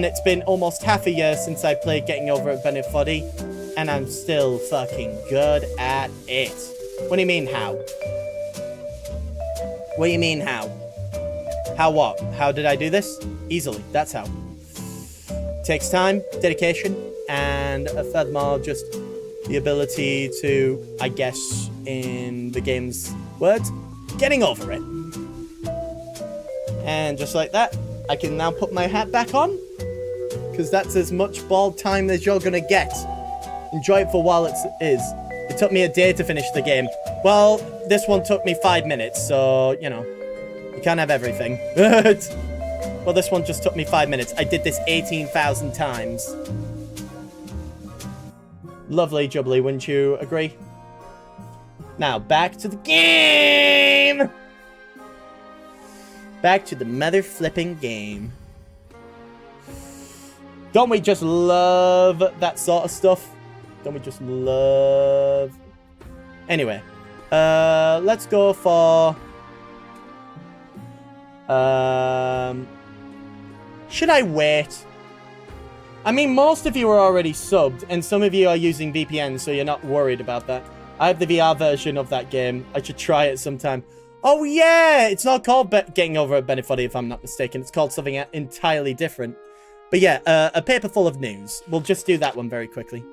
it's been almost half a year since I played Getting Over at Benefoddy, and I'm still fucking good at it. What do you mean, how? What do you mean, how? How what? How did I do this? Easily, that's how. Takes time, dedication, and furthermore, just the ability to, I guess, in the game's words, getting over it. And just like that, I can now put my hat back on, because that's as much bald time as you're gonna get. Enjoy it for while it is. It took me a day to finish the game. Well, this one took me 5 minutes, so, you know, you can't have everything. Well, this one just took me 5 minutes. I did this 18,000 times. Lovely jubbly, wouldn't you agree? Now, back to the game! Back to the mother flipping game. Don't we just love that sort of stuff? Don't we just love... Anyway. Let's go for... Should I wait? I mean, most of you are already subbed, and some of you are using VPN, so you're not worried about that. I have the VR version of that game. I should try it sometime. Oh, yeah! It's not called Getting Over at Benefoddy, if I'm not mistaken. It's called something entirely different. But yeah, a paper full of news. We'll just do that one very quickly.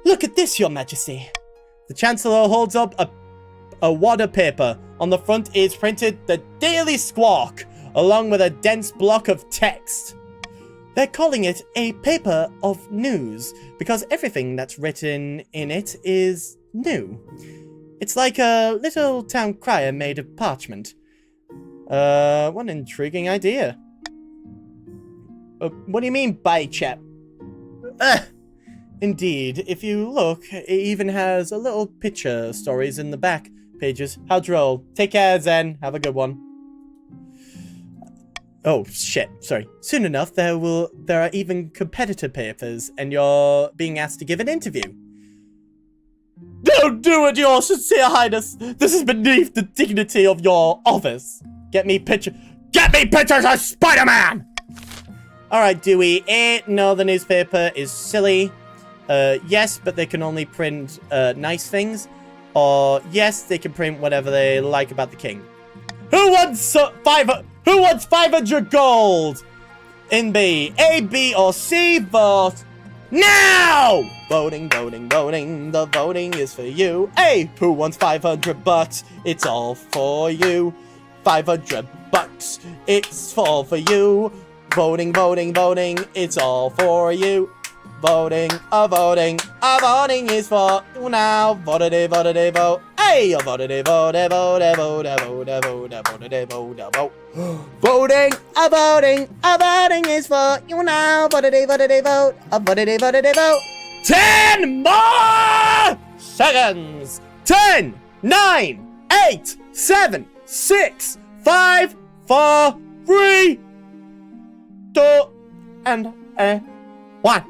Look at this, Your Majesty. The Chancellor holds up a wad of paper. On the front is printed the Daily Squawk, along with a dense block of text. They're calling it a paper of news, because everything that's written in it is new. It's like a little town crier made of parchment. What an intriguing idea. What do you mean by Chap? Indeed, if you look, it even has a little picture stories in the back pages. How droll. Take care, Zen. Have a good one. Oh, shit. Sorry. Soon enough, there are even competitor papers, and you're being asked to give an interview. Don't do it, Your Sincere Highness! This is beneath the dignity of your office. Get me pictures of Spider-Man! Alright, Dewey. No, the newspaper is silly. Yes, but they can only print nice things. Or, yes, they can print whatever they like about the king. Who wants 500 gold? In B, A, B, or C, vote now! Voting, voting, voting. The voting is for you. Hey, who wants 500 bucks? It's all for you. 500 bucks. It's all for you. Voting, voting, voting. It's all for you. Voting, voting is for you now. Vote, vote. Hey, vote, vote, vote, vote, vote, vote. Voting, voting is for you now. Vote, vote. 10 more seconds. 10, 9, 8, 7, 6, 5, 4, 3, 2, and 1.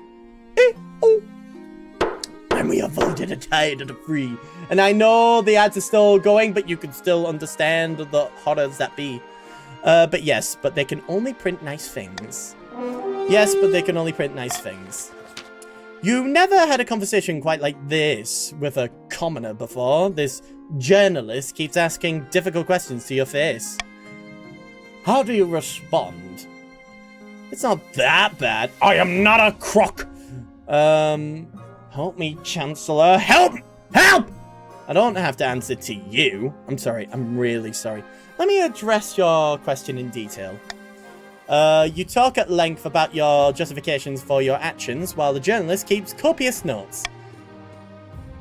And we avoided a tide of the free. And I know the ads are still going, but you can still understand the horrors that be. But yes, but they can only print nice things. Yes, but they can only print nice things. You never had a conversation quite like this with a commoner before. This journalist keeps asking difficult questions to your face. How do you respond? It's not that bad. I am not a crook. Help me, Chancellor. Help! Help! I don't have to answer to you. I'm sorry. I'm really sorry. Let me address your question in detail. You talk at length about your justifications for your actions, while the journalist keeps copious notes.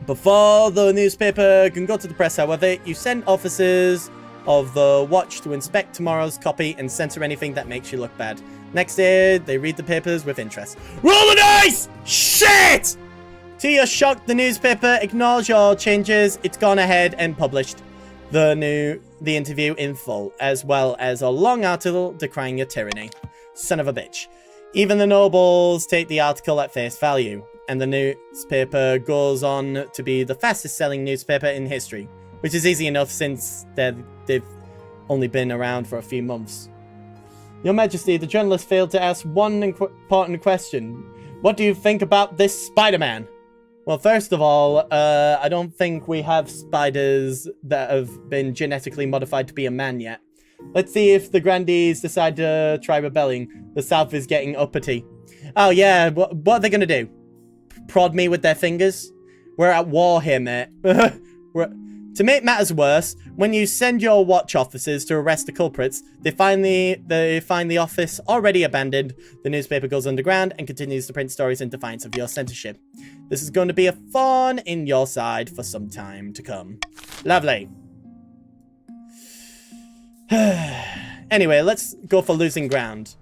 Before the newspaper can go to the press, however, you send officers of the watch to inspect tomorrow's copy and censor anything that makes you look bad. Next day, they read the papers with interest. Roll the dice! Shit! To your shock, the newspaper ignores your changes. It's gone ahead and published the interview in full, as well as a long article decrying your tyranny. Son of a bitch. Even the nobles take the article at face value, and the newspaper goes on to be the fastest selling newspaper in history, which is easy enough since they've only been around for a few months. Your Majesty, the journalist failed to ask one important question. What do you think about this Spider-Man? Well, first of all, I don't think we have spiders that have been genetically modified to be a man yet. Let's see if the Grandees decide to try rebelling. The South is getting uppity. Oh yeah, what are they gonna do? Prod me with their fingers? We're at war here, mate. To make matters worse, when you send your watch officers to arrest the culprits, they find the office already abandoned. The newspaper goes underground and continues to print stories in defiance of your censorship. This is going to be a thorn in your side for some time to come. Lovely. Anyway, let's go for losing ground.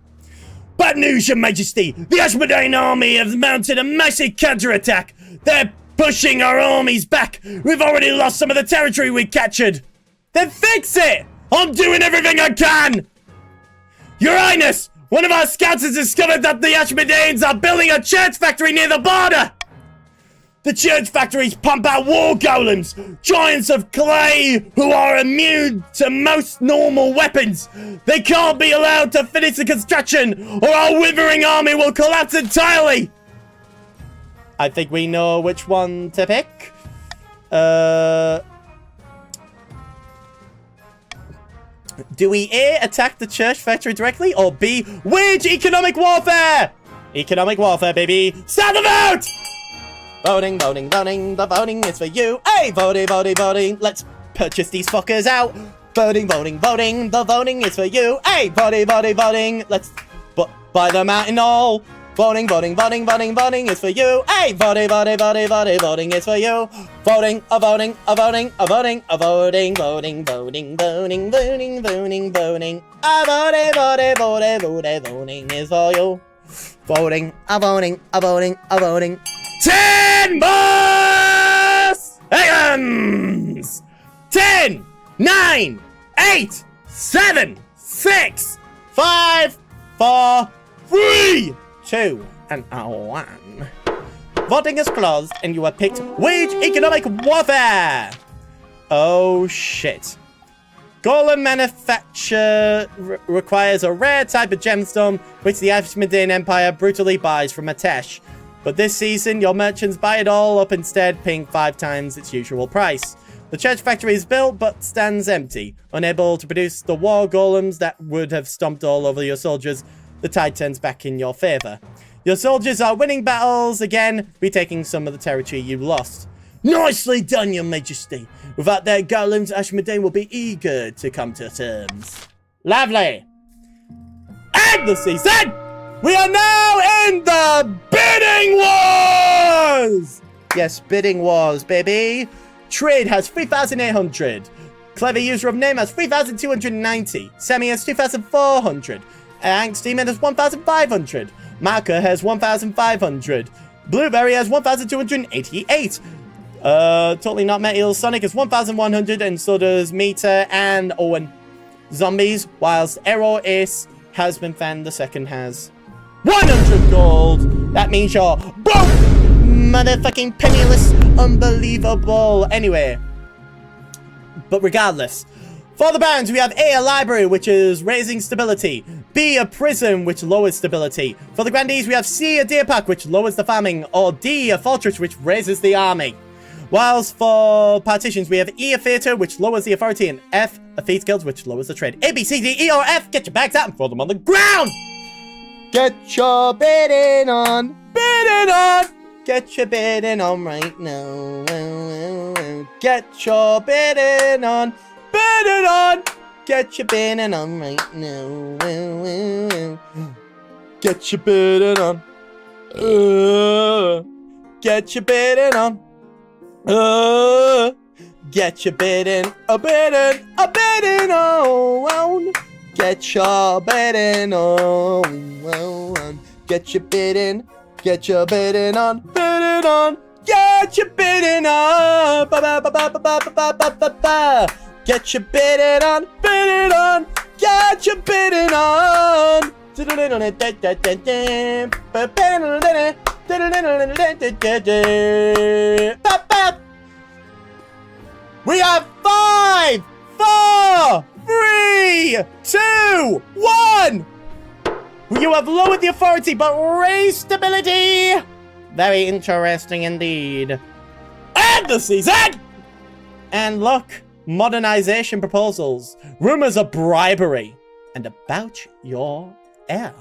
Bad news, Your Majesty! The Ashmolean army have mounted a massive counterattack! They're pushing our armies back! We've already lost some of the territory we captured! Then fix it! I'm doing everything I can! Your Highness! One of our scouts has discovered that the Ashmoleans are building a church factory near the border! The church factories pump out war golems, giants of clay who are immune to most normal weapons. They can't be allowed to finish the construction or our withering army will collapse entirely. I think we know which one to pick. Do we A, attack the church factory directly, or B, wage economic warfare? Economic warfare, baby. Start the vote! Voting, voting, voting, the voting is for you. Hey, voting, voting, voting. Let's purchase these fuckers out. Voting, voting, voting, the voting is for you. Hey, voting, voting, voting. Let's buy them out in all. Voting, voting, voting, voting, voting is for you. Hey, voting, voting, voting, voting, voting is for you. Voting, a voting, a voting, a voting, a voting, voting, voting, voting, voting, voting, voting. A voting, voting, voting, voting, voting is for you. Voting, a voting, a voting, a voting. 10 more seconds! 10, 9, 8, 7, 6, 5, 4, 3, 2, and 1. Voting is closed, and you have picked wage economic warfare! Oh shit. Golem manufacture requires a rare type of gemstone, which the Ashmolean Empire brutally buys from Atesh. But this season, your merchants buy it all up instead, paying 5 times its usual price. The church factory is built, but stands empty. Unable to produce the war golems that would have stomped all over your soldiers, the tide turns back in your favor. Your soldiers are winning battles again, retaking some of the territory you lost. Nicely done, Your Majesty. Without their golems, Ashmolean will be eager to come to terms. Lovely. End the season! We are now in the bidding wars! Yes, bidding wars, baby. Trade has 3,800. Clever user of name has 3,290. Semi has 2,400. Angst Demon has 1,500. Marker has 1,500. Blueberry has 1,288. Totally not metal. Sonic is 1,100, and so does Meter and Owen. Zombies, whilst Error Ace has been found. The second has 100 gold. That means you're broke, motherfucking penniless, unbelievable. Anyway, but regardless, for the Barons, we have A library, which is raising stability. B, a prison, which lowers stability. For the Grandees, we have C, a deer park, which lowers the farming. Or D, a fortress, which raises the army. Whilst for partitions, we have E, a theatre, which lowers the authority. And F, a thieves guild, which lowers the trade. A, B, C, D, E, or F, get your bags out and throw them on the ground! Get your bidding on! Bidding on! Get your bidding on right now. Get your bidding on! Bidding on! Get your bidding on right now. Get your bidding on. Get your bidding on. Get your bidding, a bidding on. Get your bidding on. Get your bidding on. Get your bidding on. Get your bidding on. Get your bidding on. Get your bidding on. We have 5, 4, 3, 2, 1. You have lowered the authority but raised stability. Very interesting indeed. End the season. And look, modernization proposals, rumors of bribery, and about your heir.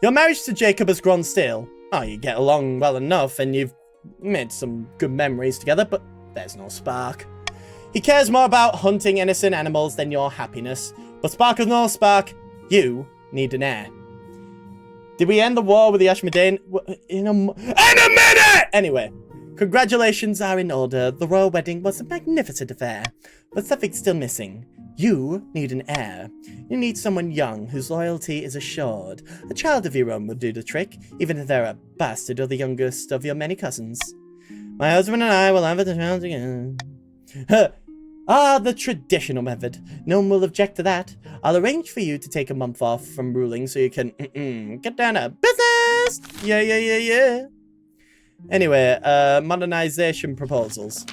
Your marriage to Jacob has grown stale. Oh, you get along well enough and you've made some good memories together, but there's no spark. He cares more about hunting innocent animals than your happiness. But spark or no spark, you need an heir. Did we end the war with the Ashmedane? In a minute! Anyway, congratulations are in order. The royal wedding was a magnificent affair. But something's still missing. You need an heir. You need someone young whose loyalty is assured. A child of your own will do the trick, even if they're a bastard or the youngest of your many cousins. My husband and I will have a child together. The traditional method. No one will object to that. I'll arrange for you to take a month off from ruling so you can get down to business. Yeah. Anyway, modernization proposals.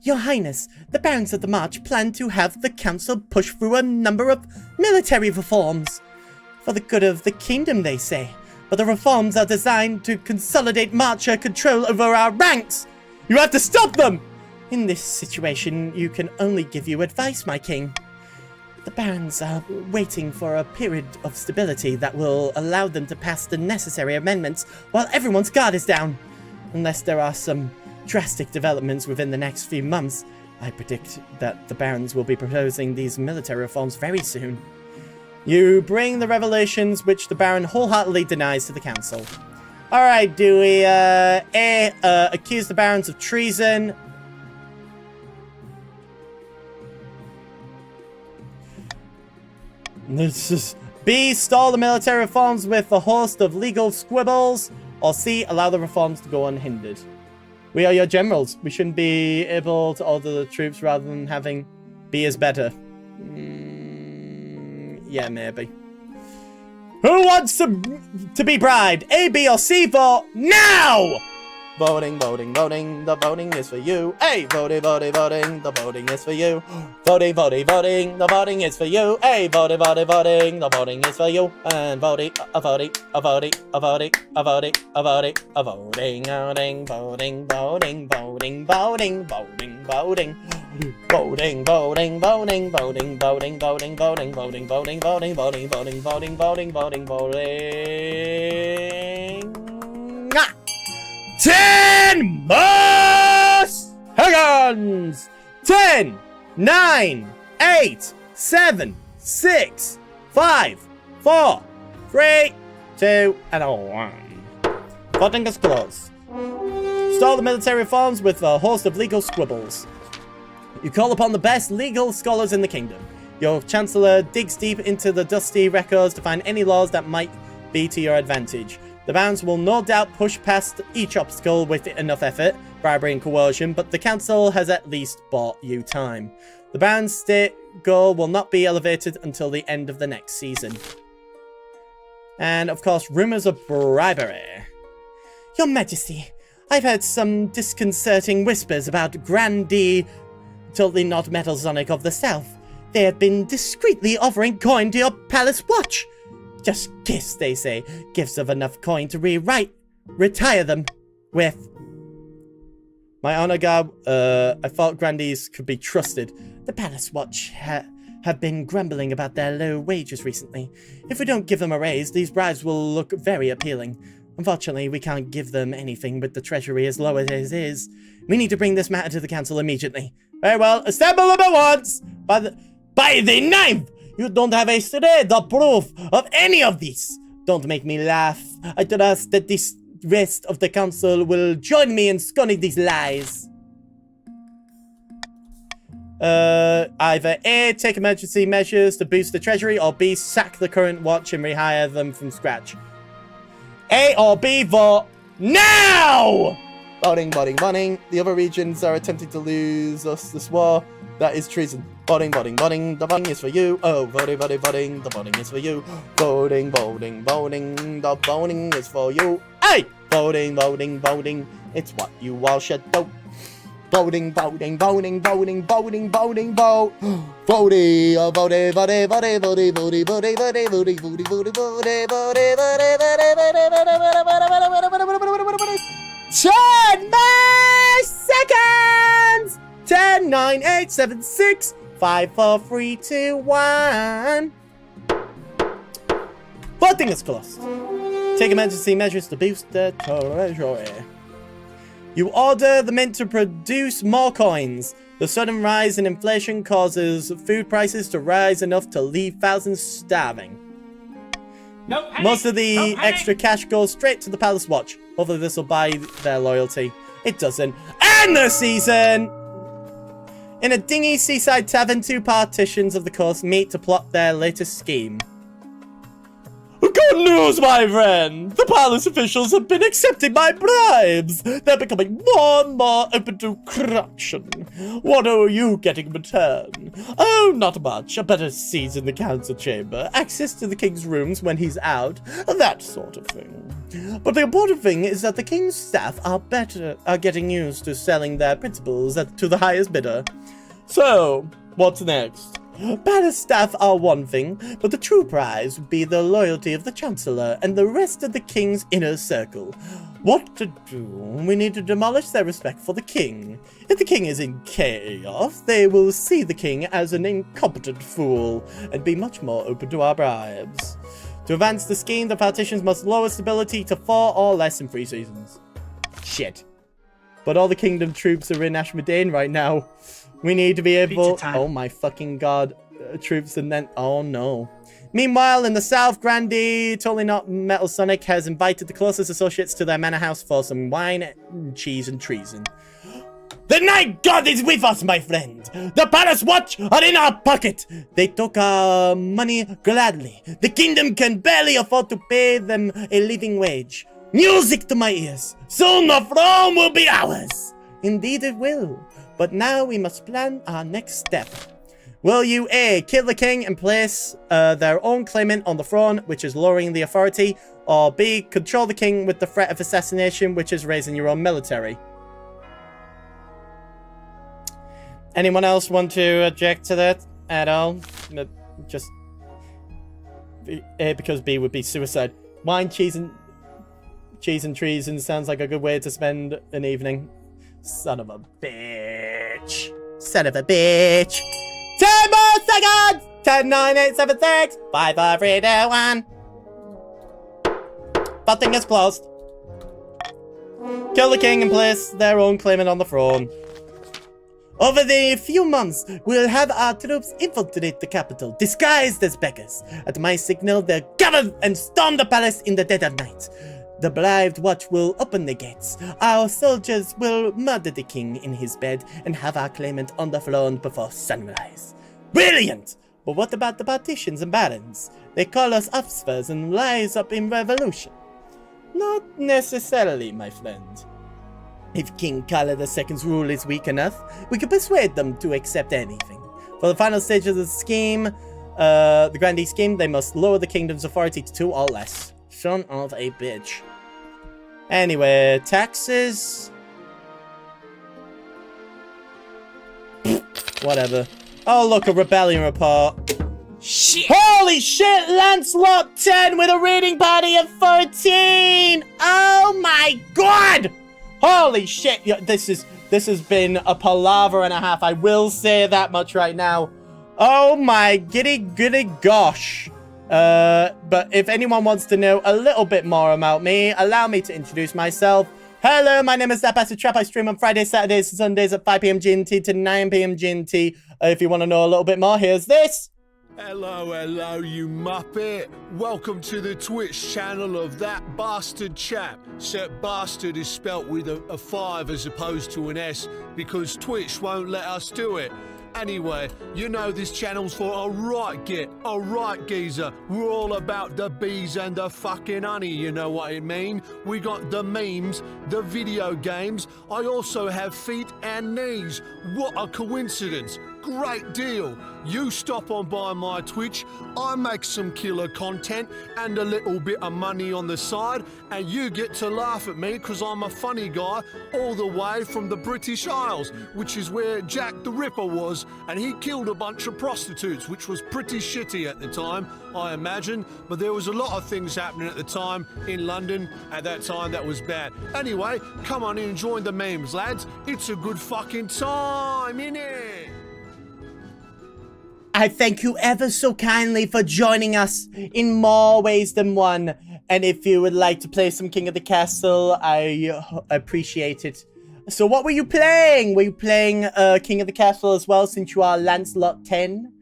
Your Highness, the Barons of the March plan to have the Council push through a number of military reforms. For the good of the kingdom, they say. But the reforms are designed to consolidate Marcher control over our ranks. You have to stop them! In this situation, you can only give you advice, my king. The Barons are waiting for a period of stability that will allow them to pass the necessary amendments while everyone's guard is down. Unless there are some drastic developments within the next few months, I predict that the Barons will be proposing these military reforms very soon. You bring the revelations which the Baron wholeheartedly denies to the Council. Alright, do we accuse the Barons of treason? B, stall the military reforms with a host of legal squibbles. Or C, allow the reforms to go unhindered. We are your generals. We shouldn't be able to order the troops rather than having B is better. Yeah, maybe. Who wants to be bribed? A, B, or C? Vote now! Voting. The voting is for you. Hey, voting. The voting is for you. Voting. The voting is for you. Hey, voting. The voting is for you. And voting. Voting. 10 more seconds! 10, 9, 8, 7, 6, 5, 4, 3, 2, and 1. Voting is closed. Stall the military reforms with a host of legal squibbles. You call upon the best legal scholars in the kingdom. Your Chancellor digs deep into the dusty records to find any laws that might be to your advantage. The barons will no doubt push past each obstacle with enough effort, bribery and coercion, but the council has at least bought you time. The barons' state goal will not be elevated until the end of the next season. And, of course, rumours of bribery. Your Majesty, I've heard some disconcerting whispers about Grandee totally not Metalsonic of the South. They have been discreetly offering coin to your palace watch. Just gifts, they say. Gifts of enough coin to retire them with. My honor guard, I thought Grandees could be trusted. The palace watch have been grumbling about their low wages recently. If we don't give them a raise, these bribes will look very appealing. Unfortunately, we can't give them anything with the treasury as low as it is. We need to bring this matter to the council immediately. Very well, assemble them at once! By the 9th! You don't have a shred of proof of any of this! Don't make me laugh. I trust that this rest of the council will join me in scorning these lies. Either A, take emergency measures to boost the treasury, or B, sack the current watch and rehire them from scratch. A or B, vote now! Voting. The other regions are attempting to lose us this war. That is treason. Voting. The voting is for you. Oh, voting. The voting is for you. Voting. The voting is for you. Hey! Voting. It's what you all should do. Voting. Vote. Voting. Ten more seconds! 10, 9, 8, 7, 6, 5, 4, 3, 2, 1. Voting is closed. Take emergency measures to boost the treasury. You order the mint to produce more coins. The sudden rise in inflation causes food prices to rise enough to leave thousands starving. Most of the extra cash goes straight to the palace watch. Hopefully this will buy their loyalty. It doesn't. End the season! In a dingy seaside tavern, two partitions of the coast meet to plot their latest scheme. Good news, my friend! The palace officials have been accepting my bribes! They're becoming more and more open to corruption. What are you getting in return? Oh, not much. A better seat in the council chamber, access to the king's rooms when he's out, that sort of thing. But the important thing is that the king's staff are getting used to selling their principles to the highest bidder. So, what's next? Palace staff are one thing, but the true prize would be the loyalty of the Chancellor and the rest of the King's inner circle. What to do? We need to demolish their respect for the King. If the King is in chaos, they will see the King as an incompetent fool and be much more open to our bribes. To advance the scheme, the partitions must lower stability to 4 or less in 3 seasons. Shit. But all the kingdom troops are in Ashmedane right now. We need to be able... Oh my fucking god. Troops and then... Oh no. Meanwhile, in the south, Grandee, totally not Metalsonic, has invited the closest associates to their manor house for some wine, cheese, and treason. The night god is with us, my friend. The palace watch are in our pocket. They took our money gladly. The kingdom can barely afford to pay them a living wage. Music to my ears. Soon the throne will be ours. Indeed it will. But now we must plan our next step. Will you A, kill the king and place their own claimant on the throne, which is lowering the authority, or B, control the king with the threat of assassination, which is raising your own military? Anyone else want to object to that at all? Just A, because B would be suicide. Wine, cheese, and treason sounds like a good way to spend an evening. Son of a bitch. Son of a bitch. 10 more seconds! 10, 9, 8, 7, 6, 5, 4, 3, 2, 1. Voting is closed. Kill the king and place their own claimant on the throne. Over the few months, we'll have our troops infiltrate the capital, disguised as beggars. At my signal, they'll gather and storm the palace in the dead of night. The bribed watch will open the gates. Our soldiers will murder the king in his bed and have our claimant on the throne before sunrise. Brilliant! But what about the partitions and barons? They call us offspurs and rise up in revolution. Not necessarily, my friend. If King Kala II's rule is weak enough, we can persuade them to accept anything. For the final stage of the scheme, the grandee scheme, they must lower the kingdom's authority to 2 or less. Son of a bitch. Anyway, taxes. Whatever. Oh, look, a rebellion report. Shit. Holy shit, Lancelot 10 with a reading party of 13! Oh my god! Holy shit, yeah, this has been a palaver and a half. I will say that much right now. Oh my giddy goody gosh. But if anyone wants to know a little bit more about me, allow me to introduce myself. Hello, my name is Chap. I stream on Fridays, Saturdays, and Sundays at 5 p.m. GMT to 9 p.m. GMT. If you want to know a little bit more, here's this. Hello, you muppet. Welcome to the Twitch channel of that bastard Chap. Except bastard is spelt with a 5 as opposed to an S because Twitch won't let us do it. Anyway, you know this channel's for a right git, a right geezer. We're all about the bees and the fucking honey, you know what I mean? We got the memes, the video games. I also have feet and knees. What a coincidence. Great deal. You stop on by my Twitch, I make some killer content and a little bit of money on the side, and you get to laugh at me because I'm a funny guy all the way from the British Isles, which is where Jack the Ripper was, and he killed a bunch of prostitutes, which was pretty shitty at the time, I imagine, but there was a lot of things happening at the time in London at that time that was bad. Anyway, come on in and join the memes, lads. It's a good fucking time, innit? I thank you ever so kindly for joining us in more ways than one. And if you would like to play some King of the Castle, I appreciate it. So what were you playing? Were you playing King of the Castle as well, since you are Lancelot 10?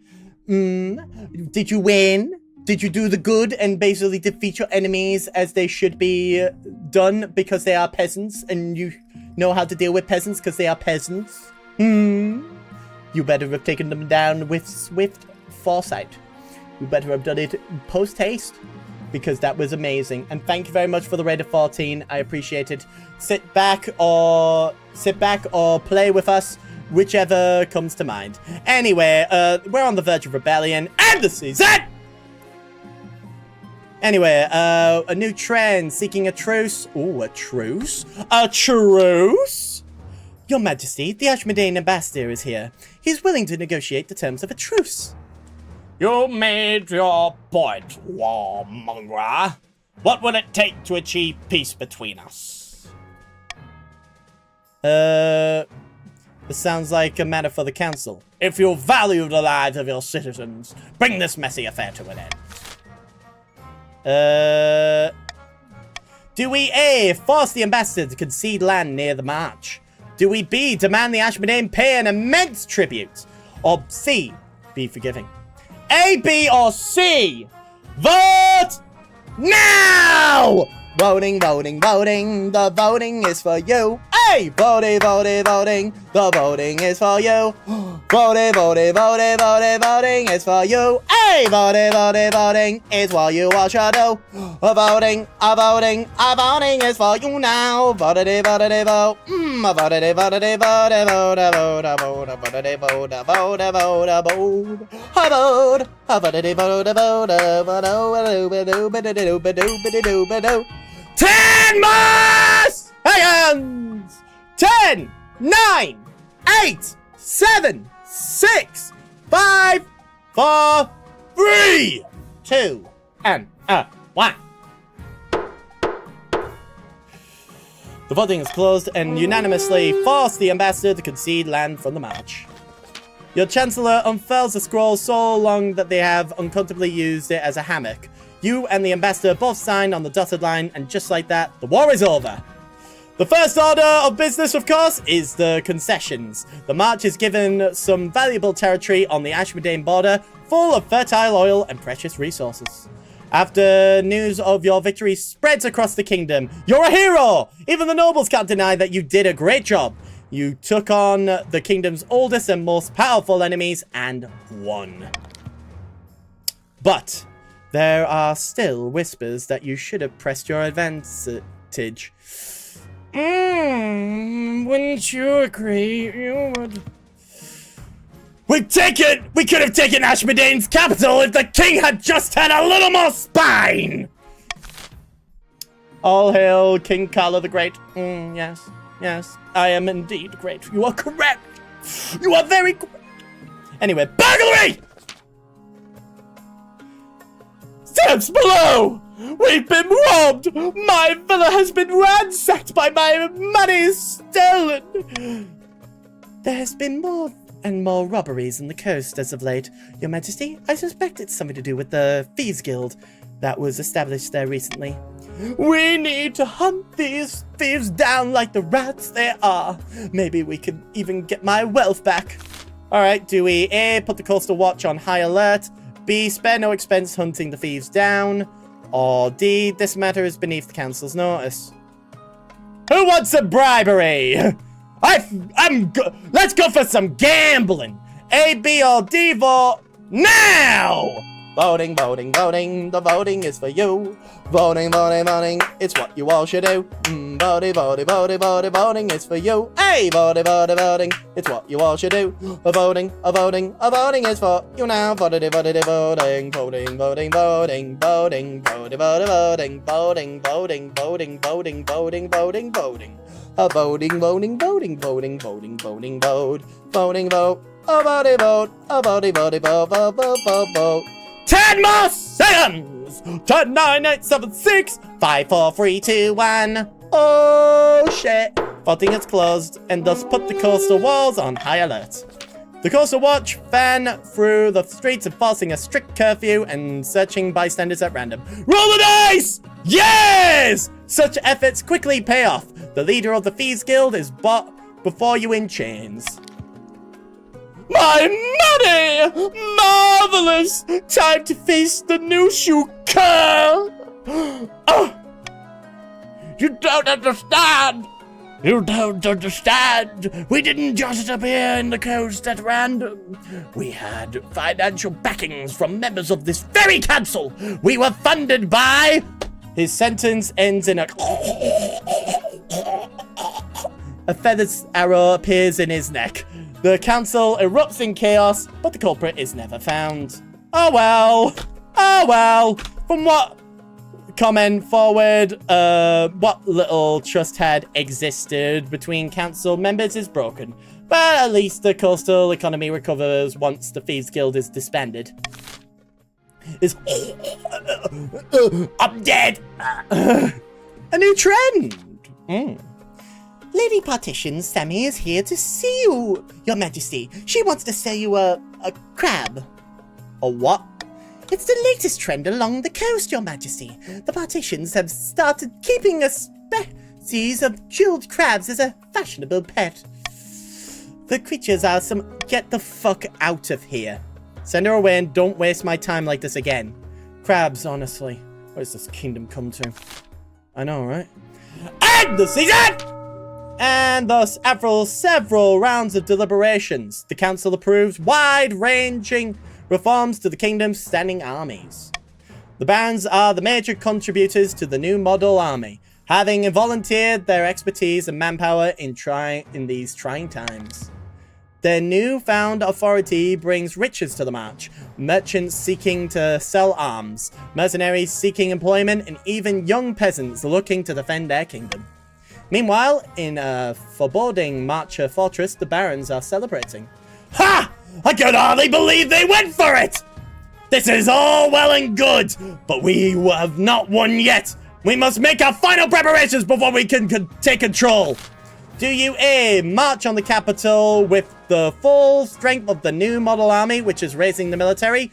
Did you win? Did you do the good and basically defeat your enemies as they should be done because they are peasants and you know how to deal with peasants because they are peasants? You better have taken them down with swift foresight. You better have done it post-haste, because that was amazing. And thank you very much for the raid of 14. I appreciate it. Sit back or play with us, whichever comes to mind. Anyway, we're on the verge of rebellion and the season! Anyway, a new trend, seeking a truce. Ooh, a truce? A truce? Your Majesty, the Ashmodean ambassador is here. He's willing to negotiate the terms of a truce. You made your point, warmonger. What will it take to achieve peace between us? This sounds like a matter for the council. If you value the lives of your citizens, bring this messy affair to an end. Do we A, force the ambassador to concede land near the march? Do we B, demand the Ashmodean pay an immense tribute? Or C, be forgiving? A, B, or C? Vote now! Voting, voting, voting. The voting is for you. Hey! Voting, voting, voting. The voting is for you. Voting, voting, voting, voting, voting is for you. Hey! Voting, voting, voting is what you all should do. Voting is for you now. Voting, voting, vote. Voting, voting, voting, vote, vote, vote, vote, vote, vote, vote, vote. 10 more seconds! 10, 9, 8, 7, 6, 5, 4, 3, 2, and 1. The voting is closed and unanimously forced the ambassador to concede land from the march. Your chancellor unfurls the scroll so long that they have uncomfortably used it as a hammock. You and the ambassador both signed on the dotted line, and just like that, the war is over. The first order of business, of course, is the concessions. The march is given some valuable territory on the Ashmodean border, full of fertile oil and precious resources. After news of your victory spreads across the kingdom, you're a hero! Even the nobles can't deny that you did a great job. You took on the kingdom's oldest and most powerful enemies and won. But There are still whispers that you should have pressed your advantage. Wouldn't you agree? You would. We could have taken Ashmedane's capital if the king had just had a little more spine! All hail King Carlo the Great. Yes, I am indeed great. You are correct. You are very correct. Anyway, burglary! Steps below! We've been robbed! My villa has been ransacked by my money stolen! There has been more and more robberies on the coast as of late, Your Majesty. I suspect it's something to do with the Thieves Guild that was established there recently. We need to hunt these thieves down like the rats they are. Maybe we could even get my wealth back. Alright, do we A, put the coastal watch on high alert, B, spare no expense hunting the thieves down, or D, this matter is beneath the council's notice? Who wants a bribery? Let's go for some gambling. A, B, or D, vote now! Voting, voting, voting, the voting is for you. Voting, voting, voting, it's what you all should do. Voting, voting, voting, voting, voting is for you. Hey, voting, voting, voting, it's what you all should do. A voting is for you now. Voting, voting, voting, voting, voting, voting, voting, voting, voting, voting, voting, voting, voting, voting, voting, voting. A voting, voting, voting, voting, voting, voting, vote. Voting, vote. A voting, vote. A voting, voting, vote, vote, vote, vote, vote. 10 more seconds! 10, 9, 8, 7, 6, 5, 4, 3, 2, 1. Oh shit! Voting is closed, and thus put the coastal walls on high alert. The coastal watch fan through the streets, enforcing a strict curfew and searching bystanders at random. Roll the dice! Yes! Such efforts quickly pay off. The leader of the Thieves Guild is bought before you in chains. My money! Marvelous! Time to face the new Shuka! Oh! You don't understand! You don't understand! We didn't just appear in the coast at random. We had financial backings from members of this very council. We were funded by... His sentence ends in a feather's arrow appears in his neck. The council erupts in chaos, but the culprit is never found. Oh well. Oh well. From what comment forward, what little trust had existed between council members is broken. But at least the coastal economy recovers once the Thieves Guild is disbanded. I'm dead. A new trend. Lady Partition Sammy is here to see you, Your Majesty. She wants to sell you a crab. A what? It's the latest trend along the coast, Your Majesty. The Partitions have started keeping a species of chilled crabs as a fashionable pet. The creatures are some... Get the fuck out of here. Send her away and don't waste my time like this again. Crabs, honestly. Where's this kingdom come to? I know, right? End the season! And thus, after several rounds of deliberations, the council approves wide-ranging reforms to the kingdom's standing armies. The barons are the major contributors to the new model army, having volunteered their expertise and manpower in these trying times. Their newfound authority brings riches to the march, merchants seeking to sell arms, mercenaries seeking employment, and even young peasants looking to defend their kingdom. Meanwhile, in a foreboding Marcher fortress, the barons are celebrating. Ha! I can hardly believe they went for it! This is all well and good, but we have not won yet. We must make our final preparations before we can take control. Do you A, march on the capital with the full strength of the new model army, which is raising the military,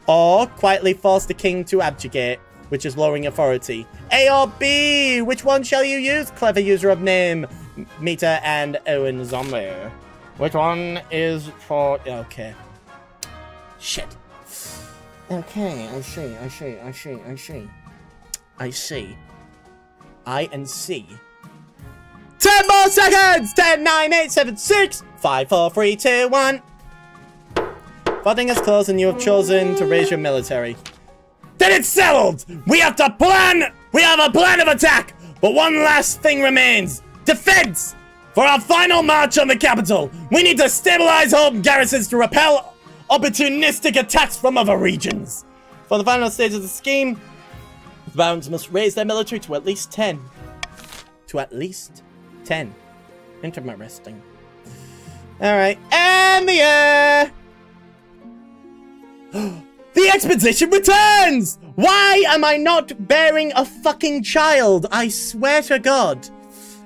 or quietly force the king to abdicate, which is lowering authority? A or B? Which one shall you use? Clever user of name, Mita and Owen Zombie. Which one is for... Okay. Shit. Okay, I see. I and C. 10 more seconds! 10, 9, 8, 7, 6, 5, 4, 3, 2, 1. Voting is closed and you have chosen to raise your military. then it's settled! We have a plan of attack! But one last thing remains. Defense! For our final march on the capital, we need to stabilize home garrisons to repel opportunistic attacks from other regions. For the final stage of the scheme, the Barons must raise their military to at least 10. To at least 10. Interesting. Alright, and the air! The expedition returns! Why am I not bearing a fucking child? I swear to God.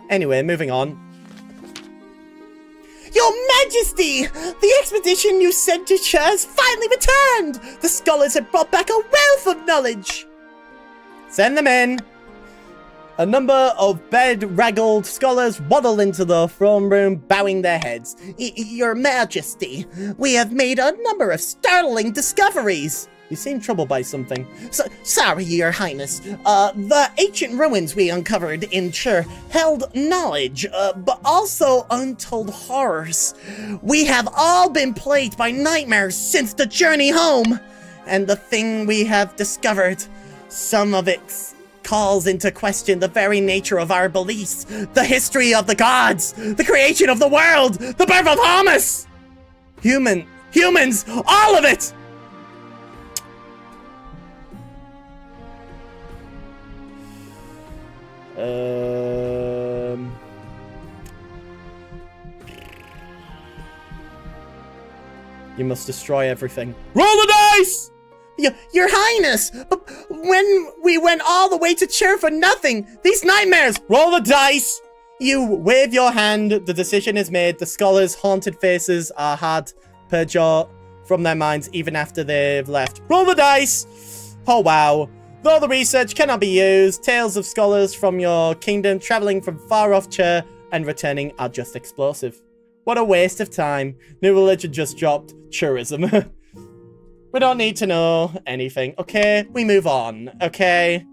Anyway, moving on. Your Majesty! The expedition you sent to Chur has finally returned! The scholars have brought back a wealth of knowledge! Send them in. A number of bedraggled scholars waddle into the throne room, bowing their heads. Your Majesty, we have made a number of startling discoveries. You seem troubled by something. Sorry, Your Highness. The ancient ruins we uncovered in Chur held knowledge, but also untold horrors. We have all been plagued by nightmares since the journey home. And the thing we have discovered, some of it calls into question the very nature of our beliefs, the history of the gods, the creation of the world, the birth of Hamas! Humans, all of it! You must destroy everything. Roll the dice! Your Highness! But when we went all the way to Chur for nothing, these nightmares! Roll the dice! You wave your hand, the decision is made, the scholars' haunted faces are hard to purge from their minds even after they've left. Roll the dice! Oh wow. Though the research cannot be used, tales of scholars from your kingdom travelling from far off Chur and returning are just explosive. What a waste of time. New religion just dropped. Churism. We don't need to know anything. Okay, we move on. Okay.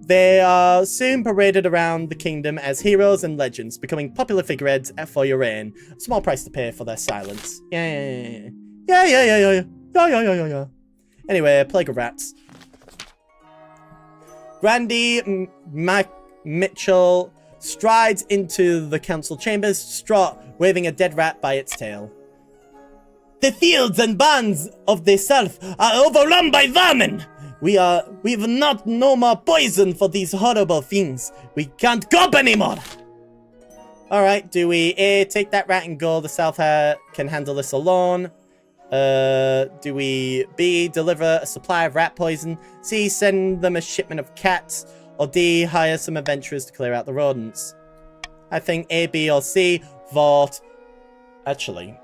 They are soon paraded around the kingdom as heroes and legends, becoming popular figureheads for your reign. A small price to pay for their silence. Yeah. Anyway, Plague of Rats. Grandy Mitchell strides into the council chambers, distraught, waving a dead rat by its tail. The fields and barns of the south are overrun by vermin. We've not no more poison for these horrible things. We can't cope anymore. Alright, do we A, take that rat and go? The south can handle this alone. Do we B, deliver a supply of rat poison? C, send them a shipment of cats? Or D, hire some adventurers to clear out the rodents? I think A, B, or C. Vote. Actually.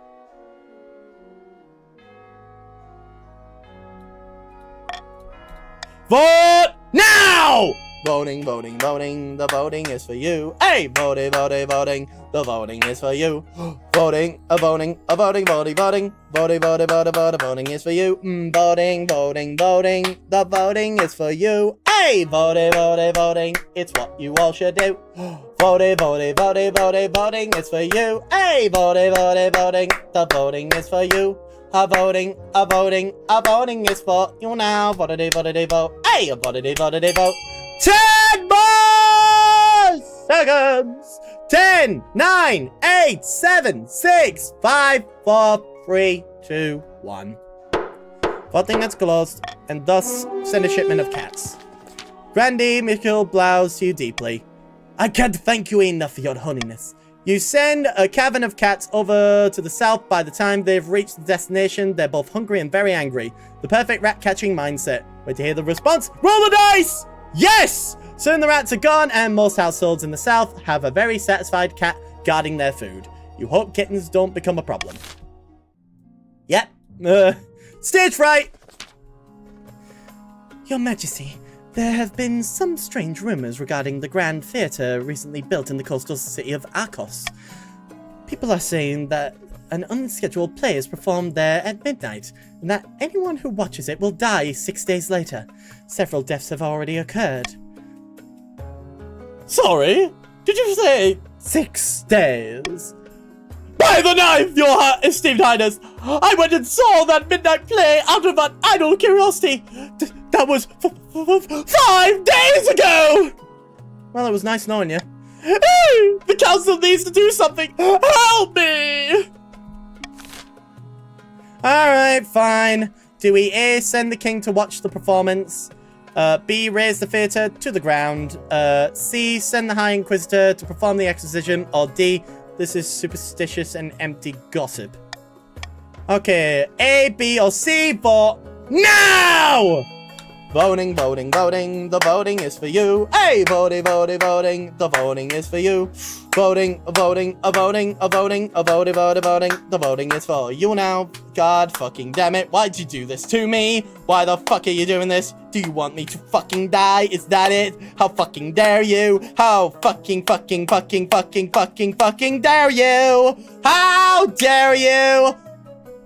Vote now! Voting. The voting is for you. Hey, voting. The voting is for you. Voting is for you. Voting. The voting is for you. Hey, voting. It's what you all should do. Voting is for you. Hey, voting. The voting is for you. A voting is for you now. Vote. Hey, vote. 10 more seconds. 10, 9, 8, 7, 6, 5, 4, 3, 2, 1. Voting has closed, and thus send a shipment of cats. Grandy Mitchell bows you deeply. I can't thank you enough, Your Holiness. You send a caravan of cats over to the south. By the time they've reached the destination, they're both hungry and very angry. The perfect rat-catching mindset. Wait to hear the response. Roll the dice! Yes! Soon the rats are gone, and most households in the south have a very satisfied cat guarding their food. You hope kittens don't become a problem. Yep. Stage fright! Your Majesty, there have been some strange rumors regarding the Grand Theatre recently built in the coastal city of Arcos. People are saying that an unscheduled play is performed there at midnight, and that anyone who watches it will die 6 days later. Several deaths have already occurred. Sorry? Did you say 6 days? By the knife, your esteemed highness! I went and saw that midnight play out of an idle curiosity. That was 5 days ago! Well, it was nice knowing you. Hey, the council needs to do something! Help me! Alright, fine. Do we A, send the king to watch the performance? B, raise the theatre to the ground? C, send the High Inquisitor to perform the exorcism? Or D, this is superstitious and empty gossip? Okay, A, B, or C, vote now! Voting, voting, voting, the voting is for you. Hey, voting, voting, voting, the voting is for you. Voting, voting, voting, voting, voting, voting, voting, the voting is for you now. God fucking damn it, why'd you do this to me? Why the fuck are you doing this? Do you want me to fucking die? Is that it? How fucking dare you? How fucking dare you? How dare you?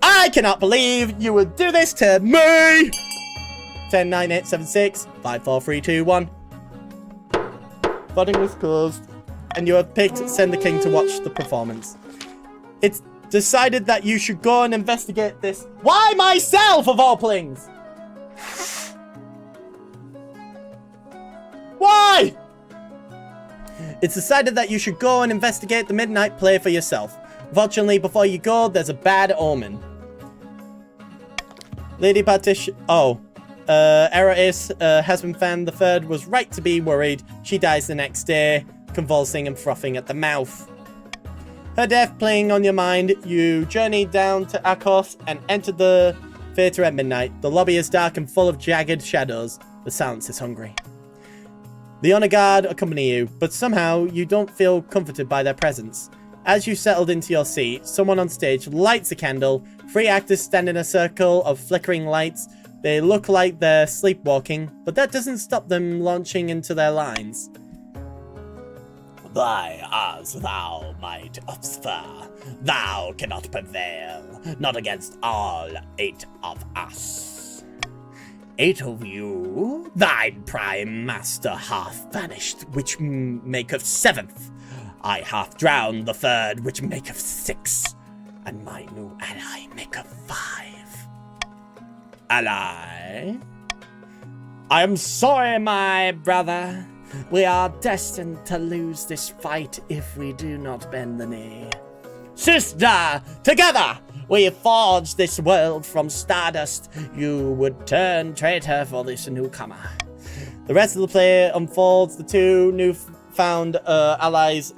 I cannot believe you would do this to me! 10, 9, 8, 7, 6, 5, 4, 3, 2, 1. Voting was closed. And you have picked Send the King to watch the performance. It's decided that you should go and investigate this. Why myself, of all things? Why? It's decided that you should go and investigate the midnight play for yourself. Fortunately, before you go, there's a bad omen. Lady Partition... Oh. Error is, husband fan the third was right to be worried. She dies the next day, convulsing and frothing at the mouth. Her death playing on your mind, you journeyed down to Akos and entered the theatre at midnight. The lobby is dark and full of jagged shadows. The silence is hungry. The honor guard accompany you, but somehow you don't feel comforted by their presence. As you settled into your seat, someone on stage lights a candle. 3 actors stand in a circle of flickering lights. They look like they're sleepwalking, but that doesn't stop them launching into their lines. Thy as thou might obscure, thou cannot prevail, not against all 8 of us. 8 of you, thine prime master hath vanished, which maketh 7th. I hath drowned the 3rd, which maketh 6, and my new ally maketh 5. Ally? I am sorry, my brother. We are destined to lose this fight if we do not bend the knee. Sister, together we forged this world from stardust. You would turn traitor for this newcomer. The rest of the play unfolds. The 2 newfound allies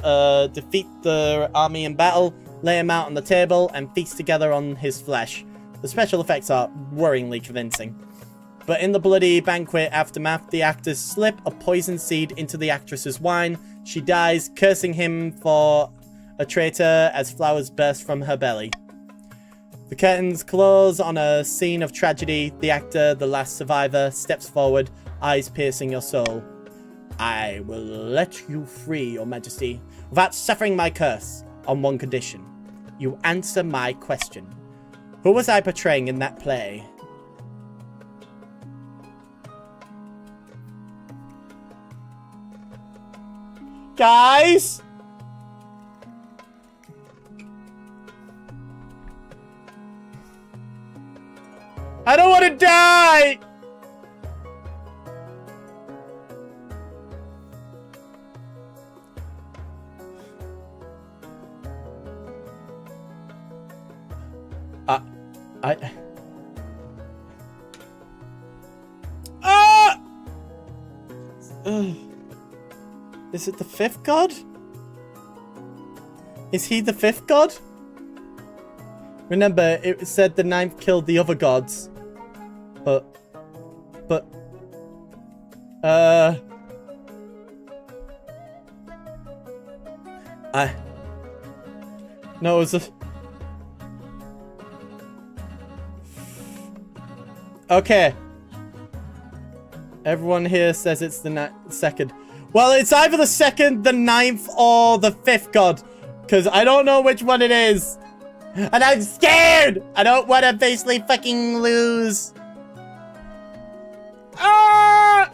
defeat the army in battle, lay him out on the table, and feast together on his flesh. The special effects are worryingly convincing. But in the bloody banquet aftermath, the actors slip a poison seed into the actress's wine. She dies, cursing him for a traitor as flowers burst from her belly. The curtains close on a scene of tragedy. The actor, the last survivor, steps forward, eyes piercing your soul. I will let you free, Your Majesty, without suffering my curse, on one condition. You answer my question. Who was I portraying in that play? Guys? I don't want to die! Is it the 5th god? Is he the 5th god? Remember, it said the 9th killed the other gods. But... No, it was a... Okay. Everyone here says it's the 2nd. Well, it's either the 2nd, the 9th, or the 5th god. Because I don't know which one it is. And I'm scared! I don't want to basically fucking lose. Ah!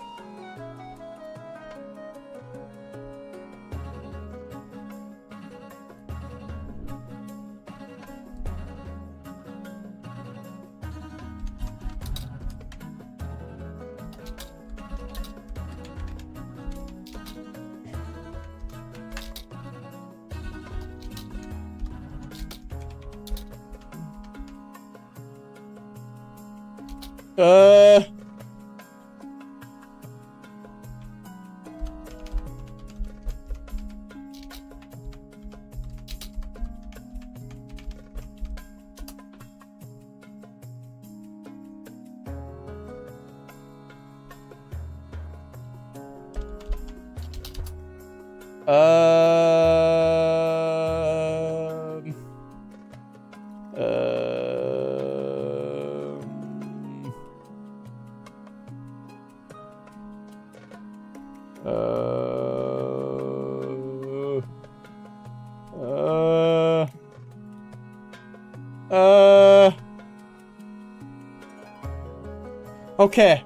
Okay.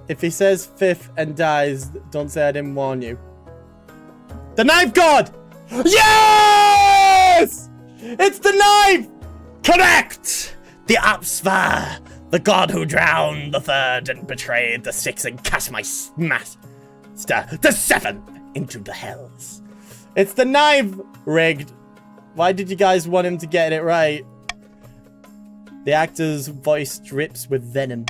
If he says fifth and dies, don't say I didn't warn you. The knife god! Yes! It's the knife! Correct! The Apsvar, the god who drowned the third and betrayed the sixth and cast my master, the seventh, into the hells. It's the knife! Rigged. Why did you guys want him to get it right? The actor's voice drips with venom.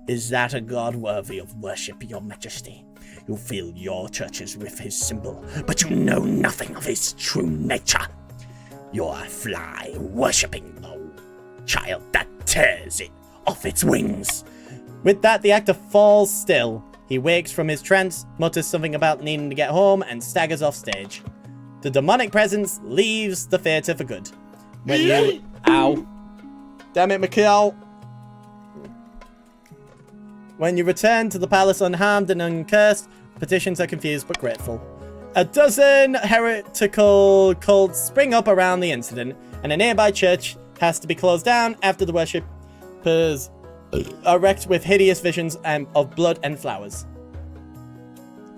Is that a god worthy of worship, your majesty? You fill your churches with his symbol, but you know nothing of his true nature. You're a fly worshipping the child that tears it off its wings. With that, the actor falls still. He wakes from his trance, mutters something about needing to get home, and staggers off stage. The demonic presence leaves the theatre for good. When you... Ow. Damn it, Mikhail. When you return to the palace unharmed and uncursed, petitions are confused but grateful. A dozen heretical cults spring up around the incident, and a nearby church has to be closed down after the worshippers are wrecked with hideous visions of blood and flowers.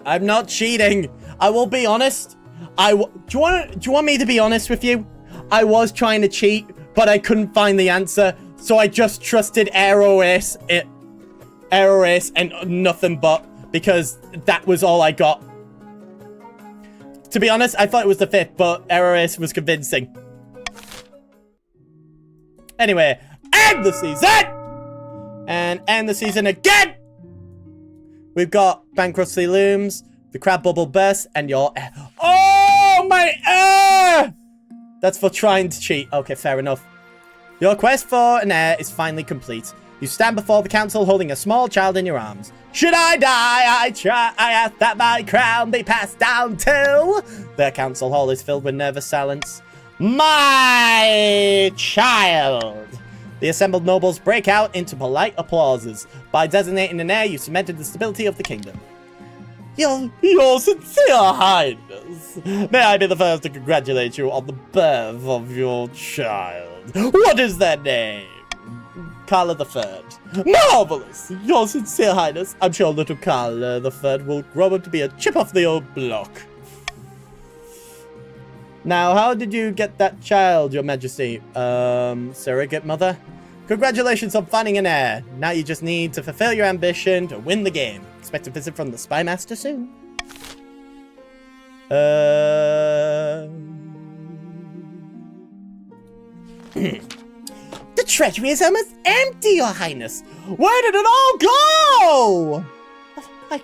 I'm not cheating. I will be honest. Do you want me to be honest with you? I was trying to cheat, but I couldn't find the answer, so I just trusted Error Ace and nothing but, because that was all I got. To be honest, I thought it was the fifth, but Error Ace was convincing. Anyway, end the season! And end the season again! We've got Bankruptcy Looms, the Crab Bubble Burst, and your... Oh, my air! That's for trying to cheat. Okay, fair enough. Your quest for an heir is finally complete. You stand before the council holding a small child in your arms. Should I die? I ask that my crown be passed down to... The council hall is filled with nervous silence. My child! The assembled nobles break out into polite applauses. By designating an heir, you cemented the stability of the kingdom. Your sincere highness, may I be the first to congratulate you on the birth of your child. What is their name? Carla III. Marvelous! Your sincere highness, I'm sure little Carla III will grow up to be a chip off the old block. Now, how did you get that child, your majesty? Surrogate mother? Congratulations on finding an heir. Now you just need to fulfill your ambition to win the game. Expect a visit from the Spy Master soon. The treasury is almost empty, your highness. Where did it all go? I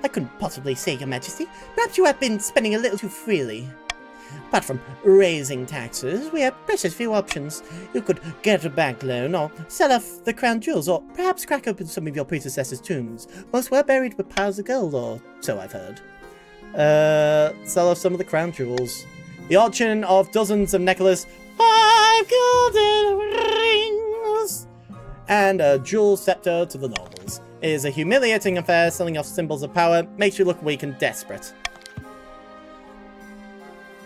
couldn't possibly say, your majesty. Perhaps you have been spending a little too freely. Apart from raising taxes, we have precious few options. You could get a bank loan, or sell off the crown jewels, or perhaps crack open some of your predecessors' tombs. Most were buried with piles of gold, or so I've heard. Sell off some of the crown jewels. The auction of dozens of necklaces, 5 golden rings, and a jewel scepter to the nobles. It is a humiliating affair. Selling off symbols of power makes you look weak and desperate.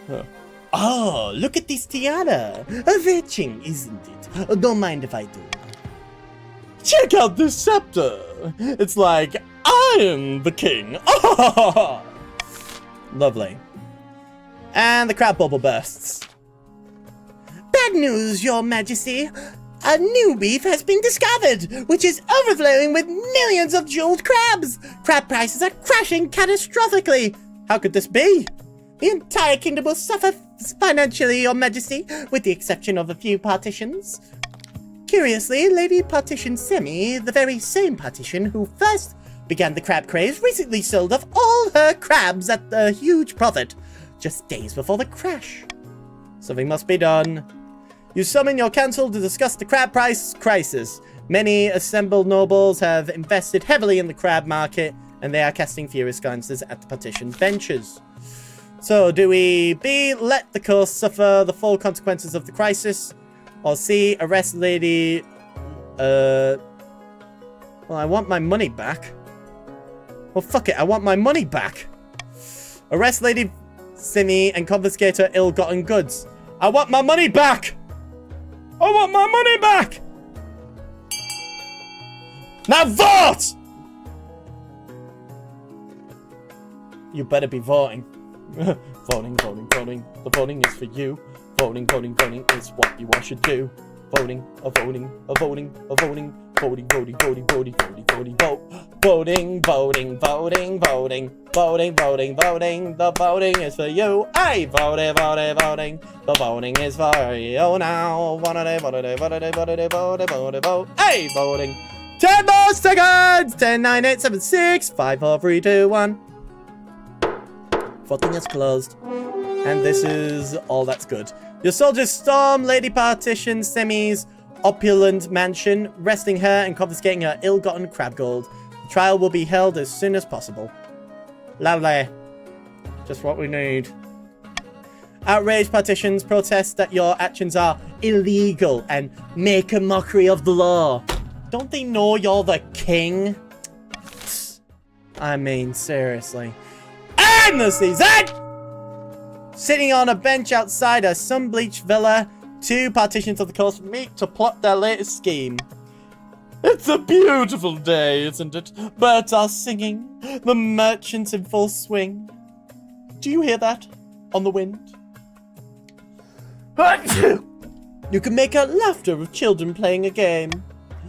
Huh. Oh, look at this tiara. Fetching, isn't it? Don't mind if I do. Check out this scepter. It's like I am the king. Oh! Lovely. And the crab bubble bursts. Bad news, your majesty. A new reef has been discovered, which is overflowing with millions of jeweled crabs. Crab prices are crashing catastrophically. How could this be? The entire kingdom will suffer financially, Your Majesty, with the exception of a few partitions. Curiously, Lady Partition Semi, the very same partition who first began the crab craze, recently sold off all her crabs at a huge profit, just days before the crash. Something must be done. You summon your council to discuss the crab price crisis. Many assembled nobles have invested heavily in the crab market, and they are casting furious glances at the partition benches. So, do we B, let the coast suffer the full consequences of the crisis, or C, arrest Lady... Well, I want my money back. Well, fuck it, I want my money back. Arrest Lady Simi and confiscate her ill-gotten goods. I want my money back! I want my money back! Now vote! You better be voting. Voting, voting, voting. The voting is for you. Voting, voting, voting is what you all should do. Voting, voting, voting, voting, voting, voting, voting, voting, voting, voting, vote. Voting, voting, voting, voting, voting, voting, voting. The voting is for you. I voted, voted, voting. The voting is for you now. Voted, voted, voted, voted, voted, voted, vote. Hey, voting. 10 more seconds. 10, 9, 8, 7, 6, 5, 4, 3, 2, 1. Voting is closed. And this is all that's good. Your soldiers storm Lady Partition Semi's opulent mansion, arresting her and confiscating her ill-gotten crab gold. The trial will be held as soon as possible. Lovely. Just what we need. Outraged partitions protest that your actions are illegal and make a mockery of the law. Don't they know you're the king? I mean, seriously. And the season! Sitting on a bench outside a sun-bleached villa, two partitions of the coast meet to plot their latest scheme. It's a beautiful day, isn't it? Birds are singing, the merchants in full swing. Do you hear that? On the wind? You can make out laughter of children playing a game.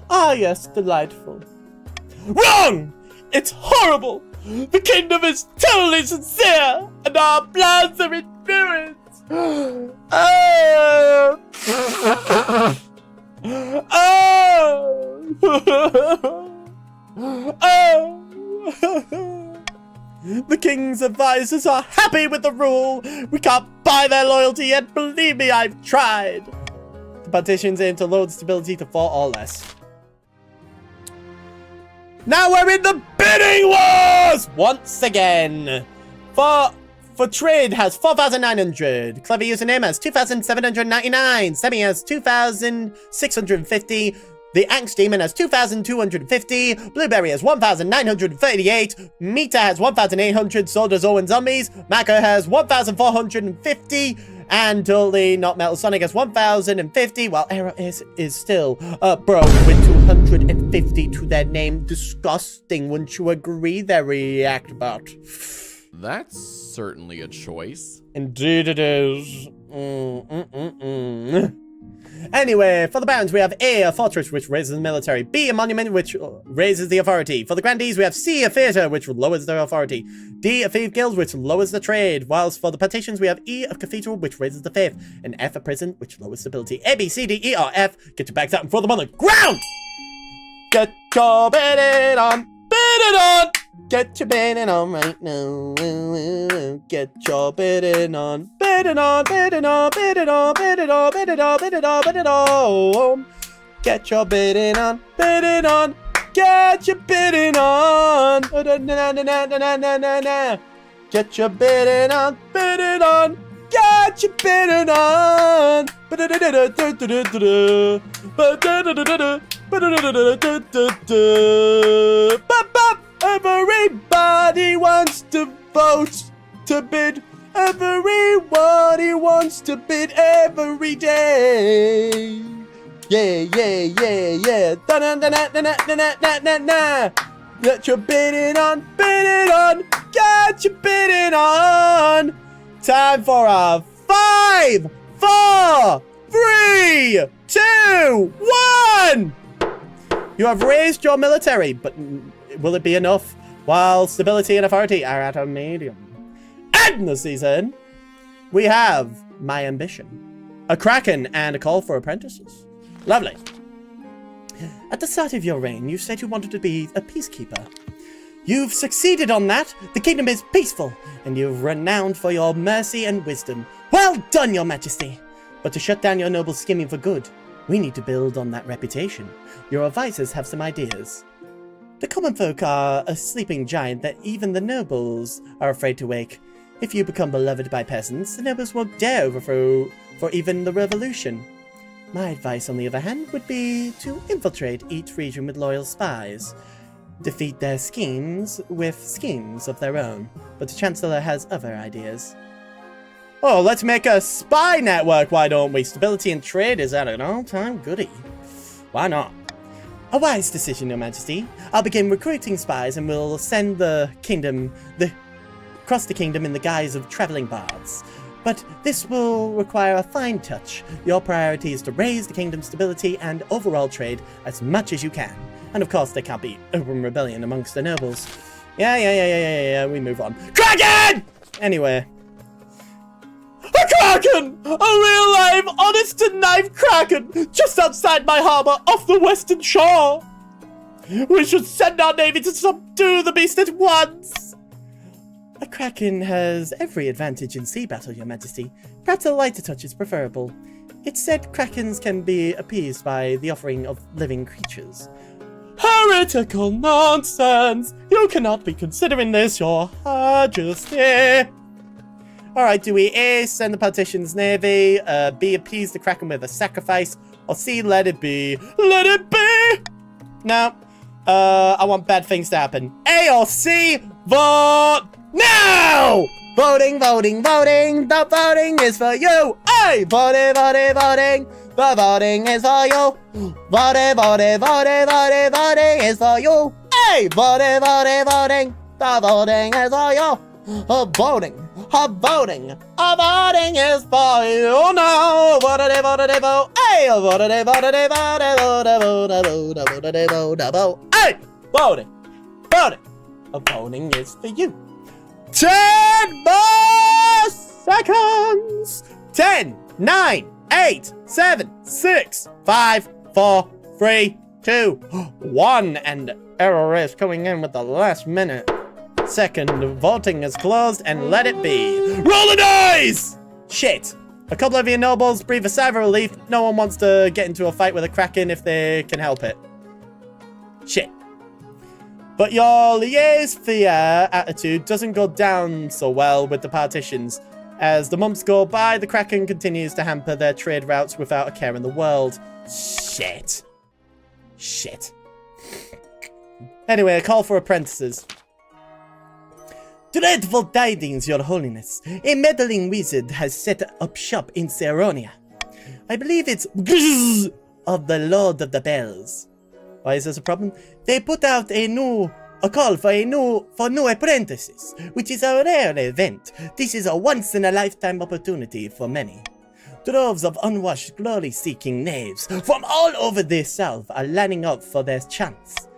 Ah, yes, delightful. Wrong! It's horrible! The kingdom is totally sincere, and our plans are in ruins! Oh! Oh! The king's advisors are happy with the rule. We can't buy their loyalty yet. Believe me, I've tried. The partitions aim to load stability to 4 or less. Now we're in the bidding wars once again. For trade has 4,900. Clever username has 2,799. Semi has 2,650. The Angst Demon has 2,250. Blueberry has 1,938. Mita has 1,800. Soldiers, Owen Zombies. Mako has 1,450. And totally not Metal Sonic has 1,050, while Error is still broke with 250 to their name. Disgusting, wouldn't you agree? Their react bot. That's certainly a choice. Indeed it is. Anyway, for the barons, we have A, fortress, which raises the military. B, a monument, which raises the authority. For the grandees, we have C, a theatre, which lowers their authority. D, a thief guild, which lowers the trade. Whilst for the petitions, we have E, a cathedral, which raises the faith. And F, a prison, which lowers stability. A, B, C, D, E, or F. Get your bags out and throw them on the ground! Get your bidding on! Bidding on! Get your bidding on right now. Get your bidding on. Bidding on, bidding on, bidding on, bidding on, bidding on, bidding on, bidding on. Get your bidding on, bidding on. Get your bidding on. Get your bidding on, bidding on. Get your bidding on. Everybody wants to vote, to bid. Everybody wants to bid every day. Yeah, yeah, yeah, yeah. Da-na-na-na-na-na-na-na-na. Get your bidding on, bidding on. Get your bidding on. Time for a 5, 4, 3, 2, 1. You have raised your military, but will it be enough? While stability and authority are at a medium. In the season, we have my ambition. A kraken and a call for apprentices. Lovely. At the start of your reign, you said you wanted to be a peacekeeper. You've succeeded on that. The kingdom is peaceful, and you're renowned for your mercy and wisdom. Well done, your majesty. But to shut down your noble scheming for good, we need to build on that reputation. Your advisors have some ideas. The common folk are a sleeping giant that even the nobles are afraid to wake. If you become beloved by peasants, the nobles won't dare overthrow for even the revolution. My advice, on the other hand, would be to infiltrate each region with loyal spies. Defeat their schemes with schemes of their own. But the Chancellor has other ideas. Oh, let's make a spy network, why don't we? Stability and trade is at an all-time goodie. Why not? A wise decision, Your Majesty. I'll begin recruiting spies and we'll send across the kingdom in the guise of traveling bards. But this will require a fine touch. Your priority is to raise the kingdom's stability and overall trade as much as you can. And of course, there can't be open rebellion amongst the nobles. Yeah, we move on. Kraken! Anyway. A kraken! A real-life, honest-to-knife kraken! Just outside my harbour, off the western shore! We should send our navy to subdue the beast at once! A kraken has every advantage in sea battle, Your Majesty. Perhaps a lighter touch is preferable. It's said krakens can be appeased by the offering of living creatures. Heretical nonsense! You cannot be considering this, Your Majesty! Alright, do we A, send the politician's navy, B, appease the kraken with a sacrifice, or C, let it be? Let it be! No. I want bad things to happen. A or C, vote now! Voting! The voting is for you! Hey! Voting! The voting is for you! Voting is for you! Hey! Voting! The voting is for you! Voting is for you now! Vote! Hey! Hey! Voting! Voting is for you! 10 more seconds! 10, 9, 8, 7, 6, 5, 4, 3, 2, 1, and error is coming in with the last minute. Second, voting is closed, and let it be. Roll the dice! Shit. A couple of your nobles breathe a sigh of relief. No one wants to get into a fight with a kraken if they can help it. Shit. But your laissez-faire attitude doesn't go down so well with the partitions. As the months go by, the kraken continues to hamper their trade routes without a care in the world. Shit. Anyway, a call for apprentices. Dreadful tidings, Your Holiness. A meddling wizard has set up shop in Saronia. I believe it's of the Lord of the Bells. Why is this a problem? They put out a call for new apprentices, which is a rare event. This is a once-in-a-lifetime opportunity for many. Droves of unwashed, glory-seeking knaves from all over the south are lining up for their chance.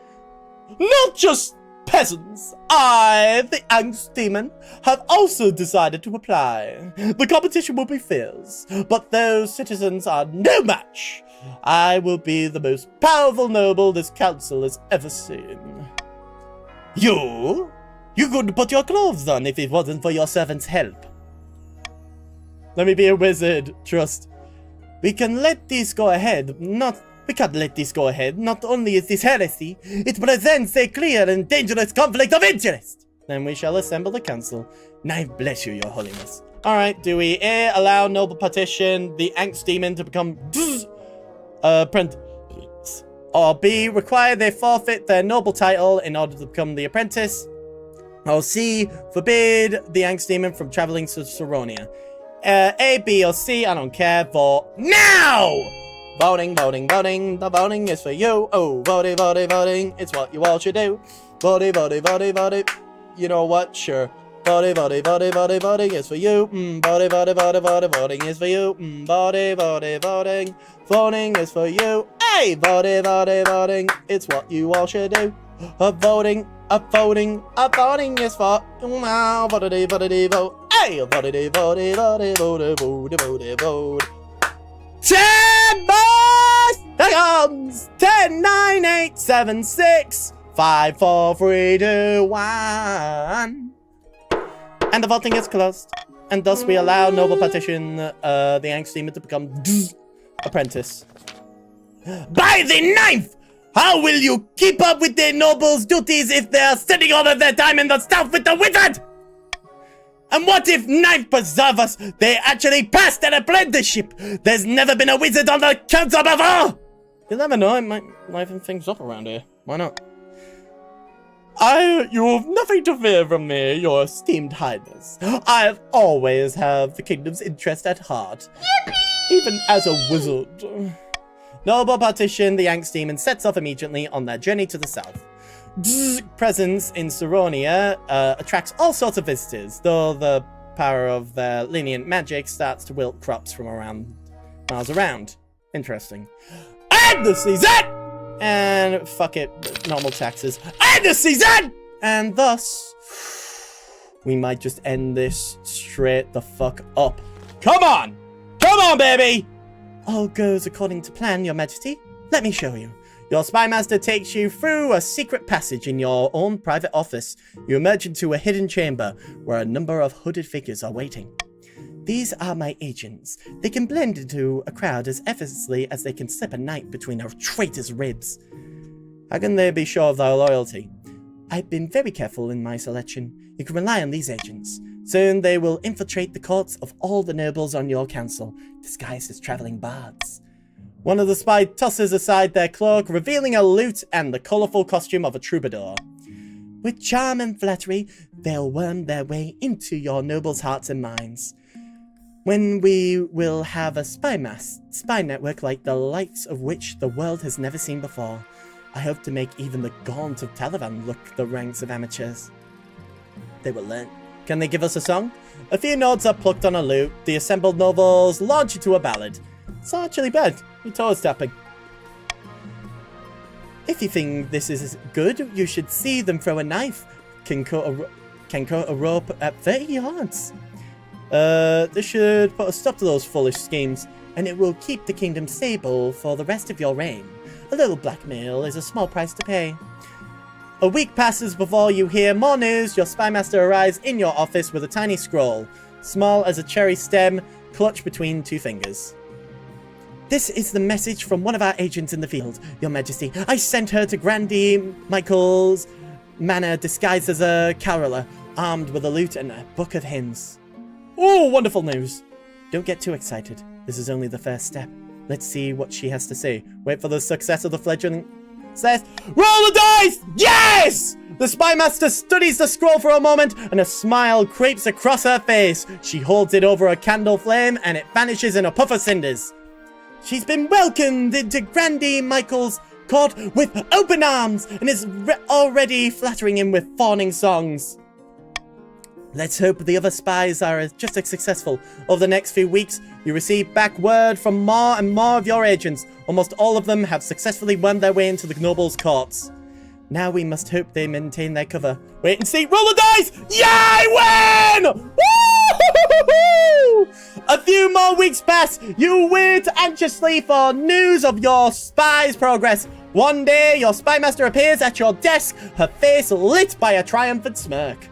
Not just peasants. I, the Angst Demon, have also decided to apply. The competition will be fierce, but those citizens are no match. I will be the most powerful noble this council has ever seen. You couldn't put your clothes on if it wasn't for your servant's help. Let me be a wizard, trust. We can't let this go ahead. Not only is this heresy, it presents a clear and dangerous conflict of interest. Then we shall assemble the council. Now bless you, Your Holiness. Alright, do we A, allow noble partition, the Angst Demon to become apprentice, or B, require they forfeit their noble title in order to become the apprentice, or C, forbid the Angst Demon from traveling to Saronia. A, B, or C, I don't care. Vote now! Voting. The voting is for you. Oh, voting. It's what you all should do. Voting. You know what? Sure. Voting is for you. Voting is for you. Voting. Voting is for you. Hey, voting. It's what you all should do. Voting is for vote. Hey! Vote. 10 more seconds! 10, 9, 8, 7, 6, 5, 4, 3, 2, 1. And the voting is closed. And thus we allow Noble Partition, the Angst Demon, to become apprentice. By the ninth! How will you keep up with the Noble's duties if they are spending all of their time in the south with the wizard? And what if ninth preserve us? They actually passed an apprenticeship. There's never been a wizard on the council before. You'll never know. It might liven things up around here. Why not? You have nothing to fear from me, your esteemed highness. I've always have the kingdom's interest at heart. Yippee! Even as a wizard. Noble Partition, the Angst Demon, sets off immediately on their journey to the south. Presence in Saronia attracts all sorts of visitors, though the power of their lenient magic starts to wilt crops from around miles around. Interesting. And the season! And fuck it, normal taxes. And the season! And thus, we might just end this straight the fuck up. Come on! Come on, baby! All goes according to plan, your majesty. Let me show you. Your spy master takes you through a secret passage in your own private office. You emerge into a hidden chamber where a number of hooded figures are waiting. These are my agents. They can blend into a crowd as effortlessly as they can slip a knife between a traitor's ribs. How can they be sure of their loyalty? I've been very careful in my selection. You can rely on these agents. Soon they will infiltrate the courts of all the nobles on your council, disguised as traveling bards. One of the spies tosses aside their cloak, revealing a lute and the colourful costume of a troubadour. With charm and flattery, they'll worm their way into your nobles' hearts and minds. When we will have a spy network like the likes of which the world has never seen before. I hope to make even the gaunt of Taliban look the ranks of amateurs. They will learn. Can they give us a song? A few notes are plucked on a lute. The assembled nobles launch into a ballad. It's not actually bad. Your toes tapping. If you think this is good, you should see them throw a knife. Can cut a rope at 30 yards. This should put a stop to those foolish schemes, and it will keep the kingdom stable for the rest of your reign. A little blackmail is a small price to pay. A week passes before you hear more news. Your spy master arrives in your office with a tiny scroll, small as a cherry stem, clutched between two fingers. This is the message from one of our agents in the field, your majesty. I sent her to Grandee Michael's manor disguised as a caroller, armed with a lute and a book of hymns. Oh, wonderful news. Don't get too excited. This is only the first step. Let's see what she has to say. Wait for the success of the fledgling. Says, roll the dice! Yes! The spy master studies the scroll for a moment, and a smile creeps across her face. She holds it over a candle flame, and it vanishes in a puff of cinders. She's been welcomed into Grandee Michael's court with open arms, and is already flattering him with fawning songs. Let's hope the other spies are just as successful. Over the next few weeks, you receive back word from more and more of your agents. Almost all of them have successfully wormed their way into the nobles' courts. Now we must hope they maintain their cover. Wait and see. Roll the dice! Yay! Win! Woo! A few more weeks pass. You wait anxiously for news of your spy's progress. One day, your spy master appears at your desk, her face lit by a triumphant smirk.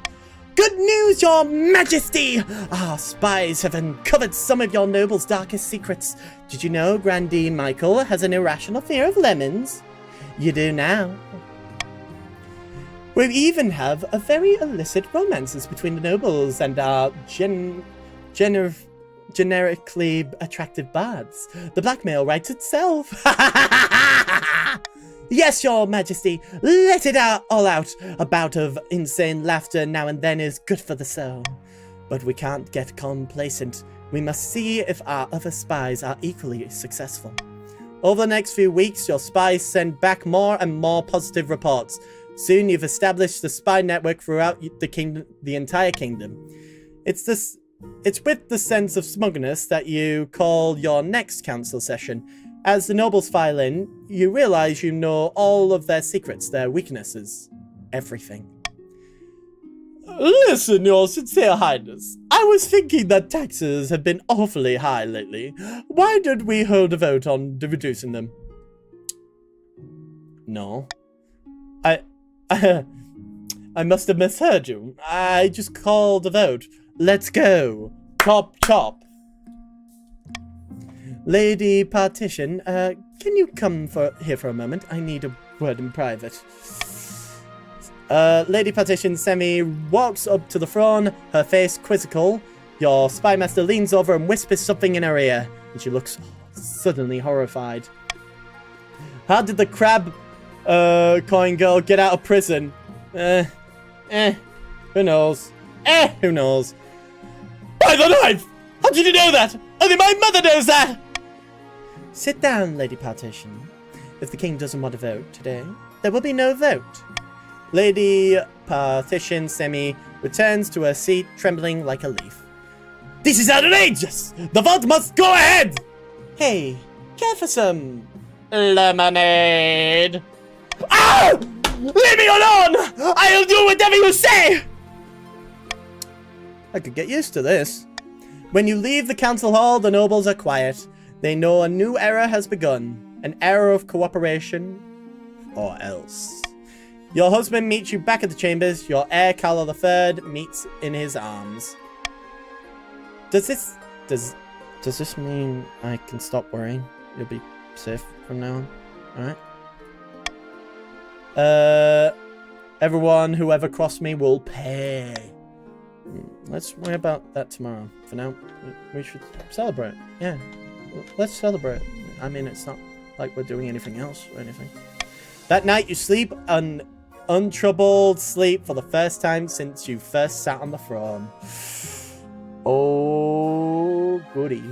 Good news, your majesty! Our spies have uncovered some of your noble's darkest secrets. Did you know Grandee Michael has an irrational fear of lemons? You do now. We even have a very illicit romances between the nobles and our generically attractive bards. The blackmail writes itself. Yes, your majesty, let it all out. A bout of insane laughter now and then is good for the soul. But we can't get complacent. We must see if our other spies are equally successful. Over the next few weeks, your spies send back more and more positive reports. Soon you've established the spy network throughout the entire kingdom. It's with the sense of smugness that you call your next council session. As the nobles file in, you realize you know all of their secrets, their weaknesses, everything. Listen, your sincere highness. I was thinking that taxes have been awfully high lately. Why don't we hold a vote on reducing them? No. I must have misheard you. I just called a vote. Let's go. Chop, chop. Lady Partition, can you come here for a moment? I need a word in private. Lady Partition Semi walks up to the throne, her face quizzical. Your spy master leans over and whispers something in her ear, and she looks suddenly horrified. How did the crab coin girl get out of prison? Who knows? Who knows? By the knife! How did you know that? Only my mother knows that! Sit down, Lady Partition. If the king doesn't want to vote today, there will be no vote. Lady Partition Semi returns to her seat, trembling like a leaf. This is outrageous! The vote must go ahead! Hey, care for some lemonade? Ah! Leave me alone! I'll do whatever you say! I could get used to this. When you leave the council hall, the nobles are quiet. They know a new era has begun. An era of cooperation, or else. Your husband meets you back at the chambers. Your heir, Carlo III, meets in his arms. Does this mean I can stop worrying? You'll be safe from now on? Alright. Everyone who ever crossed me will pay. Let's worry about that tomorrow. For now, we should celebrate. Yeah, let's celebrate. I mean, it's not like we're doing anything else or anything. That night you sleep an untroubled sleep for the first time since you first sat on the throne. Oh, goody.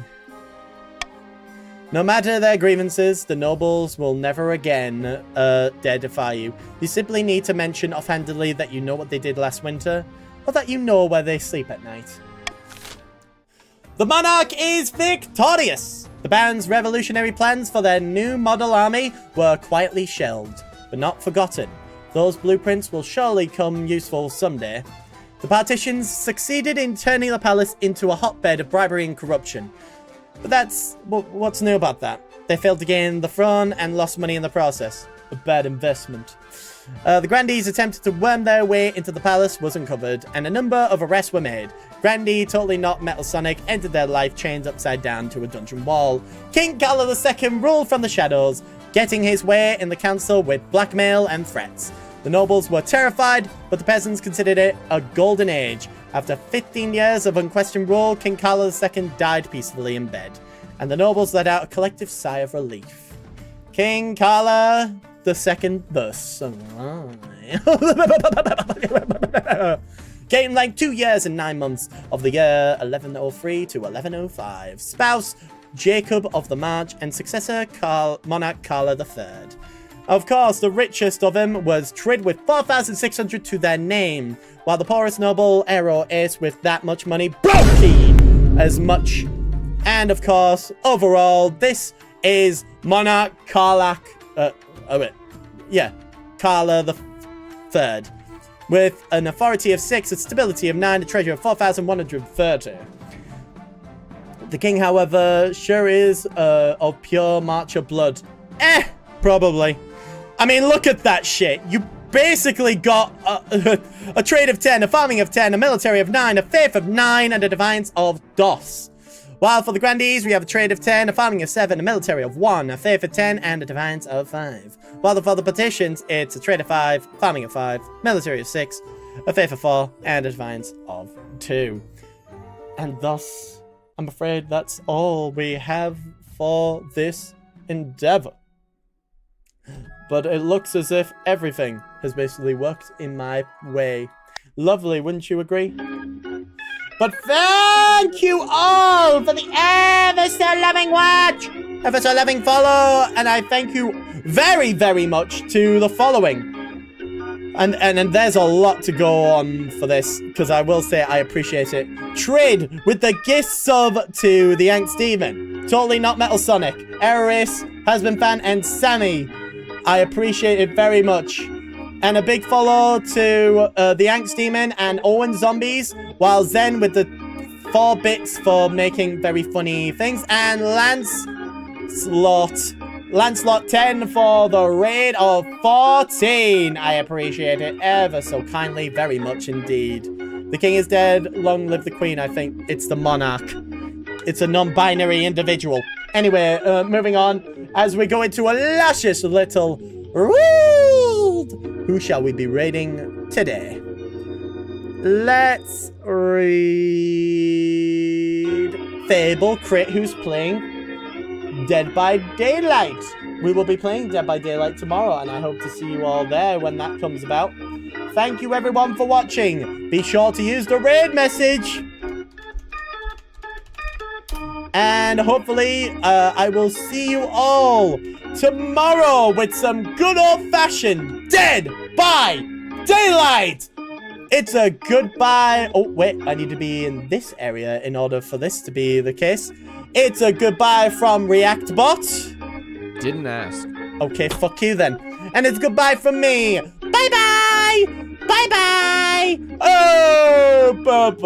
No matter their grievances, the nobles will never again dare defy you. You simply need to mention offhandedly that you know what they did last winter, or that you know where they sleep at night. The monarch is victorious! The Baron's revolutionary plans for their new model army were quietly shelved, but not forgotten. Those blueprints will surely come useful someday. The Partitions succeeded in turning the palace into a hotbed of bribery and corruption. But what's new about that? They failed to gain the throne and lost money in the process. A bad investment. The Grandees attempted to worm their way into the palace was uncovered, and a number of arrests were made. Grandee, totally not Metal Sonic, entered their life chained upside down to a dungeon wall. King Carlo II ruled from the shadows, getting his way in the council with blackmail and threats. The nobles were terrified, but the peasants considered it a golden age. After 15 years of unquestioned rule, King Carlo II died peacefully in bed, and the nobles let out a collective sigh of relief. King Carlo II thus came like 2 years and 9 months of the year 1103 to 1105. Spouse Jacob of the March and successor Monarch Carlo III. Of course, the richest of them was Trid with 4,600 to their name, while the poorest noble Aero Ace with that much money broke as much. And of course, overall, this is Monarch Carlo the Third, with an authority of 6, a stability of 9, a treasure of 4,130. The king, however, sure is of pure Marcher blood. Probably. I mean, look at that shit. You basically got a trade of 10, a farming of 10, a military of 9, a faith of 9, and a defiance of DOS. While for the Grandees, we have a trade of 10, a farming of 7, a military of 1, a faith of 10, and a defiance of 5. While for the Petitions, it's a trade of 5, farming of 5, military of 6, a faith of 4, and a defiance of 2. And thus, I'm afraid that's all we have for this endeavor. But it looks as if everything has basically worked in my way. Lovely, wouldn't you agree? But thank you all for the ever so loving watch, ever so loving follow, and I thank you very, very much to the following. And there's a lot to go on for this, because I will say I appreciate it. Trid with the gift sub to the Yank Steven. Totally not Metal Sonic. Eris, Husband Fan, and Sammy. I appreciate it very much. And a big follow to the Angst Demon and Owen Zombies, while Zen with the 4 bits for making very funny things, and Lancelot 10 for the raid of 14. I appreciate it ever so kindly, very much indeed. The king is dead, long live the queen. I think it's the monarch. It's a non-binary individual. Anyway, moving on, as we go into a luscious little world. Who shall we be raiding today? Let's read Fable Crit, who's playing Dead by Daylight. We will be playing Dead by Daylight tomorrow, and I hope to see you all there when that comes about. Thank you everyone for watching. Be sure to use the raid message. And hopefully, I will see you all tomorrow with some good old-fashioned Dead by Daylight. It's a goodbye. Oh, wait, I need to be in this area in order for this to be the case. It's a goodbye from ReactBot. Didn't ask. Okay, fuck you then. And it's goodbye from me. Bye-bye. Bye-bye. Oh, bye-bye.